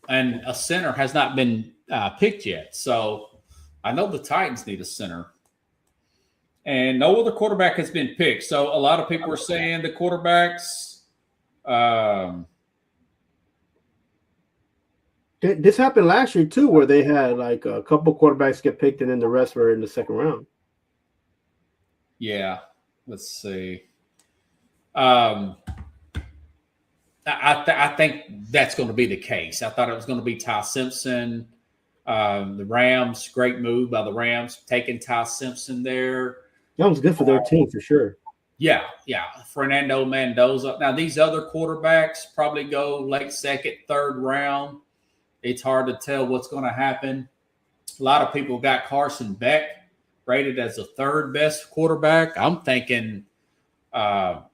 [SPEAKER 1] And a center has not been picked yet. So I know the Titans need a center. And no other quarterback has been picked. So a lot of people are saying the quarterbacks.
[SPEAKER 3] This happened last year, too, where they had like a couple quarterbacks get picked and then the rest were in the second round.
[SPEAKER 1] Yeah. Let's see. I think that's going to be the case. I thought it was going to be Ty Simpson. The Rams, great move by the Rams, taking Ty Simpson there.
[SPEAKER 3] That was good for their team for sure.
[SPEAKER 1] Yeah. Fernando Mendoza. Now, these other quarterbacks probably go late second, third round. It's hard to tell what's going to happen. A lot of people got Carson Beck rated as the third best quarterback. I'm thinking Nussmeier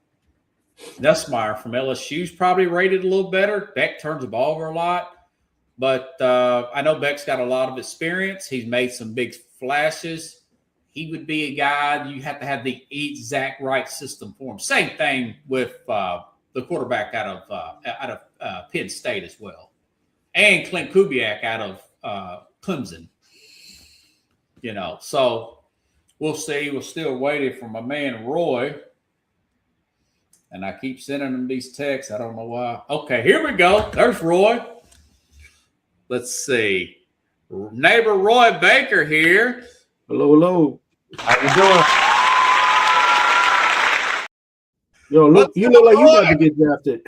[SPEAKER 1] from LSU's probably rated a little better. Beck turns the ball over a lot. But I know Beck's got a lot of experience. He's made some big flashes. He would be a guy you have to have the exact right system for him. Same thing with the quarterback out of Penn State as well. And Clint Kubiak out of Clemson. So we'll see. We're still waiting for my man Roy. And I keep sending him these texts. I don't know why. Okay, here we go. There's Roy. Let's see. Neighbor Roy Baker here.
[SPEAKER 3] Hello, hello.
[SPEAKER 12] How you doing?
[SPEAKER 3] Yo, look, you look like you about to get drafted.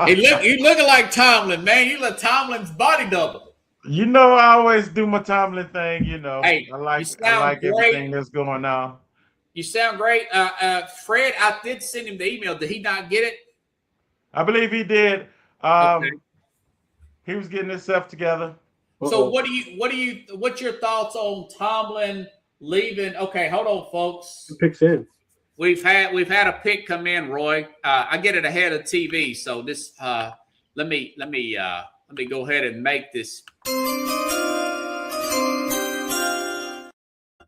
[SPEAKER 1] You looking like Tomlin, man. You look Tomlin's body double.
[SPEAKER 12] You know, I always do my Tomlin thing.
[SPEAKER 1] Hey,
[SPEAKER 12] I like everything that's going on.
[SPEAKER 1] You sound great. Fred, I did send him the email. Did he not get it?
[SPEAKER 12] I believe he did.
[SPEAKER 1] Okay.
[SPEAKER 12] He was getting himself together.
[SPEAKER 1] So what's your thoughts on Tomlin leaving? Okay, hold on, folks.
[SPEAKER 3] Who picks in?
[SPEAKER 1] We've had a pick come in, Roy. I get it ahead of TV, so this let me go ahead and make this.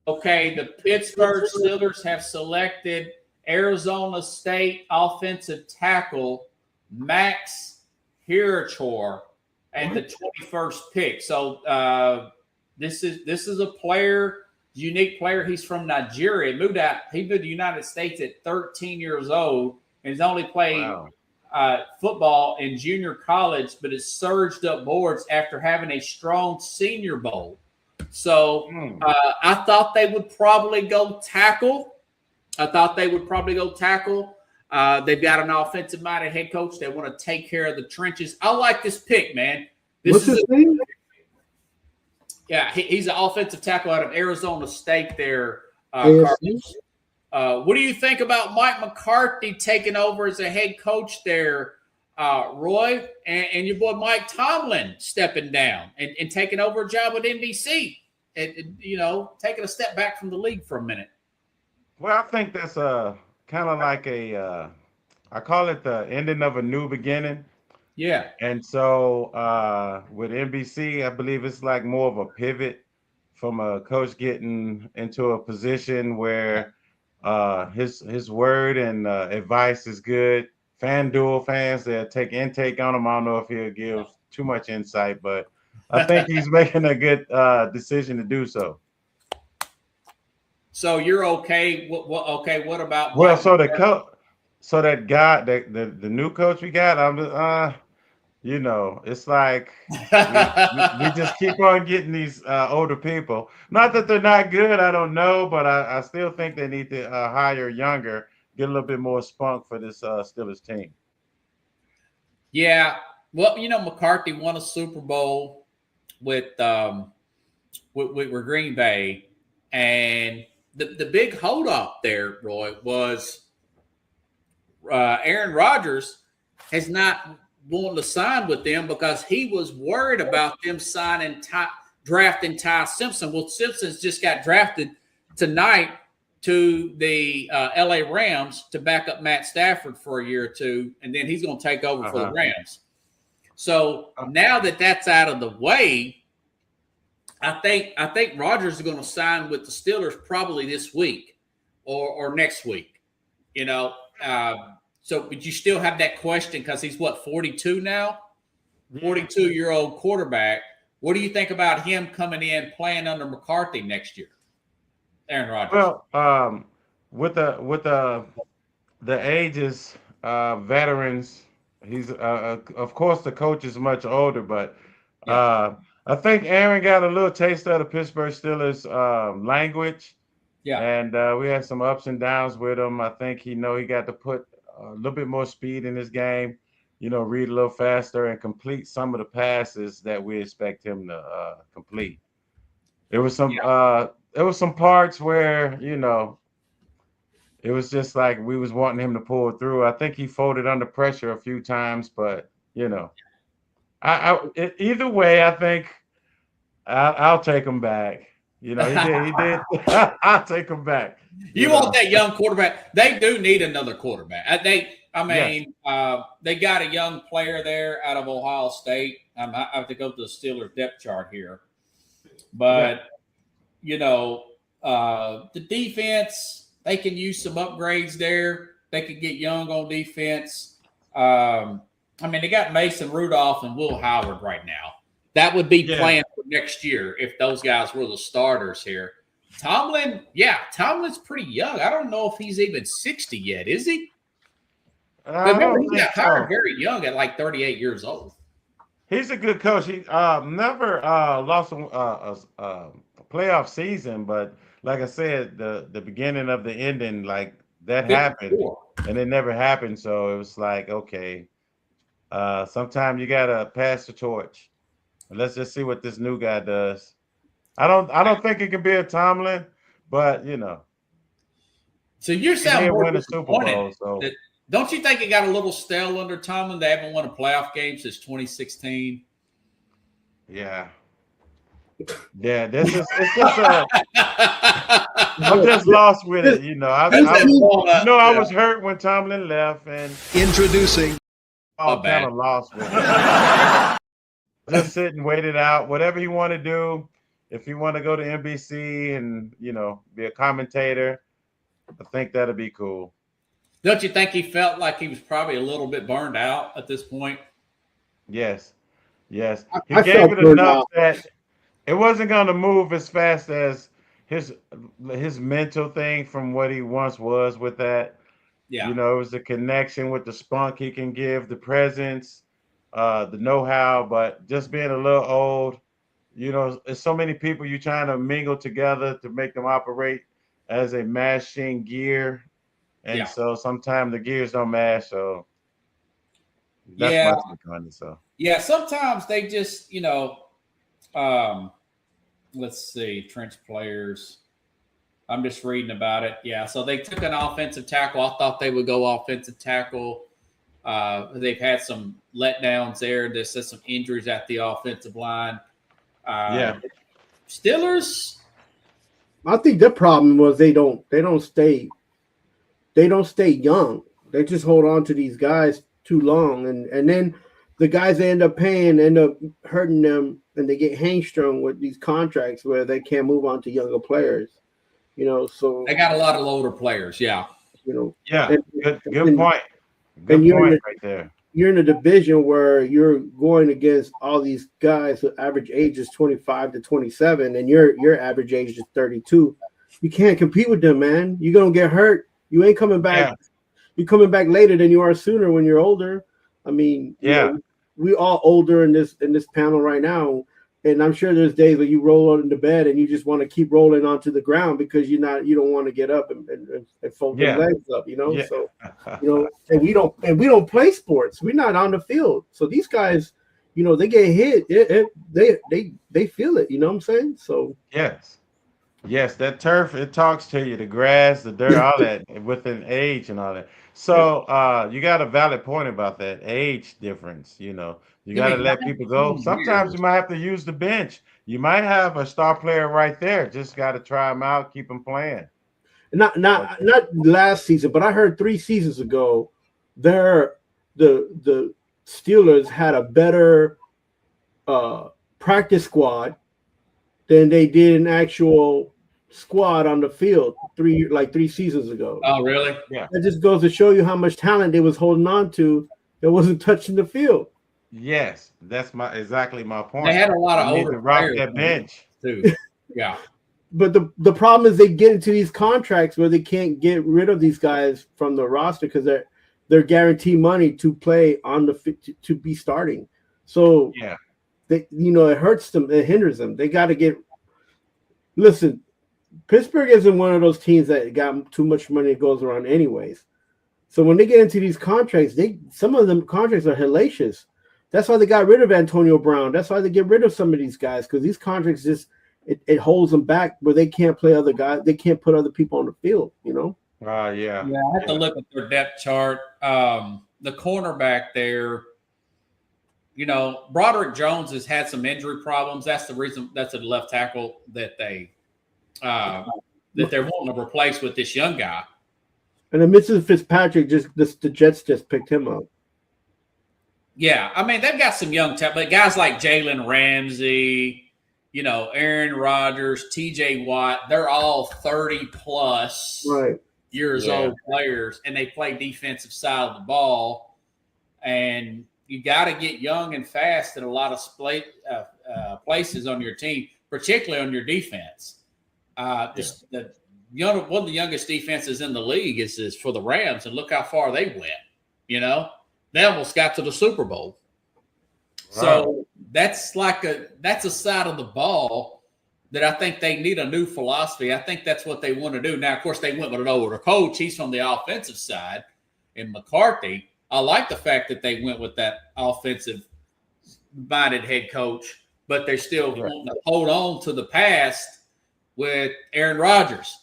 [SPEAKER 1] Okay, the Pittsburgh Steelers have selected Arizona State offensive tackle Max Hirachor at the 21st pick. So this is a player, unique player. He's from Nigeria. He moved to the United States at 13 years old and has only played football in junior college, but has surged up boards after having a strong Senior Bowl. So I thought they would probably go tackle. They've got an offensive-minded head coach. They want to take care of the trenches. I like this pick, man.
[SPEAKER 3] What's his name?
[SPEAKER 1] Yeah, he's an offensive tackle out of Arizona State there. What do you think about Mike McCarthy taking over as a head coach there, Roy, and your boy Mike Tomlin stepping down and taking over a job with NBC and taking a step back from the league for a minute?
[SPEAKER 12] Well, I think that's kind of like I call it the ending of a new beginning.
[SPEAKER 1] Yeah.
[SPEAKER 12] And so with NBC, I believe it's like more of a pivot from a coach getting into a position where his word and advice is good. FanDuel fans, they'll take intake on him. I don't know if he'll give too much insight, but I think he's making a good decision to do so.
[SPEAKER 1] So you're okay? What about?
[SPEAKER 12] Well, so that guy, the new coach we got, I'm it's like we just keep on getting these older people. Not that they're not good, I don't know, but I still think they need to hire younger, get a little bit more spunk for this Steelers team.
[SPEAKER 1] Yeah, well, McCarthy won a Super Bowl with Green Bay, and the big holdup there, Roy, was Aaron Rodgers has not wanting to sign with them because he was worried about them drafting Ty Simpson. Well, Simpson's just got drafted tonight to the LA Rams to back up Matt Stafford for a year or two, and then he's going to take over for the Rams. So now that that's out of the way, I think Rodgers is going to sign with the Steelers probably this week or next week. So, but you still have that question because he's 42 now? 42-year-old quarterback. What do you think about him coming in playing under McCarthy next year, Aaron Rodgers?
[SPEAKER 12] Well, with the ages, veterans, he's of course the coach is much older, but I think Aaron got a little taste of the Pittsburgh Steelers language. Yeah, and we had some ups and downs with him. I think he got to put a little bit more speed in his game, read a little faster and complete some of the passes that we expect him to complete. There was some parts where, it was just like we was wanting him to pull through. I think he folded under pressure a few times, but either way, I think I'll take him back. He did. I'll take him back.
[SPEAKER 1] You want that young quarterback? They do need another quarterback. They got a young player there out of Ohio State. I have to go to the Steelers depth chart here, but the defense, they can use some upgrades there. They could get young on defense. They got Mason Rudolph and Will Howard right now. That would be plan for next year if those guys were the starters here. Tomlin's pretty young. I don't know if he's even 60 yet, is he? But remember, he got hired very young at like 38 years old.
[SPEAKER 12] He's a good coach. He never lost a playoff season, but like I said, the beginning of the ending, like that happened, and it never happened. So it was like, okay, sometimes you gotta pass the torch. And let's just see what this new guy does. I don't think it can be a Tomlin, but you know.
[SPEAKER 1] So you sound more
[SPEAKER 12] win a Super Bowl. So
[SPEAKER 1] don't you think it got a little stale under Tomlin? They haven't won a playoff game since 2016.
[SPEAKER 12] Yeah. Yeah, it's just I'm just lost with it, you know. I was hurt when Tomlin left, and
[SPEAKER 2] introducing
[SPEAKER 12] kind of lost with it. Just sit and wait it out. Whatever you want to do, if you want to go to NBC and be a commentator, I think that'd be cool.
[SPEAKER 1] Don't you think he felt like he was probably a little bit burned out at this point?
[SPEAKER 12] Yes. He gave it enough that it wasn't going to move as fast as his mental thing from what he once was with that.
[SPEAKER 1] Yeah.
[SPEAKER 12] It was the connection with the spunk he can give, the presence, the know-how, but just being a little old, there's so many people you're trying to mingle together to make them operate as a mashing gear. And so sometimes the gears don't mash. So that's my take on it. So
[SPEAKER 1] sometimes they just, let's see, trench players. I'm just reading about it. Yeah, so they took an offensive tackle. I thought they would go offensive tackle. They've had some letdowns there. There's some injuries at the offensive line. Steelers.
[SPEAKER 3] I think their problem was they don't stay young. They just hold on to these guys too long, and then the guys they end up paying end up hurting them, and they get hamstrung with these contracts where they can't move on to younger players. So
[SPEAKER 1] they got a lot of older players. Yeah.
[SPEAKER 12] Good point. Good point right there.
[SPEAKER 3] You're in a division where you're going against all these guys who average age is 25 to 27, and your average age is 32. You can't compete with them, man. You're gonna get hurt. You ain't coming back. Yeah. You're coming back later than you are sooner when you're older. I mean, we all older in this panel right now, and I'm sure there's days where you roll into bed and you just want to keep rolling onto the ground because you don't want to get up and fold your legs up, So and we don't play sports. We're not on the field. So these guys, they get hit. They feel it, you know what I'm saying? So
[SPEAKER 12] Yes, that turf, it talks to you, the grass, the dirt, all that within age and all that. So you got a valid point about that age difference. You got to let people go. Sometimes you might have to use the bench. You might have a star player right there. Just got to try them out, keep them playing.
[SPEAKER 3] Not last season, but I heard 3 seasons ago, the Steelers had a better practice squad than they did an actual squad on the field 3 seasons ago.
[SPEAKER 1] Oh, really?
[SPEAKER 12] Yeah.
[SPEAKER 3] That just goes to show you how much talent they was holding on to that wasn't touching the field.
[SPEAKER 12] Yes, that's exactly my point.
[SPEAKER 1] They had a lot of older players
[SPEAKER 12] that bench
[SPEAKER 1] too. Yeah.
[SPEAKER 3] But the problem is they get into these contracts where they can't get rid of these guys from the roster because they're guaranteed money to play on to be starting. So they, it hurts them, it hinders them. They got to get. Listen, Pittsburgh isn't one of those teams that got too much money that goes around anyways. So when they get into these contracts, some of them contracts are hellacious. That's why they got rid of Antonio Brown. That's why they get rid of some of these guys because these contracts it holds them back where they can't play other guys. They can't put other people on the field.
[SPEAKER 12] Yeah.
[SPEAKER 1] Yeah, I have to look at their depth chart. The cornerback there. Broderick Jones has had some injury problems. That's the reason. That's a left tackle that they're wanting to replace with this young guy.
[SPEAKER 3] And then Mrs. Fitzpatrick the Jets just picked him up.
[SPEAKER 1] Yeah, I mean they've got some young talent, but guys like Jalen Ramsey, Aaron Rodgers, T.J. Watt, they're all 30+ years old players, and they play defensive side of the ball. And you got to get young and fast in a lot of places on your team, particularly on your defense. One of the youngest defenses in the league is for the Rams, and look how far they went. They almost got to the Super Bowl. Wow. So that's a side of the ball that I think they need a new philosophy. I think that's what they want to do. Now, of course, they went with an older coach. He's from the offensive side, and McCarthy. I like the fact that they went with that offensive-minded head coach, but they're still wanting to hold on to the past with Aaron Rodgers.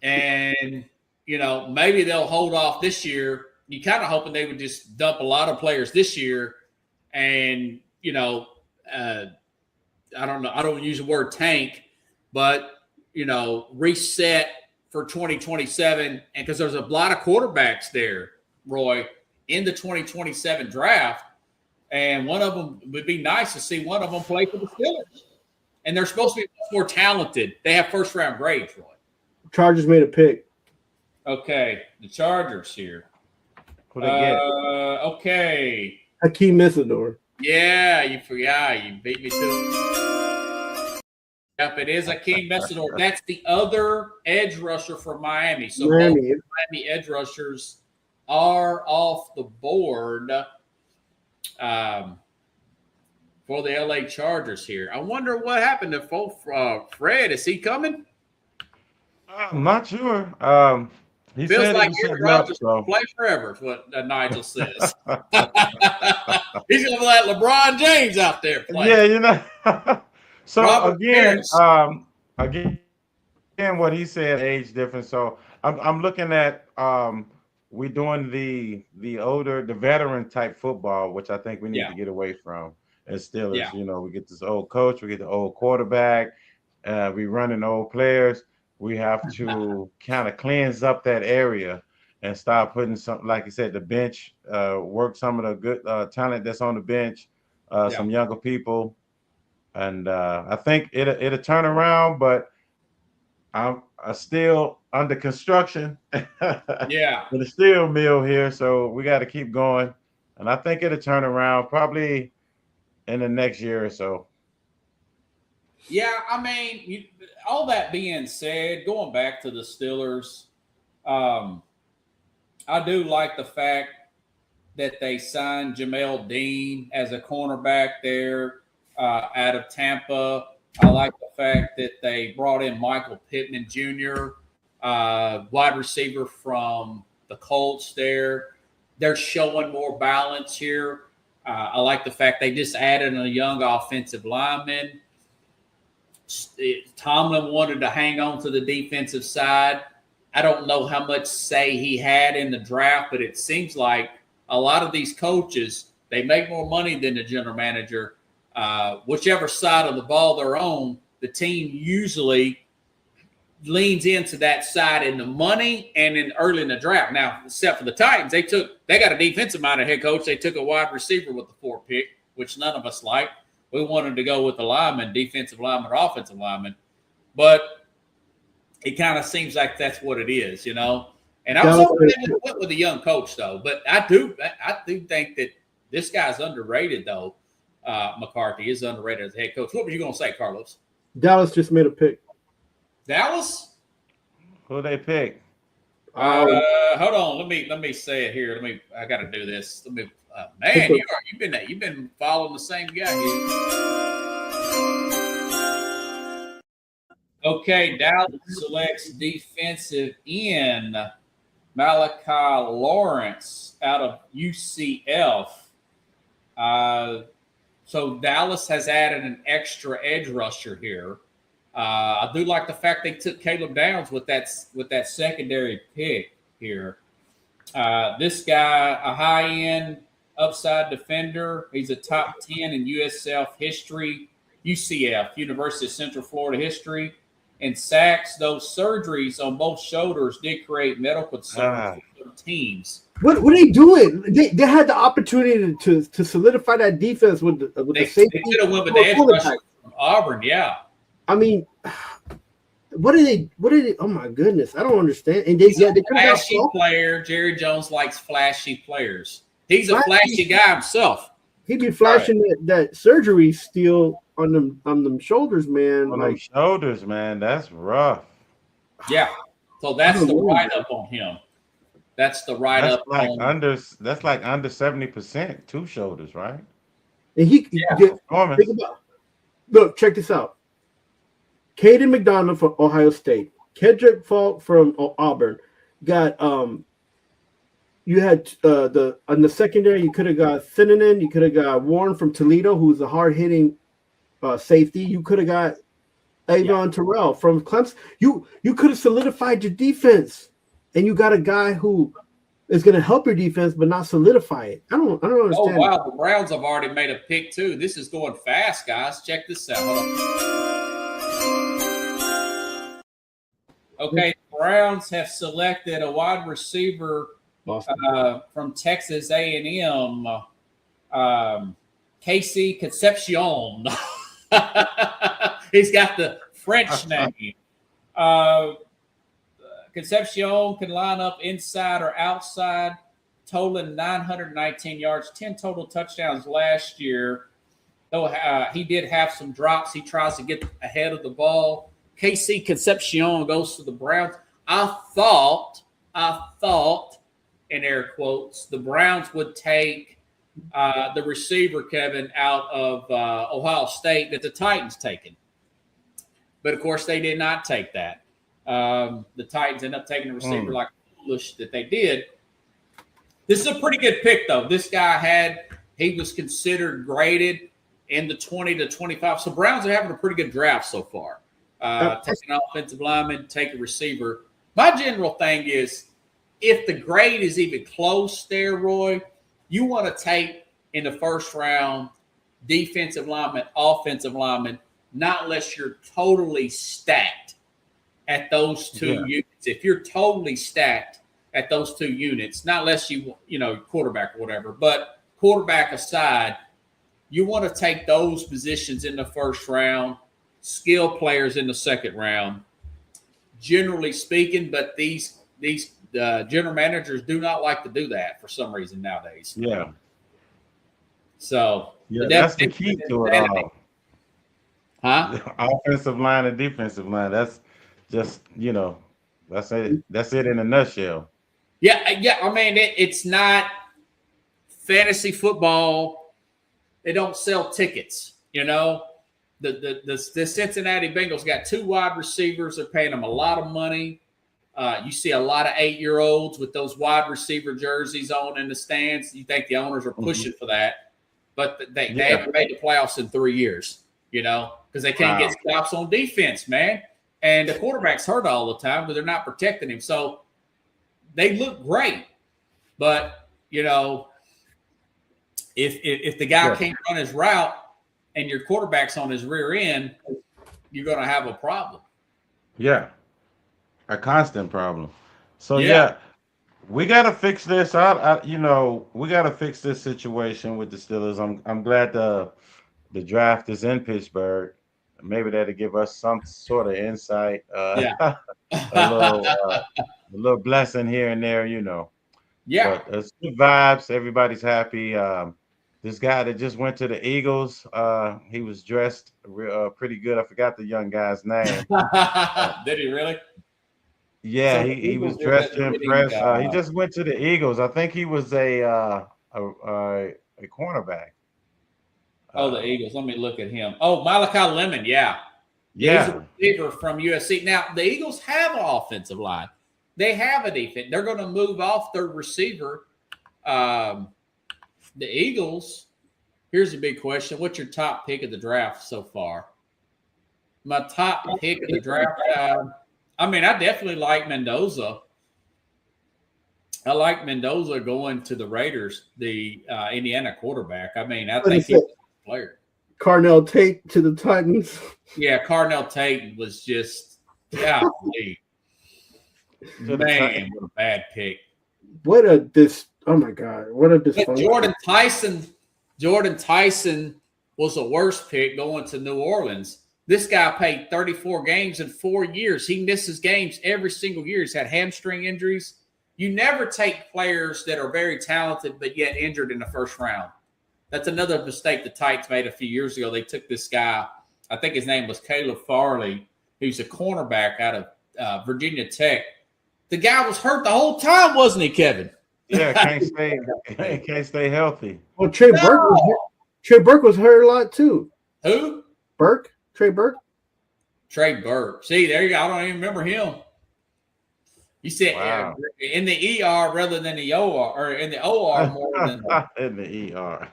[SPEAKER 1] And, maybe they'll hold off this year. You kind of hoping they would just dump a lot of players this year and, I don't know. I don't use the word tank, but, reset for 2027. And because there's a lot of quarterbacks there, Roy, in the 2027 draft. And one of them would be nice to see one of them play for the Steelers. And they're supposed to be much more talented. They have first-round grades, Roy.
[SPEAKER 3] Chargers made a pick.
[SPEAKER 1] Okay, the Chargers here.
[SPEAKER 12] Who they get?
[SPEAKER 1] Okay.
[SPEAKER 3] Hakeem Messidor.
[SPEAKER 1] Yeah, you forgot. You beat me to it. Yep, it is Hakeem Messidor. That's the other edge rusher for Miami. So both Miami edge rushers are off the board for the LA Chargers here. I wonder what happened to Fred. Is he coming?
[SPEAKER 12] I'm not sure. He
[SPEAKER 1] feels
[SPEAKER 12] said
[SPEAKER 1] like Aaron Rodgers will play forever, is what Nigel says. He's going to let LeBron James out there play.
[SPEAKER 12] Yeah, So
[SPEAKER 1] Robert
[SPEAKER 12] again, what he said, age difference. So I'm looking at we're doing the veteran type football, which I think we need to get away from. As Steelers, we get this old coach, we get the old quarterback, we running old players. We have to kind of cleanse up that area and start putting something, like you said, the bench, work some of the good talent that's on the bench, some younger people. And I think it'll turn around, but I'm still under construction.
[SPEAKER 1] Yeah.
[SPEAKER 12] With a steel mill here, so we got to keep going. And I think it'll turn around probably in the next year or so.
[SPEAKER 1] Yeah, I mean, all that being said, going back to the Steelers, I do like the fact that they signed Jamel Dean as a cornerback there out of Tampa. I like the fact that they brought in Michael Pittman Jr., wide receiver from the Colts there. They're showing more balance here. I like the fact they just added a young offensive lineman. Tomlin wanted to hang on to the defensive side. I don't know how much say he had in the draft, but it seems like a lot of these coaches, they make more money than the general manager. Whichever side of the ball they're on, the team usually leans into that side in the money and early in the draft. Now, except for the Titans, they got a defensive-minded head coach. They took a wide receiver with the 4th pick, which none of us like. We wanted to go with the lineman, defensive lineman or offensive lineman. But it kind of seems like that's what it is, And I was hoping they went with a young coach, though. But I do think that this guy's underrated, though. McCarthy is underrated as a head coach. What were you going to say, Carlos?
[SPEAKER 3] Dallas just made a pick.
[SPEAKER 1] Dallas?
[SPEAKER 12] Who they pick?
[SPEAKER 1] Hold on. Let me say it here. I got to do this. Man, you've been following the same guy here. Okay, Dallas selects defensive end Malachi Lawrence out of UCF. So Dallas has added an extra edge rusher here. I do like the fact they took Caleb Downs with that secondary pick here. This guy, a high-end upside defender. He's a top 10 in UCF, University of Central Florida history. And sacks, those surgeries on both shoulders did create medical concerns for teams.
[SPEAKER 3] What are they doing? They had the opportunity to solidify that defense with the safety.
[SPEAKER 1] They should have went with the edge rusher from Auburn, yeah.
[SPEAKER 3] I mean, what are they? Oh my goodness, I don't understand. And they
[SPEAKER 1] flashy player. Jerry Jones likes flashy players. He's a flashy guy himself.
[SPEAKER 3] He be flashing that surgery still on them shoulders, man.
[SPEAKER 12] On
[SPEAKER 3] like
[SPEAKER 12] them shoulders, man. That's rough.
[SPEAKER 1] Yeah. So that's the write-up on him. That's the write-up on
[SPEAKER 12] that's like under 70%, two shoulders, right?
[SPEAKER 3] And think about, look, check this out. Caden McDonald from Ohio State, Kendrick Falk from Auburn. Got you had on the secondary, you could have got Thinanen, you could have got Warren from Toledo, who's a hard-hitting safety. You could have got Avon Terrell from Clemson. You could have solidified your defense, and you got a guy who is going to help your defense but not solidify it. I don't understand.
[SPEAKER 1] Oh wow, the Browns have already made a pick too. This is going fast, guys. Check this out. Hold on. Okay, Browns have selected a wide receiver from Texas A&M, Casey Concepcion. He's got the French name. Concepcion can line up inside or outside, totaling 919 yards, 10 total touchdowns last year. Though he did have some drops, he tries to get ahead of the ball. Casey Concepcion goes to the Browns. I thought, in air quotes, the Browns would take the receiver, Kevin, out of Ohio State that the Titans taken. But, of course, they did not take that. The Titans ended up taking a receiver like foolish that they did. This is a pretty good pick, though. This guy he was considered graded in the 20 to 25. So Browns are having a pretty good draft so far. Take an offensive lineman, take a receiver. My general thing is if the grade is even close there, Roy, you want to take in the first round defensive lineman, offensive lineman, not unless you're totally stacked at those two units. If you're totally stacked at those two units, not unless quarterback or whatever, but quarterback aside, you want to take those positions in the first round, skill players in the second round, generally speaking, but these general managers do not like to do that for some reason nowadays.
[SPEAKER 12] Yeah.
[SPEAKER 1] So
[SPEAKER 12] that's the key to it all.
[SPEAKER 1] Huh?
[SPEAKER 12] Offensive line and defensive line. That's just, that's it. That's it in a nutshell.
[SPEAKER 1] Yeah. I mean, it's not fantasy football. They don't sell tickets, The Cincinnati Bengals got two wide receivers. They're paying them a lot of money. You see a lot of 8-year-olds with those wide receiver jerseys on in the stands. You think the owners are pushing for that, but they haven't made the playoffs in 3 years, because they can't get stops on defense, man. And the quarterback's hurt all the time because they're not protecting him. So they look great, but if the guy can't run his route and your quarterback's on his rear end, you're going to have a problem.
[SPEAKER 12] Yeah. A constant problem. So we got to fix this. We got to fix this situation with the Steelers. I'm glad the draft is in Pittsburgh. Maybe that'll give us some sort of insight. A little blessing here and there,
[SPEAKER 1] Yeah.
[SPEAKER 12] But it's good vibes. Everybody's happy. This guy that just went to the Eagles, he was dressed pretty good. I forgot the young guy's name.
[SPEAKER 1] Did he really?
[SPEAKER 12] Yeah, so he was dressed to impress. He just went to the Eagles. I think he was a cornerback.
[SPEAKER 1] The Eagles. Let me look at him. Oh, Malachi Lemon. Yeah. He's a receiver from USC. Now, the Eagles have an offensive line. They have a defense. They're going to move off their receiver. The Eagles, here's a big question. What's your top pick of the draft so far? My top pick of the draft, I definitely like Mendoza. I like Mendoza going to the Raiders, the Indiana quarterback. I think he's a player.
[SPEAKER 3] Carnell Tate to the Titans.
[SPEAKER 1] Yeah, Carnell Tate was just, golly. Man, what a bad pick.
[SPEAKER 3] Oh my God, what a dysfunction.
[SPEAKER 1] Jordan Tyson was a worse pick going to New Orleans. This guy played 34 games in 4 years. He misses games every single year. He's had hamstring injuries. You never take players that are very talented but yet injured in the first round. That's another mistake the Titans made a few years ago. They took this guy, I think his name was Caleb Farley, who's a cornerback out of Virginia Tech. The guy was hurt the whole time, wasn't he, Kevin?
[SPEAKER 12] Yeah, can't stay healthy.
[SPEAKER 3] Well, Trey Burke was hurt a lot too.
[SPEAKER 1] Who?
[SPEAKER 3] Trey Burke.
[SPEAKER 1] Trey Burke. See, there you go. I don't even remember him. You said in the ER rather than the OR, or in the OR more than
[SPEAKER 12] in the ER.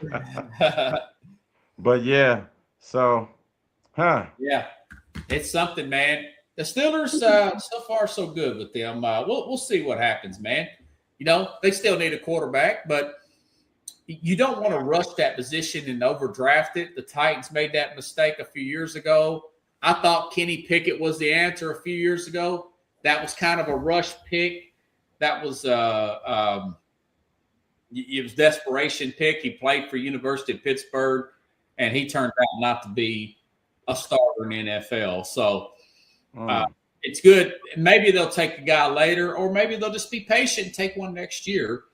[SPEAKER 12] But yeah, so,
[SPEAKER 1] yeah, it's something, man. The Steelers, so far so good with them. We'll see what happens, man. You know, they still need a quarterback, but you don't want to rush that position and overdraft it. The Titans made that mistake a few years ago. I thought Kenny Pickett was the answer a few years ago. That was kind of a rush pick. That was it was desperation pick. He played for University of Pittsburgh, and he turned out not to be a starter in the NFL. So it's good. Maybe they'll take a guy later, or maybe they'll just be patient and take one next year,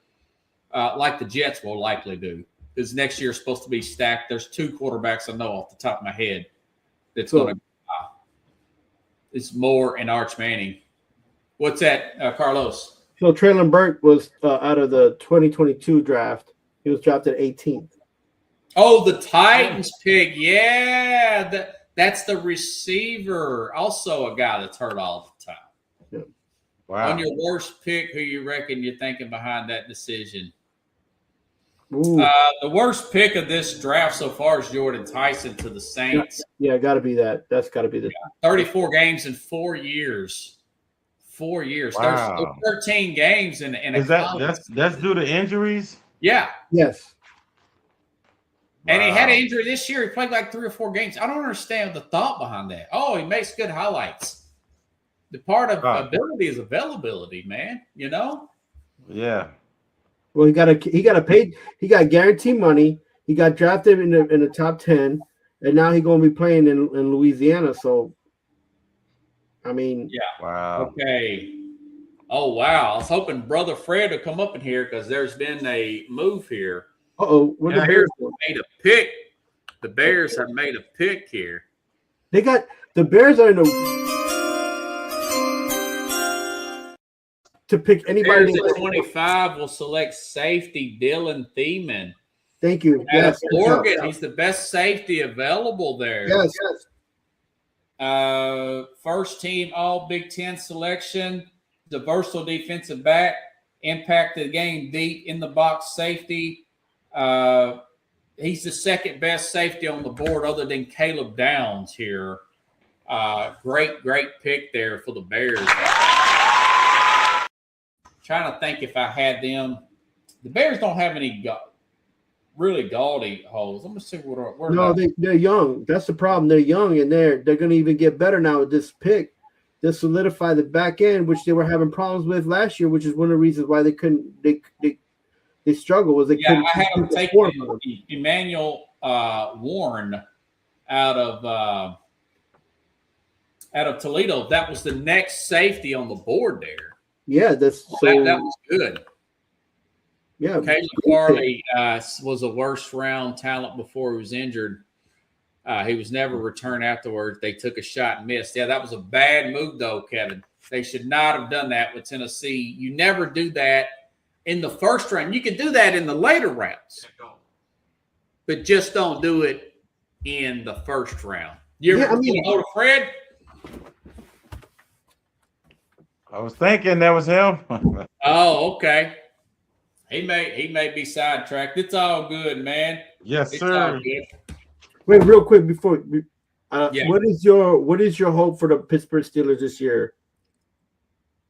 [SPEAKER 1] like the Jets will likely do. Because next year is supposed to be stacked. There's 2 quarterbacks I know off the top of my head that's going to it's Moore and Arch Manning. What's that, Carlos?
[SPEAKER 3] So Traylon Burke was out of the 2022 draft. He was drafted 18th.
[SPEAKER 1] Oh, the Titans pick. Yeah, that's the receiver. Also a guy that's hurt all the time.
[SPEAKER 3] Yeah.
[SPEAKER 12] Wow.
[SPEAKER 1] On your worst pick, who you reckon you're thinking behind that decision? The worst pick of this draft so far is Jordan Tyson to the Saints.
[SPEAKER 3] Yeah, got to be that. That's got to be the
[SPEAKER 1] 34 games in 4 years. 4 years.
[SPEAKER 12] Wow.
[SPEAKER 1] There's 13 games in
[SPEAKER 12] Is that's due to injuries?
[SPEAKER 1] Yeah.
[SPEAKER 3] Yes.
[SPEAKER 1] And he had an injury this year. He played like 3 or 4 games. I don't understand the thought behind that. Oh, he makes good highlights. The part of ability is availability, man. You know?
[SPEAKER 12] Yeah.
[SPEAKER 3] Well, he got guaranteed money. He got drafted in the top 10, and now he's going to be playing in Louisiana. So, I mean,
[SPEAKER 1] yeah.
[SPEAKER 12] Wow.
[SPEAKER 1] Okay. Oh wow! I was hoping Brother Fred would come up in here because there's been a move here.
[SPEAKER 3] What the Bears
[SPEAKER 1] made a pick? The Bears have made a pick here.
[SPEAKER 3] They got the Bears are in to pick anybody.
[SPEAKER 1] Bears at 25 will select safety Dylan Thiemann.
[SPEAKER 3] Thank you.
[SPEAKER 1] Yes, Oregon. He's the best safety available there.
[SPEAKER 3] Yes.
[SPEAKER 1] First team All Big Ten selection. The versatile defensive back, impacted the game deep in the box safety. He's the second best safety on the board other than Caleb Downs here. Great pick there for the Bears. Trying to think if I had them. The Bears don't have any really gaudy holes. Let me see what.
[SPEAKER 3] No, they're young. That's the problem. They're young, and they're going to even get better now with this pick. They solidify the back end, which they were having problems with last year, which is one of the reasons why they couldn't. They struggled. Was they couldn't.
[SPEAKER 1] I had them take Emmanuel Warren out of Toledo. That was the next safety on the board there.
[SPEAKER 3] Yeah, that
[SPEAKER 1] was good.
[SPEAKER 3] Yeah,
[SPEAKER 1] Caleb Farley was a worst round talent before he was injured. He was never returned afterwards. They took a shot and missed. Yeah, that was a bad move, though, Kevin. They should not have done that with Tennessee. You never do that in the first round. You can do that in the later rounds, but just don't do it in the first round. You ever go to Fred?
[SPEAKER 12] I was thinking that was him.
[SPEAKER 1] Oh, okay. He may be sidetracked. It's all good, man.
[SPEAKER 12] Yes,
[SPEAKER 1] it's
[SPEAKER 12] sir.
[SPEAKER 1] All good.
[SPEAKER 3] Wait, real quick before what is your hope for the Pittsburgh Steelers this year?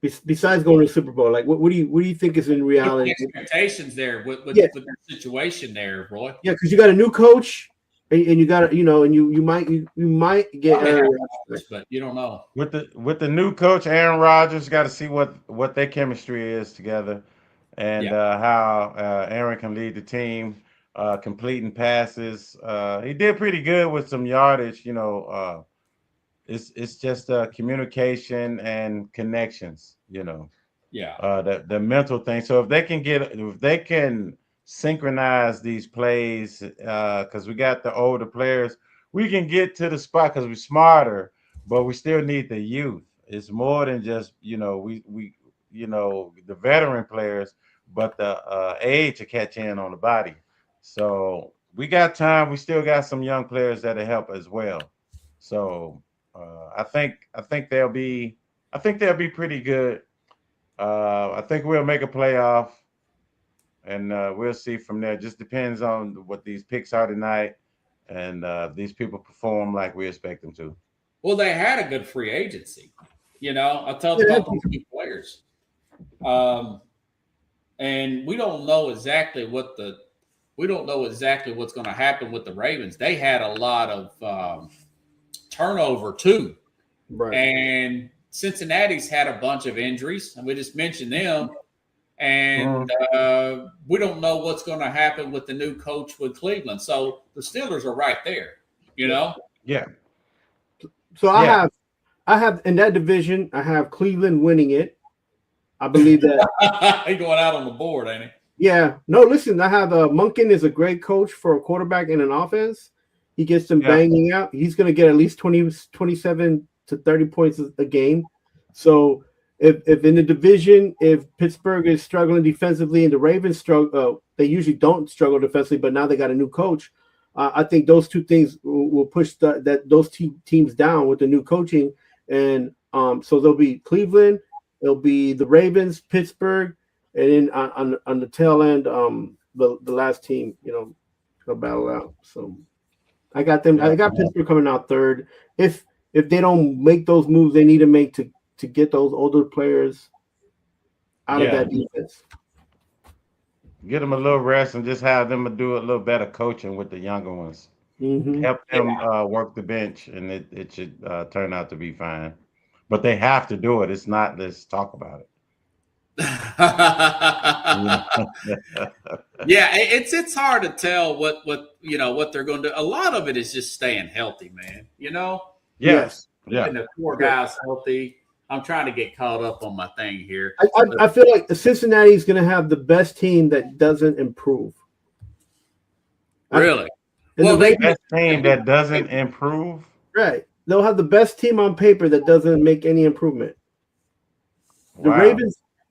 [SPEAKER 3] Besides going to the Super Bowl, like what do you think is in reality?
[SPEAKER 1] Expectations there with the situation there, Roy.
[SPEAKER 3] Yeah, because you got a new coach, and you got and you might get,
[SPEAKER 1] but you don't know.
[SPEAKER 12] With the new coach, Aaron Rodgers, got to see what their chemistry is together, and how Aaron can lead the team. Completing passes. He did pretty good with some yardage. It's just communication and connections. The mental thing. So if they can synchronize these plays because we got the older players. We can get to the spot because we're smarter, but we still need the youth. It's more than just we the veteran players, but the age to catch in on the body. So we got time. We still got some young players that'll help as well. So I think they'll be pretty good. I think we'll make a playoff, and we'll see from there. Just depends on what these picks are tonight, and these people perform like we expect them to.
[SPEAKER 1] Well, they had a good free agency. I talked about those two players, and we don't know exactly what's going to happen with the Ravens. They had a lot of turnover too,
[SPEAKER 3] right?
[SPEAKER 1] And Cincinnati's had a bunch of injuries, and we just mentioned them. And we don't know what's going to happen with the new coach with Cleveland. So the Steelers are right there,
[SPEAKER 12] Yeah.
[SPEAKER 3] So I have in that division, I have Cleveland winning it. I believe that.
[SPEAKER 1] He's going out on the board, ain't he?
[SPEAKER 3] Yeah. No, listen, I have Monken is a great coach for a quarterback in an offense. He gets them banging out. He's going to get at least 27 to 30 points a game. So if in the division, if Pittsburgh is struggling defensively and the Ravens struggle, they usually don't struggle defensively, but now they got a new coach. I think those two things will push those teams down with the new coaching. And so there'll be Cleveland, it'll be the Ravens, Pittsburgh, and then on the tail end, the last team, they'll battle out. So I got them. I got Pittsburgh coming out third. If they don't make those moves they need to make to get those older players out of that defense.
[SPEAKER 12] Get them a little rest and just have them do a little better coaching with the younger ones.
[SPEAKER 3] Mm-hmm.
[SPEAKER 12] Help them work the bench, and it should turn out to be fine. But they have to do it. It's not let's talk about it.
[SPEAKER 1] Yeah, it's hard to tell what they're going to do. A lot of it is just staying healthy, man.
[SPEAKER 12] Yes. Yeah.
[SPEAKER 1] And the poor guy's healthy. I'm trying to get caught up on my thing here.
[SPEAKER 3] I feel like Cincinnati is going to have the best team that doesn't improve.
[SPEAKER 1] Really?
[SPEAKER 12] The best team that doesn't improve?
[SPEAKER 3] Right. They'll have the best team on paper that doesn't make any improvement. The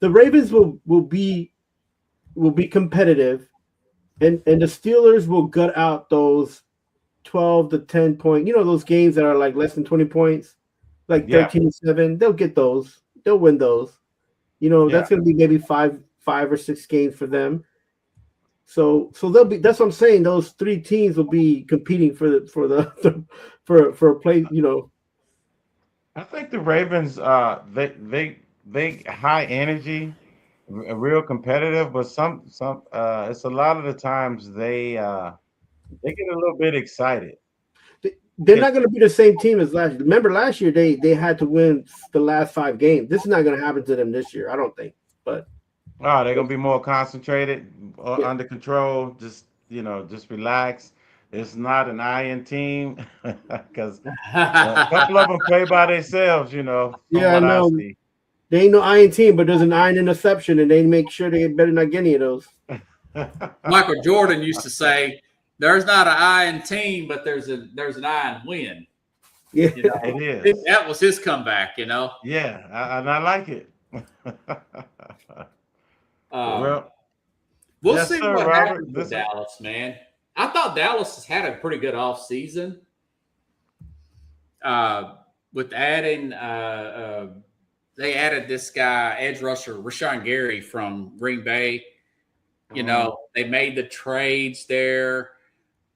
[SPEAKER 3] Ravens will be competitive, and the Steelers will gut out those 12 to 10 point. Those games that are like less than 20 points. Like 13-7, they'll get those. They'll win those. That's going to be maybe five or six games for them. So they'll be. That's what I'm saying. Those three teams will be competing for a place.
[SPEAKER 12] I think the Ravens, they high energy, real competitive, but some it's a lot of the times they get a little bit excited.
[SPEAKER 3] They're not going to be the same team as last year. Remember, last year they had to win the last 5 games. This is not going to happen to them this year, I don't think. But
[SPEAKER 12] they're going to be more concentrated, under control. Just relax. It's not an iron team because a couple of them play by themselves.
[SPEAKER 3] I know. They ain't no iron team, but there's an iron interception, and they make sure they better not get any of those.
[SPEAKER 1] Michael Jordan used to say, "There's not an iron team, but there's an iron win."
[SPEAKER 3] Yeah,
[SPEAKER 12] it is.
[SPEAKER 1] That was his comeback,
[SPEAKER 12] Yeah, and I like it.
[SPEAKER 1] We'll see what happens with Dallas, man. I thought Dallas has had a pretty good offseason. With adding, they added this guy, edge rusher, Rashawn Gary from Green Bay. They made the trades there.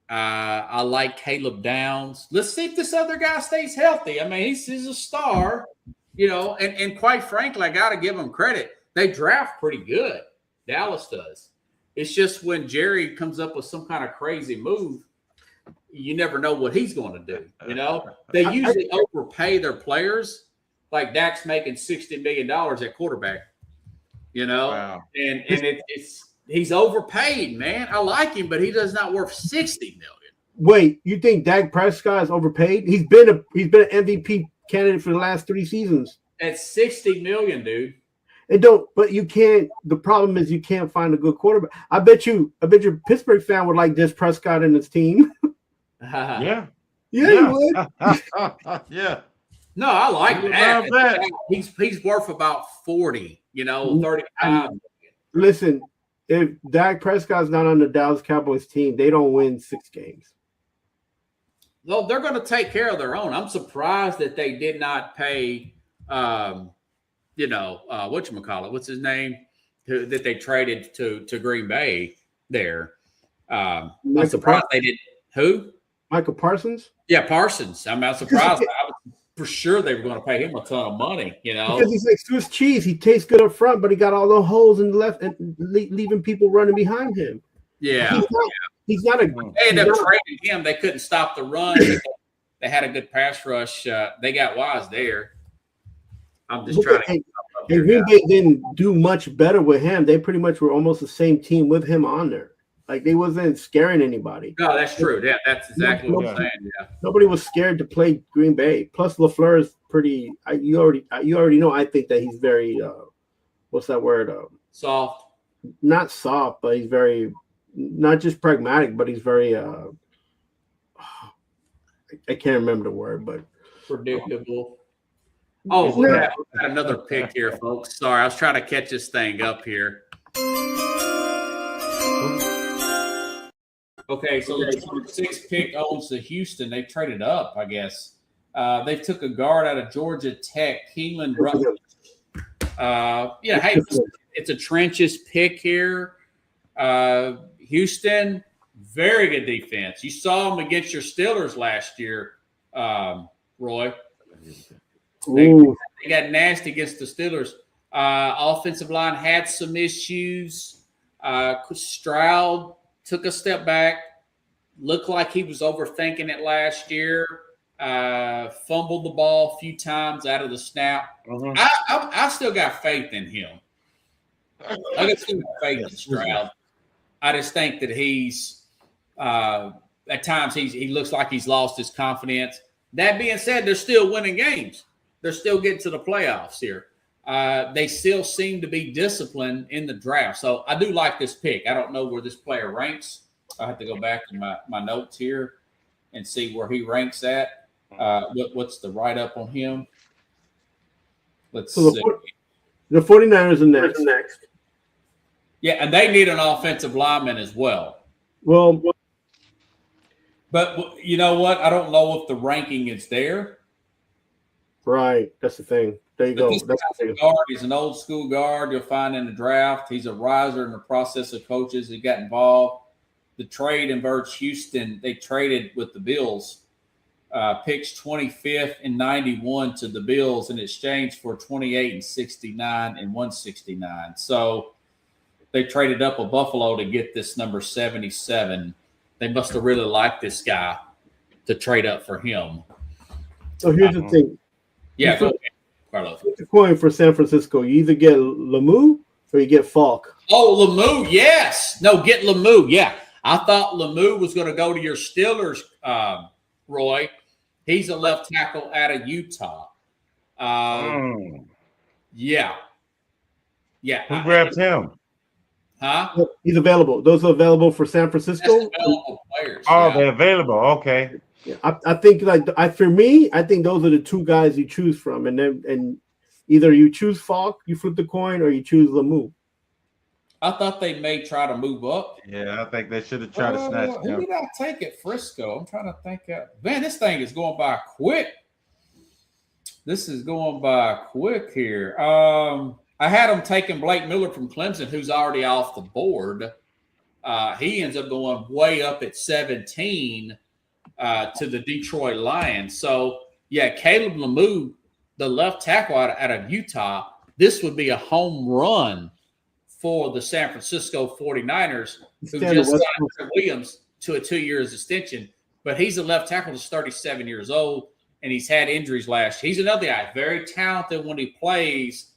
[SPEAKER 1] I like Caleb Downs. Let's see if this other guy stays healthy. I mean, he's a star, and quite frankly, I got to give them credit. They draft pretty good. Dallas does. It's just when Jerry comes up with some kind of crazy move, you never know what he's going to do. They usually overpay their players. Like Dak's making $60 million at quarterback. Wow. And he's overpaid, man. I like him, but he does not worth $60 million.
[SPEAKER 3] Wait, you think Dak Prescott is overpaid? He's been an MVP candidate for the last 3 seasons.
[SPEAKER 1] At $60 million, dude.
[SPEAKER 3] But you can't. The problem is you can't find a good quarterback. I bet you a Pittsburgh fan would like Des Prescott and his team.
[SPEAKER 12] Yeah.
[SPEAKER 3] Yeah, you would.
[SPEAKER 12] Yeah.
[SPEAKER 1] No, I like that.
[SPEAKER 12] that.
[SPEAKER 1] He's worth about 40, 35.
[SPEAKER 3] Listen, if Dak Prescott's not on the Dallas Cowboys team, they don't win 6 games.
[SPEAKER 1] Well, they're going to take care of their own. I'm surprised that they did not pay, whatchamacallit, what's his name, that they traded to Green Bay there. I'm surprised they did. Who?
[SPEAKER 3] Michael Parsons?
[SPEAKER 1] Yeah, Parsons. I'm not surprised. I was for sure they were going to pay him a ton of money,
[SPEAKER 3] Because he's like Swiss cheese. He tastes good up front, but he got all the holes in the left and leaving people running behind him.
[SPEAKER 1] Yeah.
[SPEAKER 3] He's not a.
[SPEAKER 1] They ended up trading him. They couldn't stop the run. They had a good pass rush. They got wise there. I'm just trying to.
[SPEAKER 3] And Green Bay didn't do much better with him. They pretty much were almost the same team with him on there. Like they wasn't scaring anybody.
[SPEAKER 1] No, that's true. Yeah, that's exactly what I'm saying. Yeah.
[SPEAKER 3] Nobody was scared to play Green Bay. Plus, LaFleur is pretty. You already know. I think that he's very. What's that word?
[SPEAKER 1] Soft.
[SPEAKER 3] Not soft, but he's very. Not just pragmatic, but he's very. I can't remember the word, but
[SPEAKER 1] predictable. Oh, we got another pick here, folks. Sorry, I was trying to catch this thing up here. Okay, so the 6th pick owns the Houston. They traded up, I guess. They took a guard out of Georgia Tech, Keelan Rutledge. It's a trenches pick here. Houston, very good defense. You saw them against your Steelers last year, Roy. They got nasty against the Steelers. Offensive line had some issues. Stroud took a step back. Looked like he was overthinking it last year. Fumbled the ball a few times out of the snap. I still got faith in him. I got still got faith in Stroud. I just think that he's at times he looks like he's lost his confidence. That being said, they're still winning games. They're still getting to the playoffs here. They still seem to be disciplined in the draft. So I do like this pick. I don't know where this player ranks. I have to go back to my notes here and see where he ranks at. What's the write-up on him? Let's see.
[SPEAKER 3] The 49ers are next.
[SPEAKER 1] Yeah, and they need an offensive lineman as well.
[SPEAKER 3] Well,
[SPEAKER 1] but you know what? I don't know if the ranking is there.
[SPEAKER 3] Right. That's the thing. There you go.
[SPEAKER 1] That's the guard. He's an old school guard you'll find in the draft. He's a riser in the process of coaches. He got involved. The trade inverts Houston. They traded with the Bills. Picks 25th and 91 to the Bills in exchange for 28 and 69 and 169. So they traded up a Buffalo to get this number 77. They must have really liked this guy to trade up for him.
[SPEAKER 3] So here's the thing.
[SPEAKER 1] Yeah, go ahead, Carlos.
[SPEAKER 3] Flip the coin for San Francisco. You either get Lemieux or you get Falk.
[SPEAKER 1] Oh, Lemieux, yes. No, get Lemieux. Yeah, I thought Lemieux was going to go to your Steelers, Roy. He's a left tackle out of Utah. Yeah.
[SPEAKER 12] Who grabbed him?
[SPEAKER 1] Huh?
[SPEAKER 3] He's available. Those are available for San Francisco.
[SPEAKER 1] That's available players.
[SPEAKER 12] Oh,
[SPEAKER 1] yeah.
[SPEAKER 12] they're available. Okay.
[SPEAKER 3] Yeah, I think for me, I think those are the two guys you choose from, and either you choose Falk, you flip the coin, or you choose Lemieux.
[SPEAKER 1] I thought they may try to move up.
[SPEAKER 12] Yeah, I think they should have tried to snatch him.
[SPEAKER 1] Who did I take at Frisco? I'm trying to think. Man, this thing is going by quick. This is going by quick here. I had him taking Blake Miller from Clemson, who's already off the board. He ends up going way up at 17 to the Detroit Lions. So, yeah, Caleb Lemieux, the left tackle out of Utah, this would be a home run for the San Francisco 49ers, who just signed Trent Williams to a 2-year extension. But he's a left tackle that's 37 years old, and he's had injuries last year. He's another guy, very talented when he plays,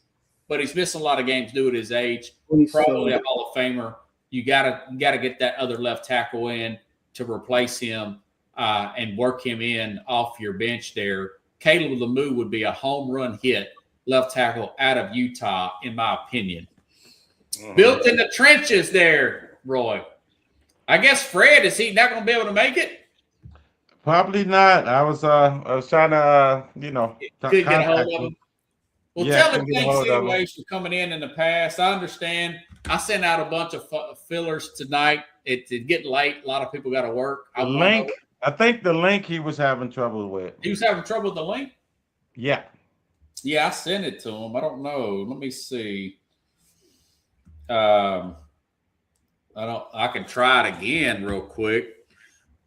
[SPEAKER 1] but he's missing a lot of games due to his age. Probably a Hall of Famer. You gotta get that other left tackle in to replace him and work him in off your bench there. Caleb Lemieux would be a home run hit left tackle out of Utah, in my opinion. Built in the trenches there, Roy. I guess Fred, is he not going to be able to make it?
[SPEAKER 12] Probably not. I was trying to
[SPEAKER 1] couldn't get a hold of him. Well,
[SPEAKER 12] yeah,
[SPEAKER 1] tell him thanks anyways for coming in the past. I understand. I sent out a bunch of fillers tonight. It's getting late. A lot of people got to work.
[SPEAKER 12] I think the link he was having trouble with.
[SPEAKER 1] He was having trouble with the link?
[SPEAKER 12] Yeah.
[SPEAKER 1] Yeah, I sent it to him. I don't know. Let me see. I can try it again real quick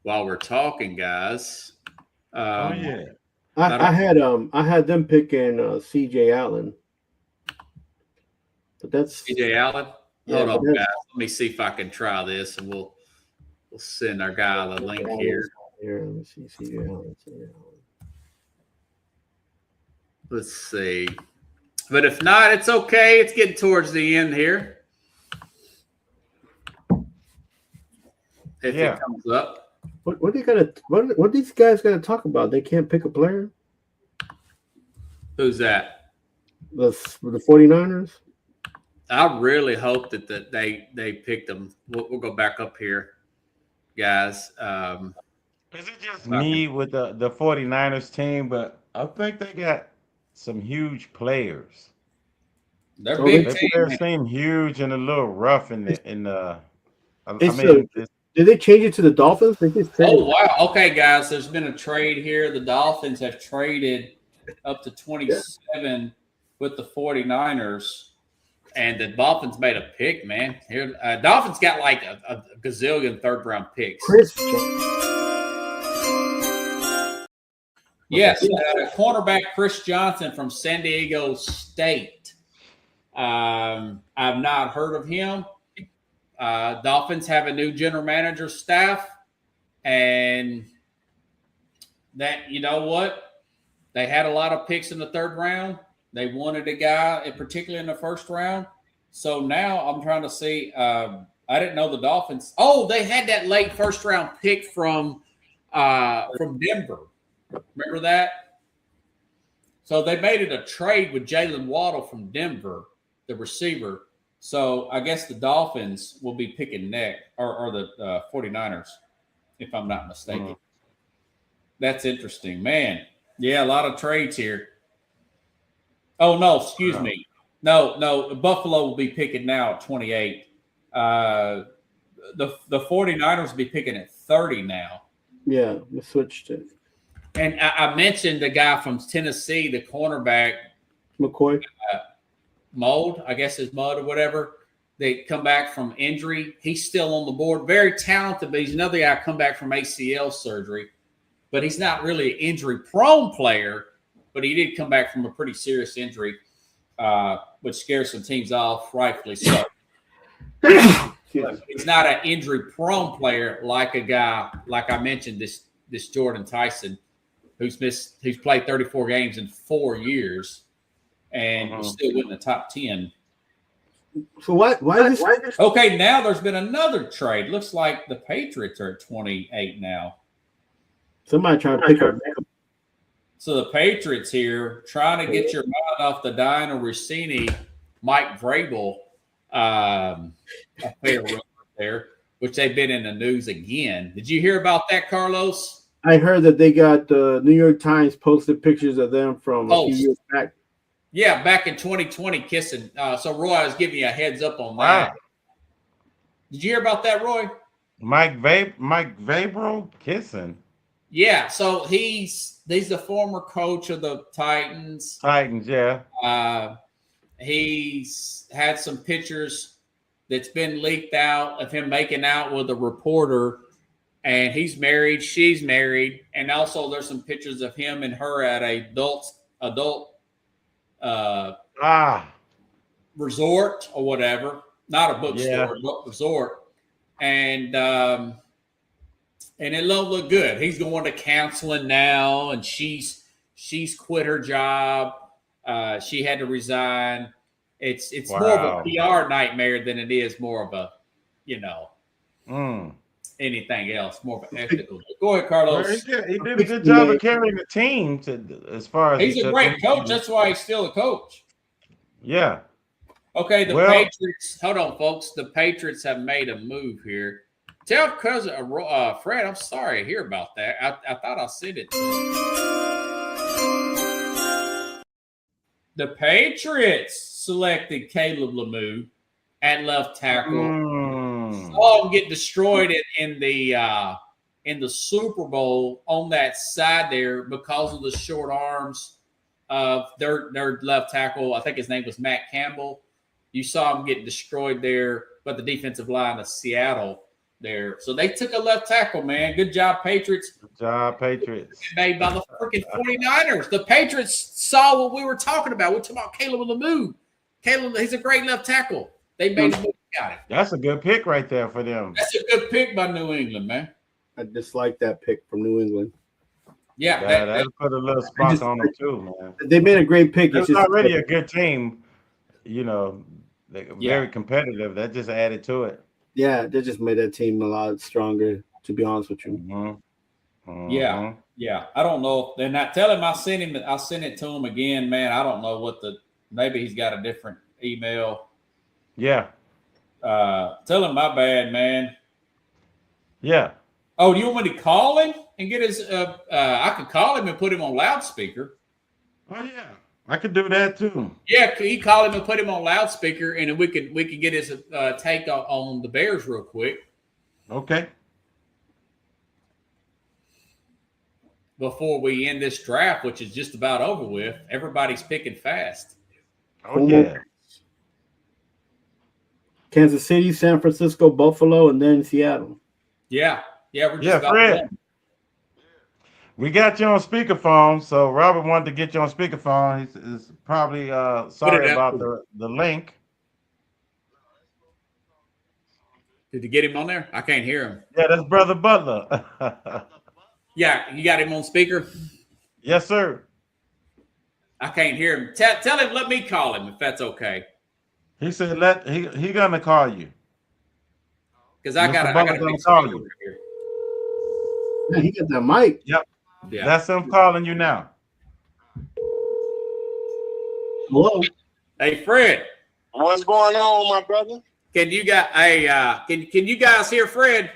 [SPEAKER 1] while we're talking, guys.
[SPEAKER 12] Yeah.
[SPEAKER 3] I had them picking CJ Allen. But that's
[SPEAKER 1] CJ Allen?
[SPEAKER 3] Yeah,
[SPEAKER 1] Hold on, guys. Let me see if I can try this, and we'll send our guy the link here.
[SPEAKER 3] Here, let me see. CJ Allen.
[SPEAKER 1] Let's see. But if not, it's okay. It's getting towards the end here. If it comes up.
[SPEAKER 3] What these guys gotta talk about? They can't pick a player?
[SPEAKER 1] Who's that?
[SPEAKER 3] The 49ers?
[SPEAKER 1] I really hope that they picked them. We'll go back up here, guys.
[SPEAKER 12] Is it just me with the 49ers team? But I think they got some huge players.
[SPEAKER 1] They're big team.
[SPEAKER 12] Their players seem huge and a little rough in the.
[SPEAKER 3] Did they change it to the Dolphins?
[SPEAKER 1] Oh, wow. Okay, guys, there's been a trade here. The Dolphins have traded up to 27 with the 49ers, and the Dolphins made a pick, man. Here, Dolphins got like a gazillion third-round picks. Yes, cornerback Chris Johnson from San Diego State. I've not heard of him. Dolphins have a new general manager staff, and that, you know what? They had a lot of picks in the third round. They wanted a guy, particularly in the first round. So now I'm trying to see. I didn't know the Dolphins. Oh, they had that late first round pick from Denver. Remember that? So they made it a trade with Jalen Waddle from Denver, the receiver. So I guess the Dolphins will be picking next, or the 49ers, if I'm not mistaken. That's interesting. Man, yeah, a lot of trades here. Oh, no, excuse me. No, Buffalo will be picking now at 28. The 49ers will be picking at 30 now.
[SPEAKER 3] Yeah, we switched it.
[SPEAKER 1] And I mentioned the guy from Tennessee, the cornerback.
[SPEAKER 3] McCoy.
[SPEAKER 1] Mold, I guess is Mud or whatever. They come back from injury. He's still on the board. Very talented, but he's another guy come back from ACL surgery. But he's not really an injury-prone player, but he did come back from a pretty serious injury, which scares some teams off, rightfully so. He's not an injury-prone player like a guy, like I mentioned, this Jordan Tyson, who's played 34 games in 4 years. And he's still in the top 10.
[SPEAKER 3] So why is this?
[SPEAKER 1] Okay, now there's been another trade. Looks like the Patriots are at 28 now.
[SPEAKER 3] Somebody trying to pick up.
[SPEAKER 1] So the Patriots here trying to get your mind off the Diana Rossini, Mike Vrabel affair there, which they've been in the news again. Did you hear about that, Carlos?
[SPEAKER 3] I heard that they got the New York Times posted pictures of them from a few years back.
[SPEAKER 1] Yeah, back in 2020, kissing. So, Roy, I was giving you a heads up on that. Wow. Did you hear about that, Roy?
[SPEAKER 12] Mike Vrabel kissing.
[SPEAKER 1] Yeah, so he's the former coach of the Titans.
[SPEAKER 12] Yeah.
[SPEAKER 1] He's had some pictures that's been leaked out of him making out with a reporter, and he's married, she's married, and also there's some pictures of him and her at a adult resort or whatever, not a bookstore, but resort, and it don't look good. He's going to counseling now, and she's quit her job. She had to resign. It's more of a PR nightmare than it is more of a, anything else, more of an ethical. Go ahead, Carlos.
[SPEAKER 12] Well, he did a good job of carrying the team as far as
[SPEAKER 1] he's a great coach. That's why he's still a coach.
[SPEAKER 12] Yeah.
[SPEAKER 1] Okay, the Patriots. Hold on, folks. The Patriots have made a move here. Tell cousin Fred, I'm sorry to hear about that. I thought I sent it to him. The Patriots selected Caleb Lemieux at left tackle. Saw him get destroyed in the Super Bowl on that side there because of the short arms of their left tackle. I think his name was Matt Campbell. You saw him get destroyed there, but the defensive line of Seattle there. So they took a left tackle, man. Good job, Patriots.
[SPEAKER 12] Good job, Patriots.
[SPEAKER 1] Made by the freaking 49ers. The Patriots saw what we were talking about. We're talking about Caleb Lemieux. Caleb, he's a great left tackle. They made a move. Got it.
[SPEAKER 12] That's a good pick right there for them.
[SPEAKER 1] That's a good pick by New England, man.
[SPEAKER 3] I dislike that pick from New England.
[SPEAKER 1] Yeah,
[SPEAKER 12] that put a little spot on them too, man.
[SPEAKER 3] They made a great pick.
[SPEAKER 12] It's already a good team. You know, they're very competitive. That just added to it.
[SPEAKER 3] Yeah, they just made that team a lot stronger, to be honest with you.
[SPEAKER 1] Yeah. I don't know. They're not telling him I sent it to him again, man. I don't know maybe he's got a different email.
[SPEAKER 12] Yeah.
[SPEAKER 1] Tell him my bad, man.
[SPEAKER 12] Yeah.
[SPEAKER 1] Oh, do you want me to call him and get his I could call him and put him on loudspeaker.
[SPEAKER 12] Oh yeah. I could do that too.
[SPEAKER 1] Yeah, he call him and put him on loudspeaker, and then we could get his take on the Bears real quick.
[SPEAKER 12] Okay.
[SPEAKER 1] Before we end this draft, which is just about over with, everybody's picking fast.
[SPEAKER 12] Oh yeah.
[SPEAKER 3] Kansas City, San Francisco, Buffalo, and then Seattle.
[SPEAKER 1] Yeah, we're just about
[SPEAKER 12] Fred. We got you on speakerphone, so Robert wanted to get you on speakerphone. He's probably sorry about the link.
[SPEAKER 1] Did you get him on there? I can't hear him.
[SPEAKER 12] Yeah, that's Brother Butler.
[SPEAKER 1] Yeah, you got him on speaker?
[SPEAKER 12] Yes, sir.
[SPEAKER 1] I can't hear him. Tell him, let me call him if that's okay.
[SPEAKER 12] He said he gonna call you.
[SPEAKER 1] Because I got
[SPEAKER 12] to call you.
[SPEAKER 3] Man, he got that mic.
[SPEAKER 12] Yep.
[SPEAKER 1] Yeah.
[SPEAKER 12] That's him calling you now.
[SPEAKER 3] Hello.
[SPEAKER 1] Hey, Fred.
[SPEAKER 13] What's going on, my brother?
[SPEAKER 1] Can you guys hear Fred?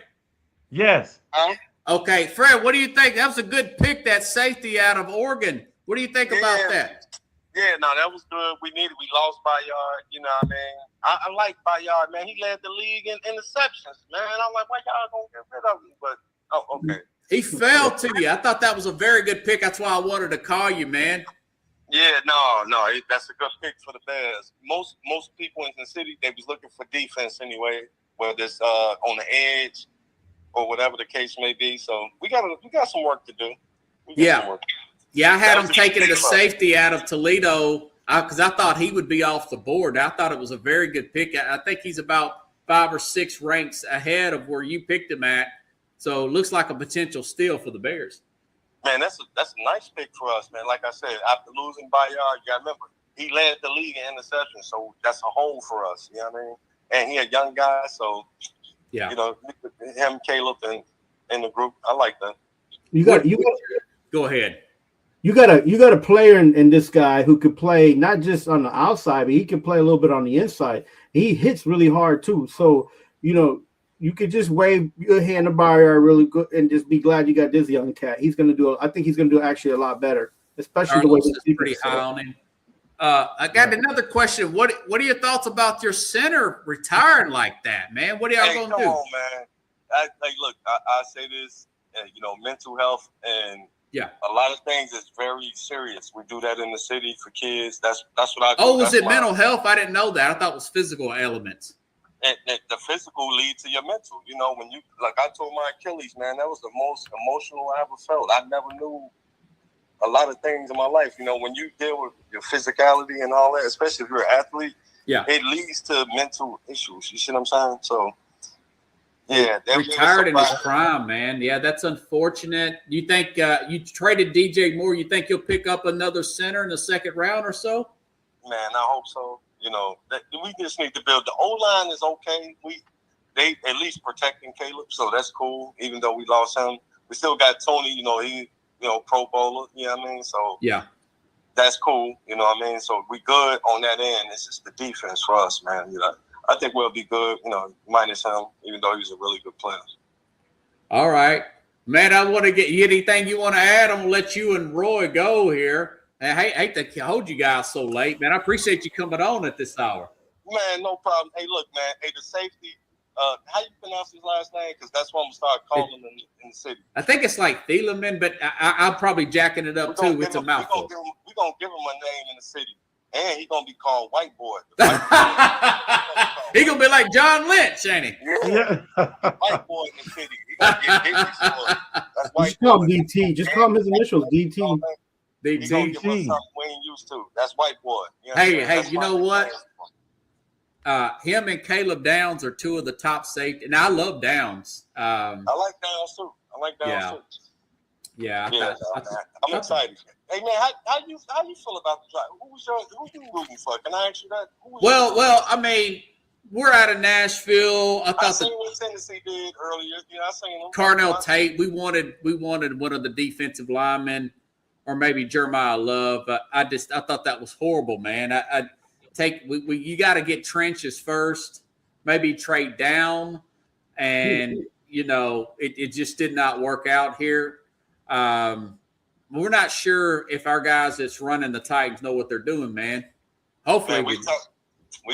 [SPEAKER 12] Yes.
[SPEAKER 13] Huh?
[SPEAKER 1] Okay, Fred, what do you think? That was a good pick, that safety out of Oregon. What do you think about that?
[SPEAKER 13] Yeah, no, that was good. We lost Bayard, you know what I mean? I like Bayard, man. He led the league in interceptions, man. I'm like, why y'all gonna get rid of him? But, okay.
[SPEAKER 1] He fell to you. I thought that was a very good pick. That's why I wanted to call you, man.
[SPEAKER 13] Yeah, no, that's a good pick for the Bears. Most people in the city, they was looking for defense anyway, whether it's on the edge or whatever the case may be. So we got some work to do.
[SPEAKER 1] Yeah, I had him taking the safety out of Toledo because I thought he would be off the board. I thought it was a very good pick. I think he's about 5 or 6 ranks ahead of where you picked him at. So it looks like a potential steal for the Bears.
[SPEAKER 13] Man, that's a nice pick for us, man. Like I said, after losing Bayard, you got to remember, he led the league in interceptions. So that's a hole for us, you know what I mean? And he a young guy, so, you know, him, Caleb, and in the group, I like that.
[SPEAKER 1] Go ahead.
[SPEAKER 3] You got a player in this guy who could play not just on the outside, but he can play a little bit on the inside. He hits really hard too. So, you know, you could just wave your hand to Bayard really good and just be glad you got this young cat. He's going to do. I think he's going to do actually a lot better, especially the way he's
[SPEAKER 1] pretty high on him. I got another question. What are your thoughts about your center retiring like that, man? What are y'all going to do?
[SPEAKER 13] Come on, man. Look, I say this, you know, mental health and a lot of things is very serious. We do that in the city for kids. That's what I do.
[SPEAKER 1] Oh, was it mental health? I didn't know that. I thought it was physical elements.
[SPEAKER 13] And the physical leads to your mental. You know, when you, like I told my Achilles, man, that was the most emotional I ever felt. I never knew a lot of things in my life. You know, when you deal with your physicality and all that, especially if you're an athlete, it leads to mental issues. You see what I'm saying? So, yeah.
[SPEAKER 1] Retired in his prime, man. Yeah, that's unfortunate. You think you traded DJ Moore, you think you'll pick up another center in the second round or so?
[SPEAKER 13] Man, I hope so. You know, we just need to build. The O-line is okay. they at least protecting Caleb, so that's cool. Even though we lost him, we still got Tony. Pro bowler. You know what I mean? So
[SPEAKER 1] yeah,
[SPEAKER 13] that's cool. You know what I mean? So we good on that end. It's just the defense for us, man. I think we'll be good. Minus him, even though he's a really good player.
[SPEAKER 1] All right, man. I want to get you anything you want to add. I'm gonna let you and Roy go here. I hate to hold you guys so late, man. I appreciate you coming on at this hour.
[SPEAKER 13] Man, no problem. Hey, look, man. Hey, the safety. How you pronounce his last name? Because that's what I'm gonna start calling him in the city.
[SPEAKER 1] I think it's like Thielemann, but I'm probably jacking it up too. It's a mouthful.
[SPEAKER 13] We're gonna give him a name in the city, and he's gonna be called White Boy.
[SPEAKER 1] He's gonna be like John Lynch, ain't he?
[SPEAKER 13] Yeah. White Boy in the city. He gonna get hit for it. That's White
[SPEAKER 3] Just call
[SPEAKER 13] Boy.
[SPEAKER 3] him DT. Just call him his initials, DT.
[SPEAKER 13] He's gonna give us something we ain't used to. That's White Boy.
[SPEAKER 1] Hey, you know what? Him and Caleb Downs are two of the top safety, and I love Downs.
[SPEAKER 13] I like Downs too.
[SPEAKER 1] Yeah.
[SPEAKER 13] I'm excited. Hey man, how you feel about the drive? Who you rooting for? Can I ask you that?
[SPEAKER 1] Well, I mean, we're out of Nashville. I
[SPEAKER 13] seen what Tennessee did earlier. I seen them.
[SPEAKER 1] Carnell Tate. We wanted one of the defensive linemen, or maybe Jeremiah Love. I thought that was horrible, man. You got to get trenches first, maybe trade down, and it just did not work out here. We're not sure if our guys that's running the Titans know what they're doing, man. Hopefully,
[SPEAKER 13] we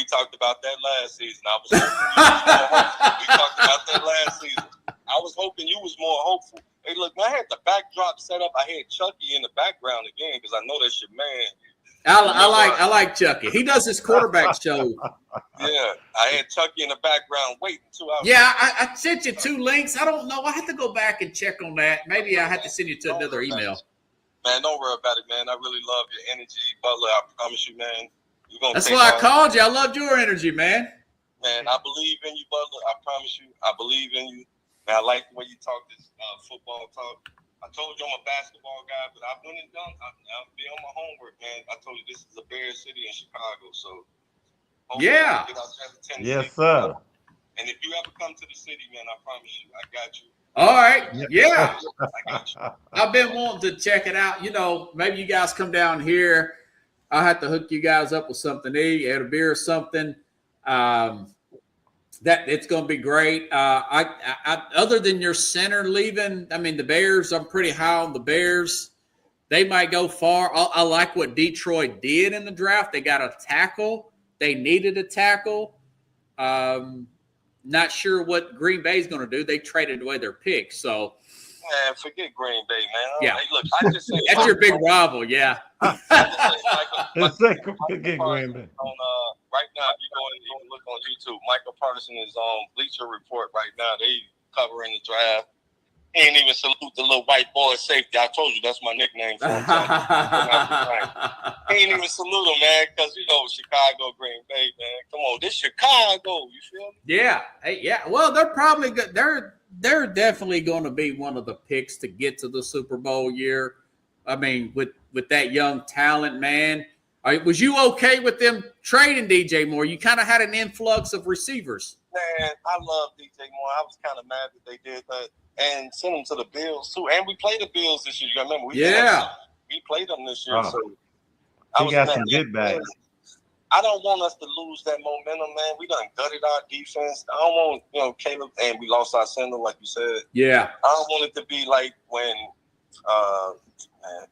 [SPEAKER 13] talked about that last season. I was hoping we talked about that last season. I was hoping you was more hopeful. Hey, look, man, I had the backdrop set up. I had Chucky in the background again because I know that's your man.
[SPEAKER 1] I like Chucky. He does his quarterback show.
[SPEAKER 13] Yeah, I had Chucky in the background waiting 2 hours.
[SPEAKER 1] Yeah, I sent you 2 links. I don't know. I have to go back and check on that. Maybe I have to send you to another email.
[SPEAKER 13] Man, don't worry about it, man. I really love your energy, Butler. I promise you, man.
[SPEAKER 1] That's why I called you. I loved your energy, man.
[SPEAKER 13] Man, I believe in you, Butler. I promise you. I believe in you. And I like the way you talk this football talk. I told you I'm a basketball guy, but I've done it done. I'll be on my homework, man. I told you this is a Bear City in Chicago, so
[SPEAKER 1] yeah.
[SPEAKER 12] Yes, sir.
[SPEAKER 13] And if you ever come to the city, man, I promise you, I got you.
[SPEAKER 1] All right. Yeah.
[SPEAKER 13] I got you.
[SPEAKER 1] I've been wanting to check it out. Maybe you guys come down here. I'll have to hook you guys up with something to eat, add a beer or something. That it's going to be great. I other than your center leaving, I mean, the Bears, I'm pretty high on the Bears. They might go far. I like what Detroit did in the draft. They got a tackle. They needed a tackle. Not sure what Green Bay is going to do. They traded away their pick. So,
[SPEAKER 13] man, forget Green Bay, man.
[SPEAKER 1] Yeah.
[SPEAKER 13] Hey, look, I just say
[SPEAKER 1] that's your big rival, yeah.
[SPEAKER 12] Forget Green Bay.
[SPEAKER 13] Right now, if you go and even look on YouTube, Michael Patterson is on Bleacher Report right now. They covering the draft. He ain't even salute the little white boy safety. I told you that's my nickname for him. He ain't even salute him, man, because Chicago, Green Bay, man. Come on, this Chicago. You feel me?
[SPEAKER 1] Yeah, hey, yeah. Well, they're probably good. They're definitely going to be one of the picks to get to the Super Bowl year. I mean, with that young talent, man. Was you okay with them trading DJ Moore? You kind of had an influx of receivers.
[SPEAKER 13] Man, I love DJ Moore. I was kind of mad that they did that and sent him to the Bills too. And we played the Bills this year. You remember? We played them this year. So
[SPEAKER 12] he got some good backs.
[SPEAKER 13] I don't want us to lose that momentum, man. We done gutted our defense. I don't want, Caleb, and we lost our center, like you said.
[SPEAKER 1] Yeah.
[SPEAKER 13] I don't want it to be like when,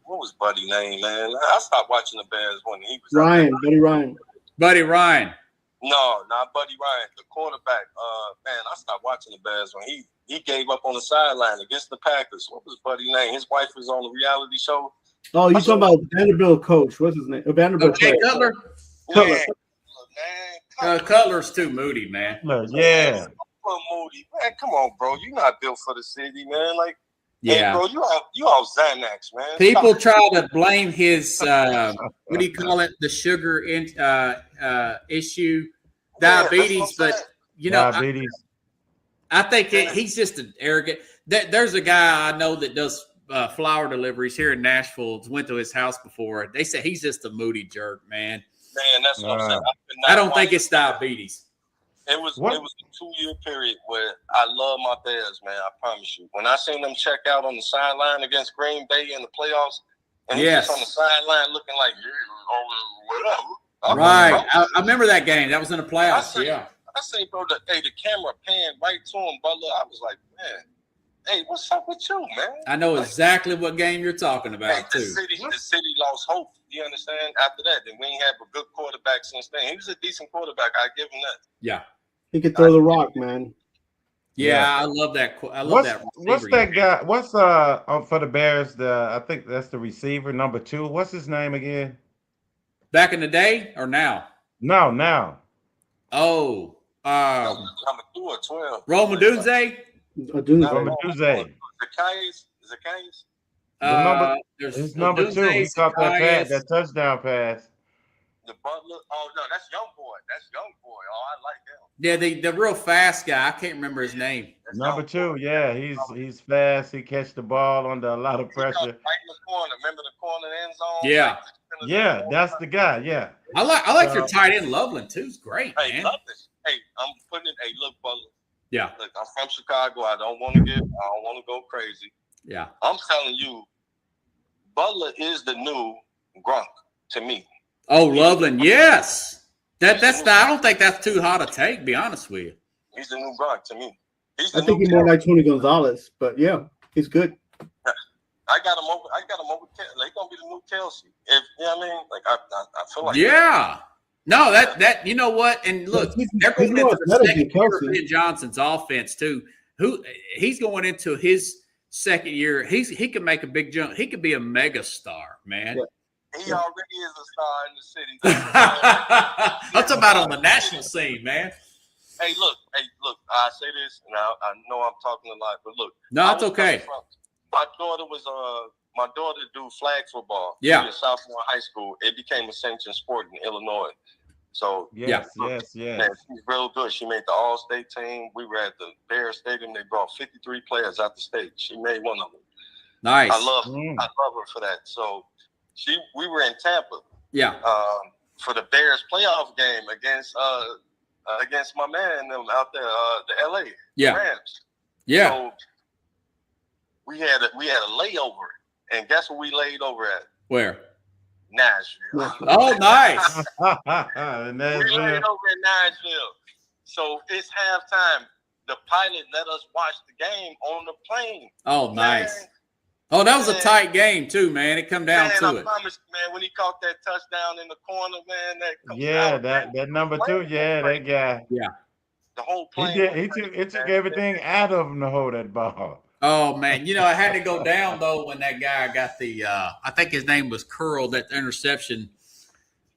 [SPEAKER 13] what was Buddy's name, man? I stopped watching the Bears when he was
[SPEAKER 3] Buddy Ryan.
[SPEAKER 13] No, not Buddy Ryan, the quarterback. Man, I stopped watching the Bears when he gave up on the sideline against the Packers. What was Buddy's name? His wife was on the reality show.
[SPEAKER 3] Oh, you talking about Vanderbilt coach? What's his name? Vanderbilt coach.
[SPEAKER 1] Cutler.
[SPEAKER 13] Yeah.
[SPEAKER 1] Cutler's too moody, man.
[SPEAKER 12] Yeah.
[SPEAKER 13] Moody, man. Come on, bro. You're not built for the city, man. Like,
[SPEAKER 1] yeah,
[SPEAKER 13] hey, bro, you all Xanax, man.
[SPEAKER 1] People try to blame his what do you call it? The sugar issue, diabetes, but
[SPEAKER 12] diabetes.
[SPEAKER 1] I think he's just an arrogant. There's a guy I know that does flower deliveries here in Nashville. Went to his house before. They said he's just a moody jerk, man.
[SPEAKER 13] Man, that's what I'm saying.
[SPEAKER 1] I don't think it's diabetes.
[SPEAKER 13] It was a 2-year period where I love my Bears, man. I promise you. When I seen them check out on the sideline against Green Bay in the playoffs, and he's just on the sideline looking like, whatever.
[SPEAKER 1] Right. I remember that game. That was in the playoffs.
[SPEAKER 13] I say, bro, the camera panned right to him, Butler. I was like, man, hey, what's up with you, man?
[SPEAKER 1] I know exactly what game you're talking about,
[SPEAKER 13] the
[SPEAKER 1] too.
[SPEAKER 13] The city lost hope. You understand? After that, then we ain't had a good quarterback since then. He was a decent quarterback. I give him that.
[SPEAKER 1] Yeah.
[SPEAKER 3] He could throw the rock, man.
[SPEAKER 1] Yeah, I love that. I love that.
[SPEAKER 12] What's that guy? What's for the Bears? I think that's the receiver, number 2. What's his name again?
[SPEAKER 1] Back in the day or now?
[SPEAKER 12] No, now.
[SPEAKER 1] Oh,
[SPEAKER 13] number 2 or 12.
[SPEAKER 1] Rome Odunze?
[SPEAKER 12] Odunze.
[SPEAKER 13] Zacchaeus?
[SPEAKER 12] His number 2. He caught that touchdown pass.
[SPEAKER 13] The Butler. Oh no, that's young boy. Oh, I like him.
[SPEAKER 1] Yeah, the real fast guy. I can't remember his name.
[SPEAKER 13] That's
[SPEAKER 12] number 2. Yeah, he's fast. He catch the ball under a lot of pressure.
[SPEAKER 13] Right in the corner. Remember the corner end zone?
[SPEAKER 1] Yeah.
[SPEAKER 12] Yeah, that's the guy. Yeah.
[SPEAKER 1] I like your tight end Loveland too. It's great,
[SPEAKER 13] Hey,
[SPEAKER 1] man.
[SPEAKER 13] love this. Hey, I'm putting it. Hey, look, Butler.
[SPEAKER 1] Yeah.
[SPEAKER 13] Look, I'm from Chicago. I don't want to go crazy.
[SPEAKER 1] Yeah.
[SPEAKER 13] I'm telling you, Butler is the new Gronk to me.
[SPEAKER 1] Oh, Loveland, yes. I don't think that's too hot a take, to be honest with you.
[SPEAKER 13] He's the new Gronk to me.
[SPEAKER 3] I think he's more like Tony Gonzalez, but yeah, he's good.
[SPEAKER 13] I got him over. He's gonna be the new Kelsey. If you know what I mean, like I feel like.
[SPEAKER 1] Yeah. No, that you know what? And look, they're going into the second year of Ben Johnson's offense too. He's going into his second year. He can make a big jump. He could be a mega star, man.
[SPEAKER 13] Yeah. He already is a star in the city.
[SPEAKER 1] I'm talking about on the national scene, man.
[SPEAKER 13] Hey, look. I say this, and I know I'm talking a lot, but look.
[SPEAKER 1] No, it's okay.
[SPEAKER 13] My daughter do flag football.
[SPEAKER 1] Yeah.
[SPEAKER 13] In sophomore high school, it became a sanctioned sport in Illinois. So
[SPEAKER 12] yes.
[SPEAKER 13] Man, she's real good. She made the All-State team. We were at the Bear Stadium. They brought 53 players out the state. She made one of them.
[SPEAKER 1] Nice.
[SPEAKER 13] I love her for that. So we were in Tampa.
[SPEAKER 1] Yeah.
[SPEAKER 13] For the Bears playoff game against my man them out there, the LA Rams.
[SPEAKER 1] Yeah.
[SPEAKER 13] So we had a layover, and guess what we laid over at?
[SPEAKER 1] Where?
[SPEAKER 13] Nashville.
[SPEAKER 1] Oh, nice.
[SPEAKER 13] We laid over in Nashville. So it's halftime. The pilot let us watch the game on the plane.
[SPEAKER 1] Oh, nice. Man. Oh, that was a tight game too, man. It come down to
[SPEAKER 13] it. I promise, man, when he caught that touchdown in the corner, man,
[SPEAKER 12] that number 2, that guy.
[SPEAKER 1] Yeah.
[SPEAKER 13] The whole plane.
[SPEAKER 12] He took everything out of him to hold that ball.
[SPEAKER 1] Oh man, I had to go down though when that guy got the I think his name was Carroll, that interception.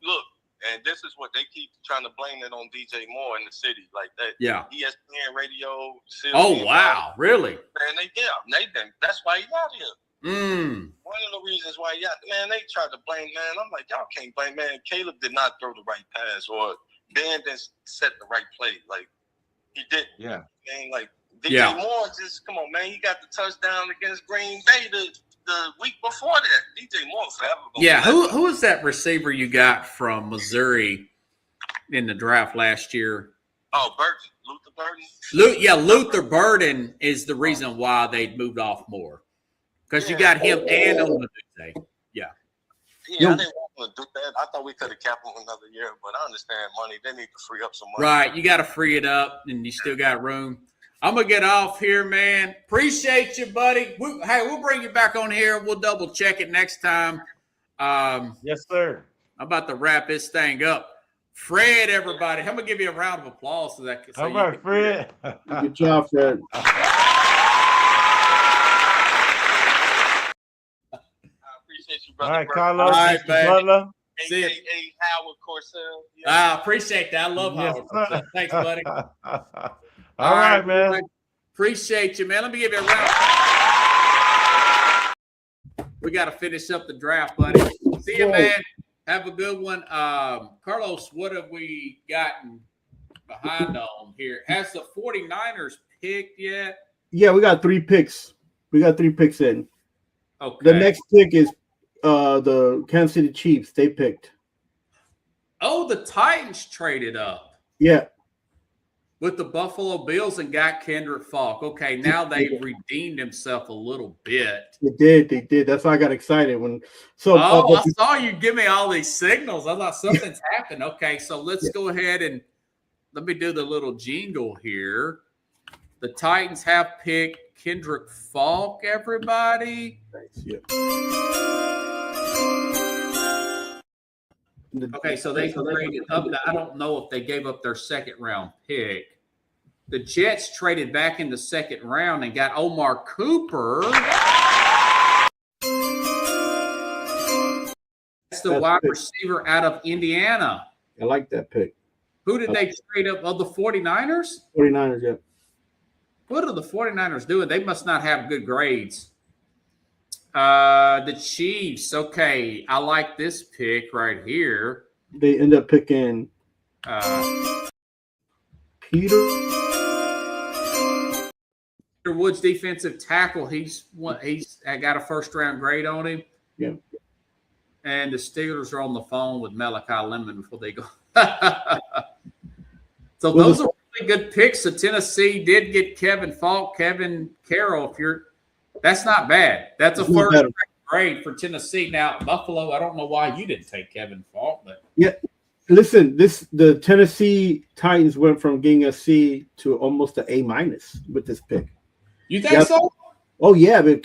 [SPEAKER 13] Look, and this is what they keep trying to blame it on DJ Moore in the city, like that.
[SPEAKER 1] Yeah.
[SPEAKER 13] ESPN radio.
[SPEAKER 1] Oh wow, really?
[SPEAKER 13] Man, that's why he's out here. One of the reasons why, man, they tried to blame, man. I'm like, y'all can't blame, man. Caleb did not throw the right pass, or Ben didn't set the right play. Like, he didn't.
[SPEAKER 12] Yeah.
[SPEAKER 13] Man, like, DJ Moore just, come on, man. He got the touchdown against Green Bay the week before that. DJ Moore forever.
[SPEAKER 1] Yeah, who was that receiver you got from Missouri in the draft last year?
[SPEAKER 13] Oh, Luther Burden.
[SPEAKER 1] Luther Burden is the reason why they moved off more. Because you got him and Oladipo.
[SPEAKER 13] Yeah, I didn't want to do that. I thought we could have kept him another year, but I understand money. They need to free up some money.
[SPEAKER 1] Right, you got to free it up, and you still got room. I'm going to get off here, man. Appreciate you, buddy. We'll bring you back on here. We'll double check it next time.
[SPEAKER 12] Yes, sir.
[SPEAKER 1] I'm about to wrap this thing up. Fred, everybody. I'm going to give you a round of applause.
[SPEAKER 12] All right, Fred.
[SPEAKER 3] Good job, Fred.
[SPEAKER 12] All right, Carlos. All right,
[SPEAKER 1] Butler.
[SPEAKER 13] See you. Howard Cosell.
[SPEAKER 1] I appreciate that. I love Howard Cosell. Thanks, buddy.
[SPEAKER 12] All right, man.
[SPEAKER 1] Boy. Appreciate you, man. Let me give you a round. We got to finish up the draft, buddy. See you, man. Have a good one. Carlos, what have we gotten behind on here? Has the 49ers picked yet?
[SPEAKER 3] Yeah, we got 3 picks. We got 3 picks in.
[SPEAKER 1] Okay.
[SPEAKER 3] The next pick is the Kansas City Chiefs. They picked.
[SPEAKER 1] Oh, the Titans traded up.
[SPEAKER 3] Yeah.
[SPEAKER 1] with the Buffalo Bills and got Kendrick Falk. Okay, now they've redeemed himself a little bit.
[SPEAKER 3] They did. That's why I got excited when.
[SPEAKER 1] I saw you give me all these signals. I thought something's happened. Okay, so let's go ahead and let me do the little jingle here. The Titans have picked Kendrick Falk, everybody.
[SPEAKER 3] Nice, yeah.
[SPEAKER 1] Okay, so they traded up. I don't know if they gave up their second round pick. The Jets traded back in the second round and got Omar Cooper. That's the wide receiver out of Indiana.
[SPEAKER 3] I like that pick.
[SPEAKER 1] Who did they trade up? Oh, the 49ers?
[SPEAKER 3] 49ers, yeah.
[SPEAKER 1] What are the 49ers doing? They must not have good grades. The Chiefs. Okay, I like this pick right here.
[SPEAKER 3] They end up picking Peter
[SPEAKER 1] Woods, defensive tackle. He's got a first-round grade on him.
[SPEAKER 3] Yeah.
[SPEAKER 1] And the Steelers are on the phone with Malachi Lemon before they go. So those are really good picks. So Tennessee did get Kevin Falk, Kevin Carroll. That's not bad. That's a first grade for Tennessee. Now Buffalo, I don't know why you didn't take Kevin Falk, but
[SPEAKER 3] yeah. Listen, the Tennessee Titans went from getting a C to almost an A- with this pick.
[SPEAKER 1] You think so?
[SPEAKER 3] Oh yeah, but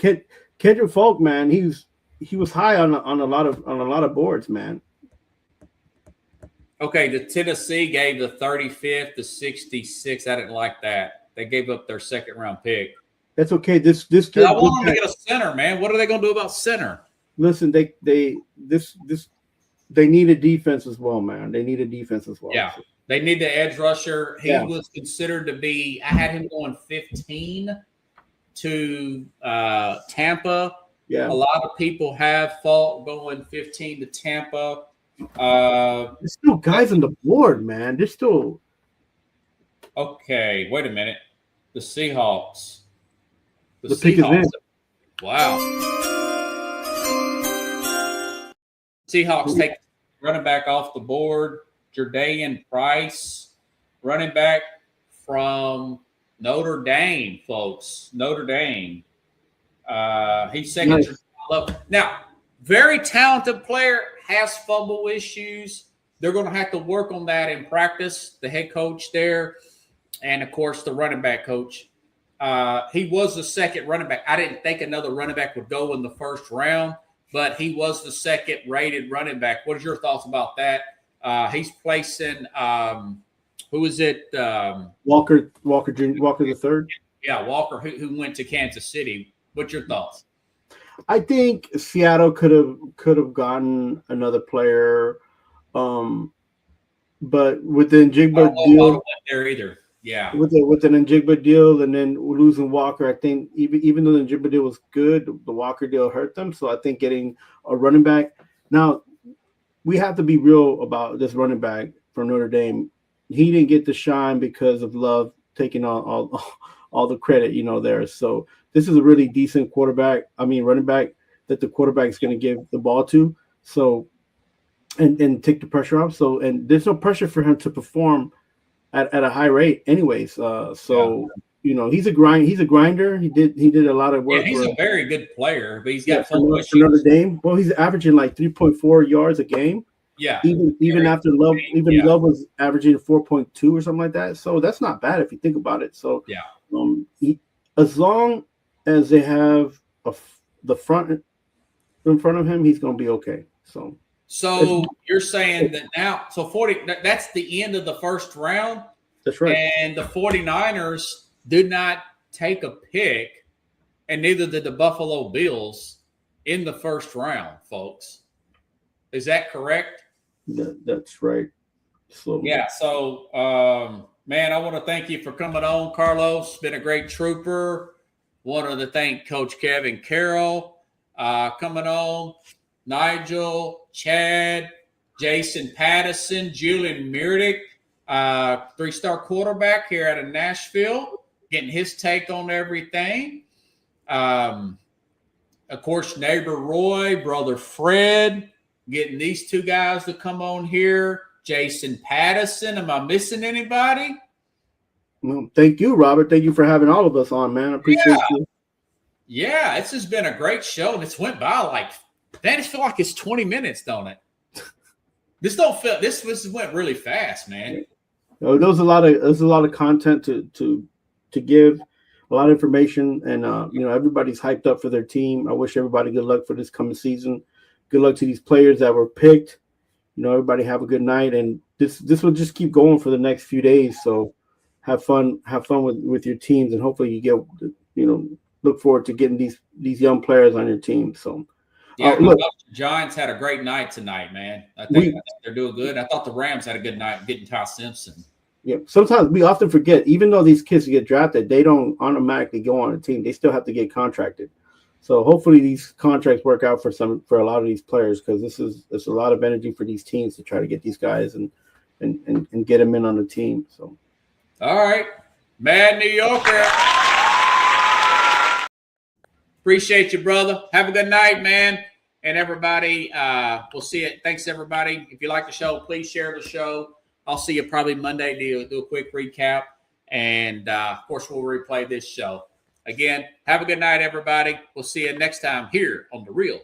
[SPEAKER 3] Kendrick Falk, man, he was high on a lot of boards, man.
[SPEAKER 1] Okay, the Tennessee gave the 35th to 66. I didn't like that. They gave up their second round pick.
[SPEAKER 3] That's okay. This kid,
[SPEAKER 1] I want them to get a center, man. What are they going to do about center?
[SPEAKER 3] Listen, they need a defense as well, man. They need a defense as well.
[SPEAKER 1] Yeah, they need the edge rusher. He was considered to be. I had him going 15 to Tampa.
[SPEAKER 3] Yeah,
[SPEAKER 1] a lot of people have Falk going 15 to Tampa.
[SPEAKER 3] There's still guys on the board, man. There's still.
[SPEAKER 1] Okay, wait a minute. The Seahawks.
[SPEAKER 3] The pick is in.
[SPEAKER 1] Wow. Seahawks take running back off the board. Jordanian Price, running back from Notre Dame, folks. Notre Dame. He's second. Nice. Now, very talented player, has fumble issues. They're going to have to work on that in practice. The head coach there, and of course the running back coach. He was the second running back. I didn't think another running back would go in the first round, but he was the second rated running back. What is your thoughts about that? He's placing who is it?
[SPEAKER 3] Walker the third.
[SPEAKER 1] Yeah, Walker, who went to Kansas City. What's your thoughts?
[SPEAKER 3] I think Seattle could have gotten another player, but with the Njigba deal,
[SPEAKER 1] there either. Yeah,
[SPEAKER 3] with an Njigba deal and then losing Walker, I think even though the Njigba deal was good, the Walker deal hurt them. So I think getting a running back now, we have to be real about this running back for Notre Dame. He didn't get the shine because of Love taking all the credit, there. So this is a really decent running back that the quarterback is going to give the ball to. So, and take the pressure off. So, and there's no pressure for him to perform at a high rate anyways. He's a grinder. He did a lot of work.
[SPEAKER 1] Yeah, he's a very good player, but he's got
[SPEAKER 3] for Notre Dame. Well, he's averaging like 3.4 yards a game.
[SPEAKER 1] Yeah.
[SPEAKER 3] Even after Love, Love was averaging 4.2 or something like that. So that's not bad if you think about it. So as long as they have the front in front of him, he's going to be okay. So
[SPEAKER 1] you're saying that now, that's the end of the first round.
[SPEAKER 3] That's right.
[SPEAKER 1] And the 49ers did not take a pick, and neither did the Buffalo Bills in the first round, folks. Is that correct?
[SPEAKER 3] That's right.
[SPEAKER 1] Yeah. So, man, I want to thank you for coming on, Carlos. Been a great trooper. Wanted to thank Coach Kevin Carroll coming on. Nigel, Chad, Jason Patterson, Julian Meredith, 3-star quarterback here out of Nashville, getting his take on everything. Of course, neighbor Roy, brother Fred, getting these two guys to come on here. Jason Patterson. Am I missing anybody?
[SPEAKER 3] Well, thank you, Robert. Thank you for having all of us on, man. I appreciate you.
[SPEAKER 1] Yeah, this has been a great show. It's went by like, man, it feels like it's 20 minutes, don't it? This went really fast, man.
[SPEAKER 3] There's a lot of content to give, a lot of information, and everybody's hyped up for their team. I wish everybody good luck for this coming season. Good luck to these players that were picked. Everybody have a good night, and this will just keep going for the next few days. So have fun with your teams, and hopefully you get look forward to getting these young players on your team. So
[SPEAKER 1] yeah, look, the Giants had a great night tonight, man. I think they're doing good. I thought the Rams had a good night getting Ty Simpson.
[SPEAKER 3] Yeah, sometimes we often forget, even though these kids get drafted, they don't automatically go on a team. They still have to get contracted. So hopefully these contracts work out for a lot of these players, because it's a lot of energy for these teams to try to get these guys and get them in on the team. So,
[SPEAKER 1] all right, Mad New Yorker. Appreciate you, brother. Have a good night, man. And everybody, we'll see it. Thanks, everybody. If you like the show, please share the show. I'll see you probably Monday to do a quick recap. And, of course, we'll replay this show. Again, have a good night, everybody. We'll see you next time here on The Real